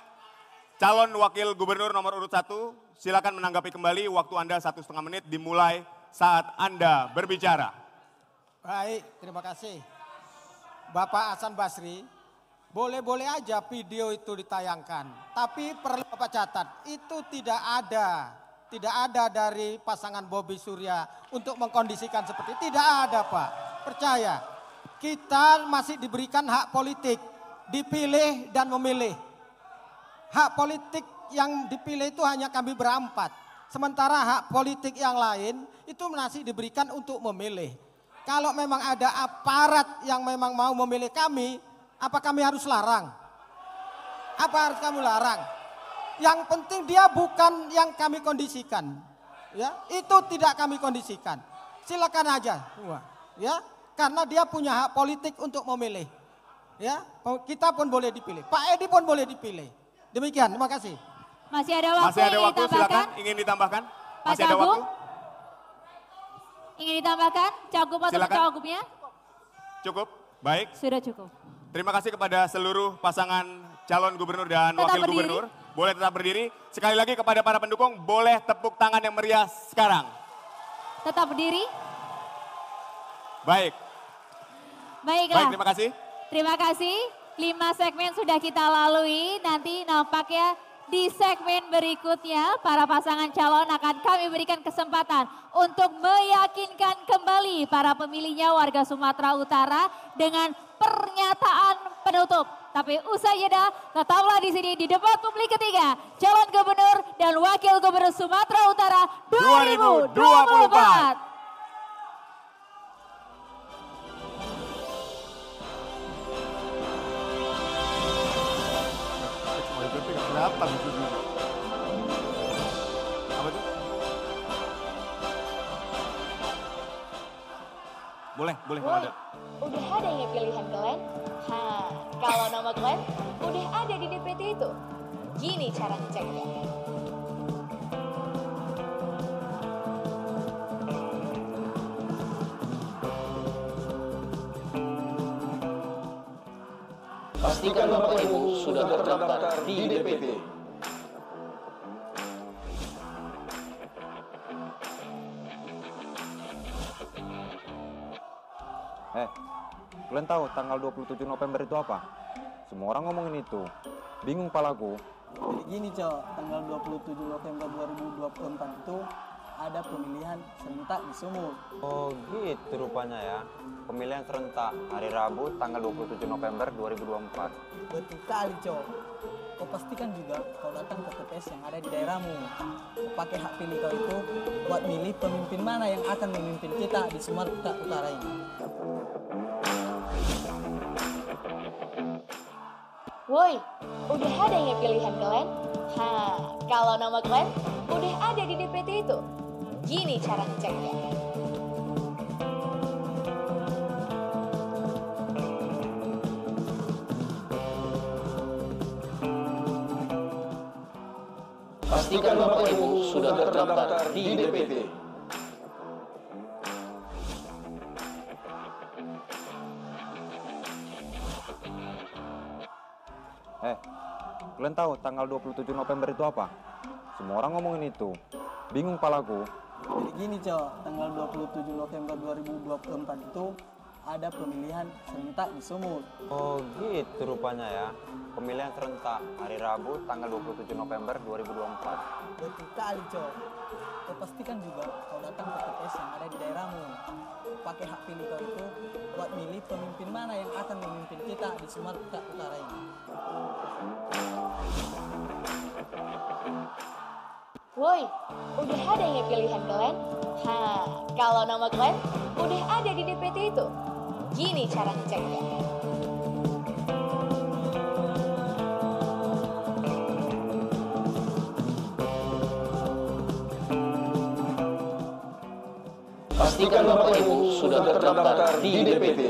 calon wakil gubernur nomor urut 1, silakan menanggapi kembali, waktu Anda 1,5 menit dimulai saat Anda berbicara. Baik, terima kasih. Bapak Hasan Basri, boleh-boleh aja video itu ditayangkan. Tapi perlu Bapak catat, itu tidak ada dari pasangan Bobi Surya untuk mengkondisikan seperti itu. Tidak ada Pak, percaya. Kita masih diberikan hak politik, dipilih dan memilih. Hak politik yang dipilih itu hanya kami berempat. Sementara hak politik yang lain itu masih diberikan untuk memilih. Kalau memang ada aparat yang memang mau memilih kami, apa kami harus larang? Apa harus kami larang? Yang penting dia bukan yang kami kondisikan. Ya, itu tidak kami kondisikan. Silakan aja. Ya, karena dia punya hak politik untuk memilih. Ya, kita pun boleh dipilih. Pak Edi pun boleh dipilih. Demikian, terima kasih. Masih ada waktu, silakan. Ingin ditambahkan? Masih ada waktu? Ingin ditambahkan? Cagup atau cagupnya? Cukup, baik. Sudah cukup. Terima kasih kepada seluruh pasangan calon gubernur dan wakil gubernur. Boleh tetap berdiri. Sekali lagi kepada para pendukung, boleh tepuk tangan yang meriah sekarang. Tetap berdiri. Baik. Baiklah. Baik, terima kasih. Terima kasih. 5 segmen sudah kita lalui. Nanti nampaknya di segmen berikutnya para pasangan calon akan kami berikan kesempatan untuk meyakinkan kembali para pemilihnya warga Sumatera Utara dengan pernyataan penutup. Tapi usai jeda, tetaplah di sini di debat publik ketiga calon gubernur dan wakil gubernur Sumatera Utara 2024. Apa itu? Boleh kalau ada. Udah ada yang pilihan kalian? Kalau nama kalian udah ada di DPT itu. Gini cara ngeceknya. Pastikan Bapak Ibu sudah terdaftar di DPT. Kalian tahu tanggal 27 November itu apa? Semua orang ngomongin itu. Bingung palaku. Jadi gini Cok, tanggal 27 November 2024 itu ada pemilihan serentak di Sumut. Oh gitu rupanya ya. Pemilihan serentak hari Rabu tanggal 27 November 2024. Betul kali Cok. Kau pastikan juga kau datang ke TPS yang ada di daerahmu. Kau pakai hak pilih kau itu buat milih pemimpin mana yang akan memimpin kita di Sumatera Utara ini. Woi, udah ada yang pilihan kalian? Kalau nama kalian udah ada di DPT itu. Gini cara ngeceknya. Pastikan Bapak Ibu sudah terdaftar di DPT. kalian tahu tanggal 27 November itu apa? Semua orang ngomongin itu. Bingung palaku. Jadi gini Cok, tanggal 27 November 2024 itu ada pemilihan serentak di Sumut. Oh gitu rupanya ya. Pemilihan serentak hari Rabu tanggal 27 November 2024. Betul kali Cok. Kau pastikan juga kau datang ke TPS yang ada di daerahmu. Pakai hak pilih kau itu buat milih pemimpin mana yang akan memimpin kita di Sumatera Utara ini. Woi, udah ada yang pilihan kalian? Kalau nama kalian udah ada di DPT itu. Gini cara ngeceknya. Pastikan Bapak Ibu sudah terdaftar di DPT.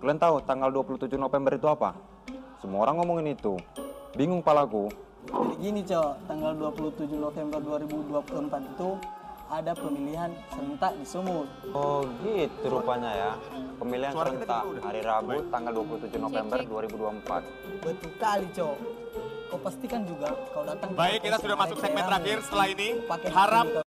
Kalian tahu tanggal 27 November itu apa? Semua orang ngomongin itu. Bingung palaku. Jadi gini Cok, tanggal 27 November 2024 itu ada pemilihan serentak di Sumut. Oh gitu rupanya ya. Pemilihan serentak hari Rabu tanggal 27 November 2024. Betul kali Cok. Kau pastikan juga kau datang. Baik, kita sudah masuk segmen terakhir. Setelah ini Pakai harap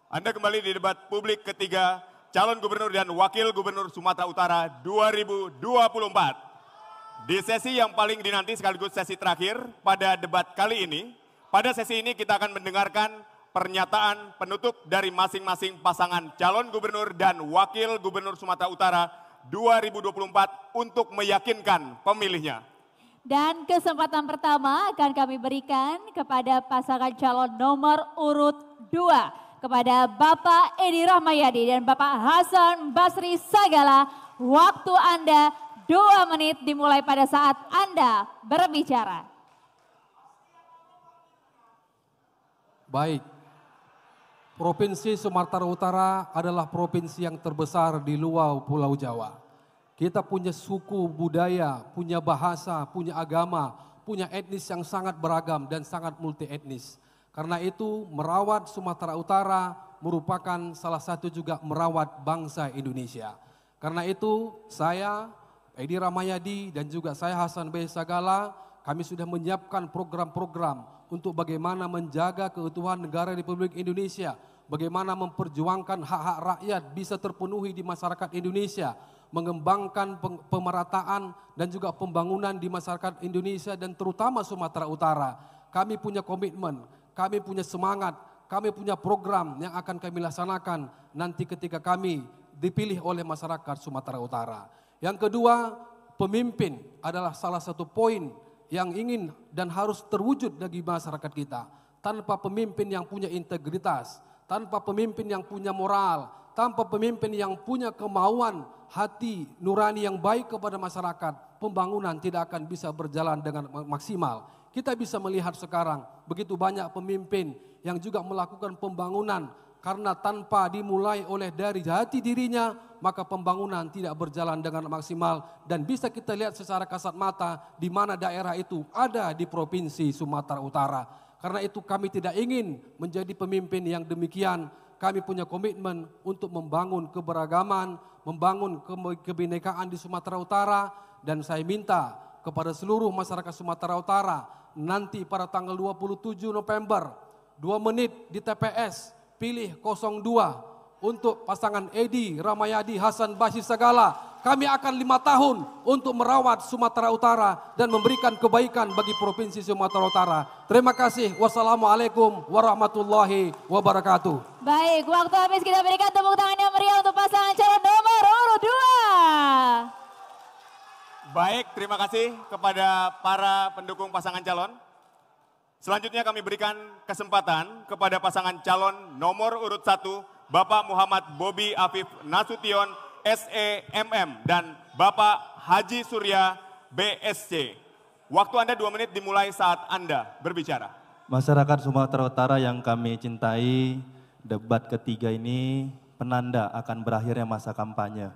Anda kembali di debat publik ketiga calon gubernur dan wakil gubernur Sumatera Utara 2024. Di sesi yang paling dinanti sekaligus sesi terakhir pada debat kali ini, pada sesi ini kita akan mendengarkan pernyataan penutup dari masing-masing pasangan calon gubernur dan wakil gubernur Sumatera Utara 2024 untuk meyakinkan pemilihnya. Dan kesempatan pertama akan kami berikan kepada pasangan calon nomor urut 2. Kepada Bapak Edi Rahmayadi dan Bapak Hasan Basri Sagala, waktu Anda 2 menit dimulai pada saat Anda berbicara. Baik, Provinsi Sumatera Utara adalah provinsi yang terbesar di luar Pulau Jawa. Kita punya suku, budaya, punya bahasa, punya agama, punya etnis yang sangat beragam dan sangat multi etnis. Karena itu merawat Sumatera Utara merupakan salah satu juga merawat bangsa Indonesia. Karena itu saya, Edi Rahmayadi dan juga saya Hasan Basri Sagala, kami sudah menyiapkan program-program untuk bagaimana menjaga keutuhan negara Republik Indonesia, bagaimana memperjuangkan hak-hak rakyat bisa terpenuhi di masyarakat Indonesia, mengembangkan pemerataan dan juga pembangunan di masyarakat Indonesia dan terutama Sumatera Utara. Kami punya komitmen, kami punya semangat, kami punya program yang akan kami laksanakan nanti ketika kami dipilih oleh masyarakat Sumatera Utara. Yang kedua, pemimpin adalah salah satu poin yang ingin dan harus terwujud bagi masyarakat kita. Tanpa pemimpin yang punya integritas, tanpa pemimpin yang punya moral, tanpa pemimpin yang punya kemauan hati nurani yang baik kepada masyarakat, pembangunan tidak akan bisa berjalan dengan maksimal. Kita bisa melihat sekarang begitu banyak pemimpin yang juga melakukan pembangunan karena tanpa dimulai oleh dari hati dirinya maka pembangunan tidak berjalan dengan maksimal dan bisa kita lihat secara kasat mata di mana daerah itu ada di Provinsi Sumatera Utara. Karena itu kami tidak ingin menjadi pemimpin yang demikian. Kami punya komitmen untuk membangun keberagaman, membangun kebinekaan di Sumatera Utara dan saya minta kepada seluruh masyarakat Sumatera Utara nanti pada tanggal 27 November 2 menit di TPS pilih 02 untuk pasangan Edi Rahmayadi Hasan Basri Sagala. Kami akan 5 tahun untuk merawat Sumatera Utara dan memberikan kebaikan bagi Provinsi Sumatera Utara. Terima kasih. Wassalamualaikum warahmatullahi wabarakatuh. Baik, waktu habis, kita berikan tepuk tangan yang meriah untuk pasangan calon nomor urut 2. Baik, terima kasih kepada para pendukung pasangan calon. Selanjutnya kami berikan kesempatan kepada pasangan calon nomor urut 1, Bapak Muhammad Bobi Afif Nasution, SEMM, dan Bapak Haji Surya BSC. Waktu Anda 2 menit dimulai saat Anda berbicara. Masyarakat Sumatera Utara yang kami cintai, debat ketiga ini penanda akan berakhirnya masa kampanye.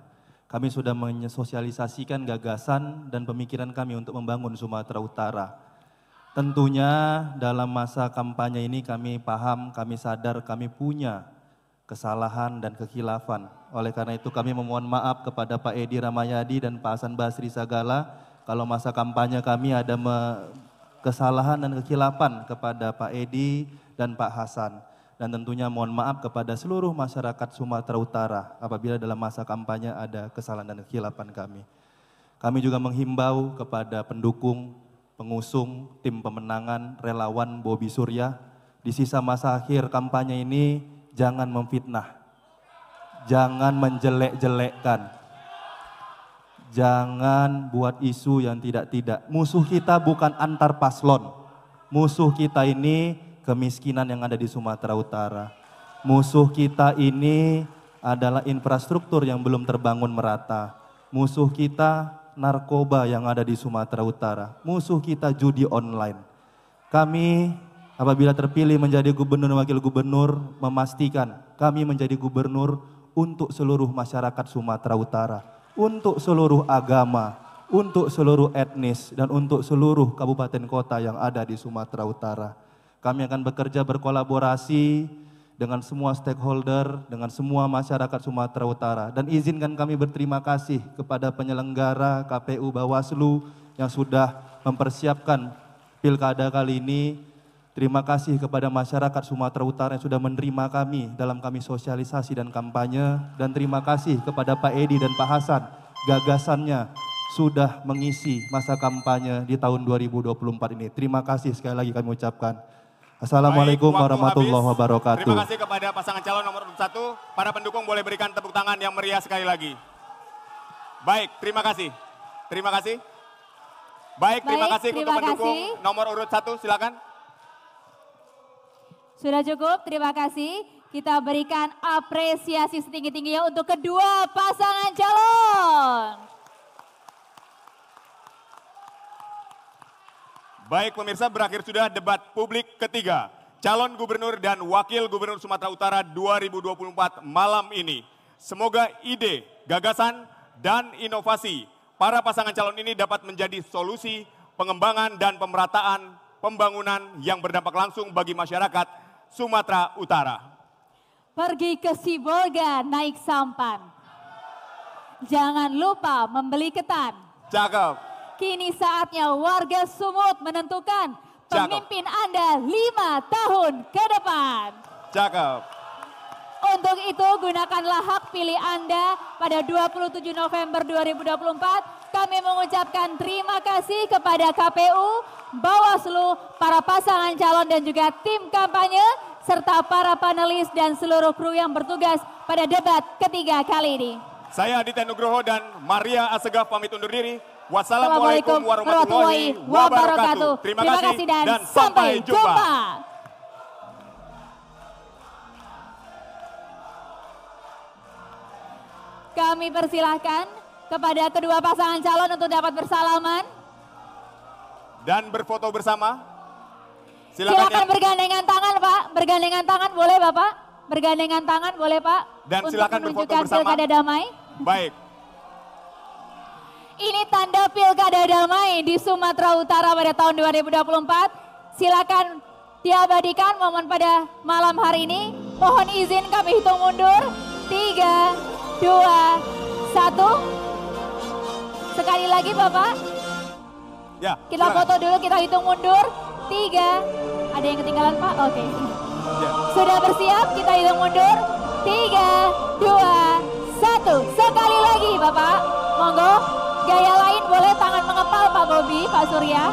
Kami sudah mensosialisasikan gagasan dan pemikiran kami untuk membangun Sumatera Utara. Tentunya dalam masa kampanye ini kami paham, kami sadar kami punya kesalahan dan kekhilafan. Oleh karena itu kami memohon maaf kepada Pak Edi Ramayadi dan Pak Hasan Basri Sagala kalau masa kampanye kami ada kesalahan dan kekhilafan kepada Pak Edi dan Pak Hasan. Dan tentunya mohon maaf kepada seluruh masyarakat Sumatera Utara apabila dalam masa kampanye ada kesalahan dan kekhilafan kami. Kami juga menghimbau kepada pendukung, pengusung, tim pemenangan, relawan Bobi Surya, di sisa masa akhir kampanye ini jangan memfitnah, jangan menjelek-jelekkan, jangan buat isu yang tidak-tidak. Musuh kita bukan antar paslon, musuh kita ini kemiskinan yang ada di Sumatera Utara. Musuh kita ini adalah infrastruktur yang belum terbangun merata. Musuh kita narkoba yang ada di Sumatera Utara. Musuh kita judi online. Kami apabila terpilih menjadi gubernur dan wakil gubernur memastikan kami menjadi gubernur untuk seluruh masyarakat Sumatera Utara, untuk seluruh agama, untuk seluruh etnis dan untuk seluruh kabupaten kota yang ada di Sumatera Utara. Kami akan bekerja berkolaborasi dengan semua stakeholder, dengan semua masyarakat Sumatera Utara. Dan izinkan kami berterima kasih kepada penyelenggara KPU Bawaslu yang sudah mempersiapkan pilkada kali ini. Terima kasih kepada masyarakat Sumatera Utara yang sudah menerima kami dalam kami sosialisasi dan kampanye. Dan terima kasih kepada Pak Edi dan Pak Hasan, gagasannya sudah mengisi masa kampanye di tahun 2024 ini. Terima kasih sekali lagi kami ucapkan. Assalamualaikum warahmatullahi wabarakatuh. Terima kasih kepada pasangan calon nomor 1. Para pendukung boleh berikan tepuk tangan yang meriah sekali lagi. Baik, terima kasih. Terima kasih. Baik, terima kasih untuk pendukung nomor urut 1, silakan. Sudah cukup, terima kasih. Kita berikan apresiasi setinggi-tingginya untuk kedua pasangan calon. Baik pemirsa, berakhir sudah debat publik ketiga calon gubernur dan wakil gubernur Sumatera Utara 2024 malam ini. Semoga ide, gagasan, dan inovasi para pasangan calon ini dapat menjadi solusi pengembangan dan pemerataan pembangunan yang berdampak langsung bagi masyarakat Sumatera Utara. Pergi ke Sibolga naik sampan. Jangan lupa membeli ketan. Cakep. Kini saatnya warga Sumut menentukan pemimpin Anda 5 tahun ke depan. Cakep. Untuk itu gunakanlah hak pilih Anda pada 27 November 2024. Kami mengucapkan terima kasih kepada KPU, Bawaslu, para pasangan calon dan juga tim kampanye, serta para panelis dan seluruh kru yang bertugas pada debat ketiga kali ini. Saya Aditya Nugroho dan Maria Asegaf pamit undur diri. Wassalamualaikum warahmatullahi wabarakatuh. Terima kasih dan sampai jumpa. Kami persilahkan kepada kedua pasangan calon untuk dapat bersalaman. Dan berfoto bersama. Silakan bergandengan tangan Pak. Bergandengan tangan boleh Bapak? Bergandengan tangan boleh Pak? Dan silakan berfoto bersama. Pilkada damai. Baik. Ini tanda pilkada damai di Sumatera Utara pada tahun 2024. Silakan diabadikan momen pada malam hari ini. Mohon izin kami hitung mundur. 3, 2, 1. Sekali lagi Bapak. Ya. Kita foto dulu, kita hitung mundur. 3. Ada yang ketinggalan Pak? Oke. Ya. Sudah bersiap, kita hitung mundur. 3, 2, 1. Sekali lagi Bapak. Monggo. Gaya lain boleh tangan mengepal Pak Bobi, Pak Surya.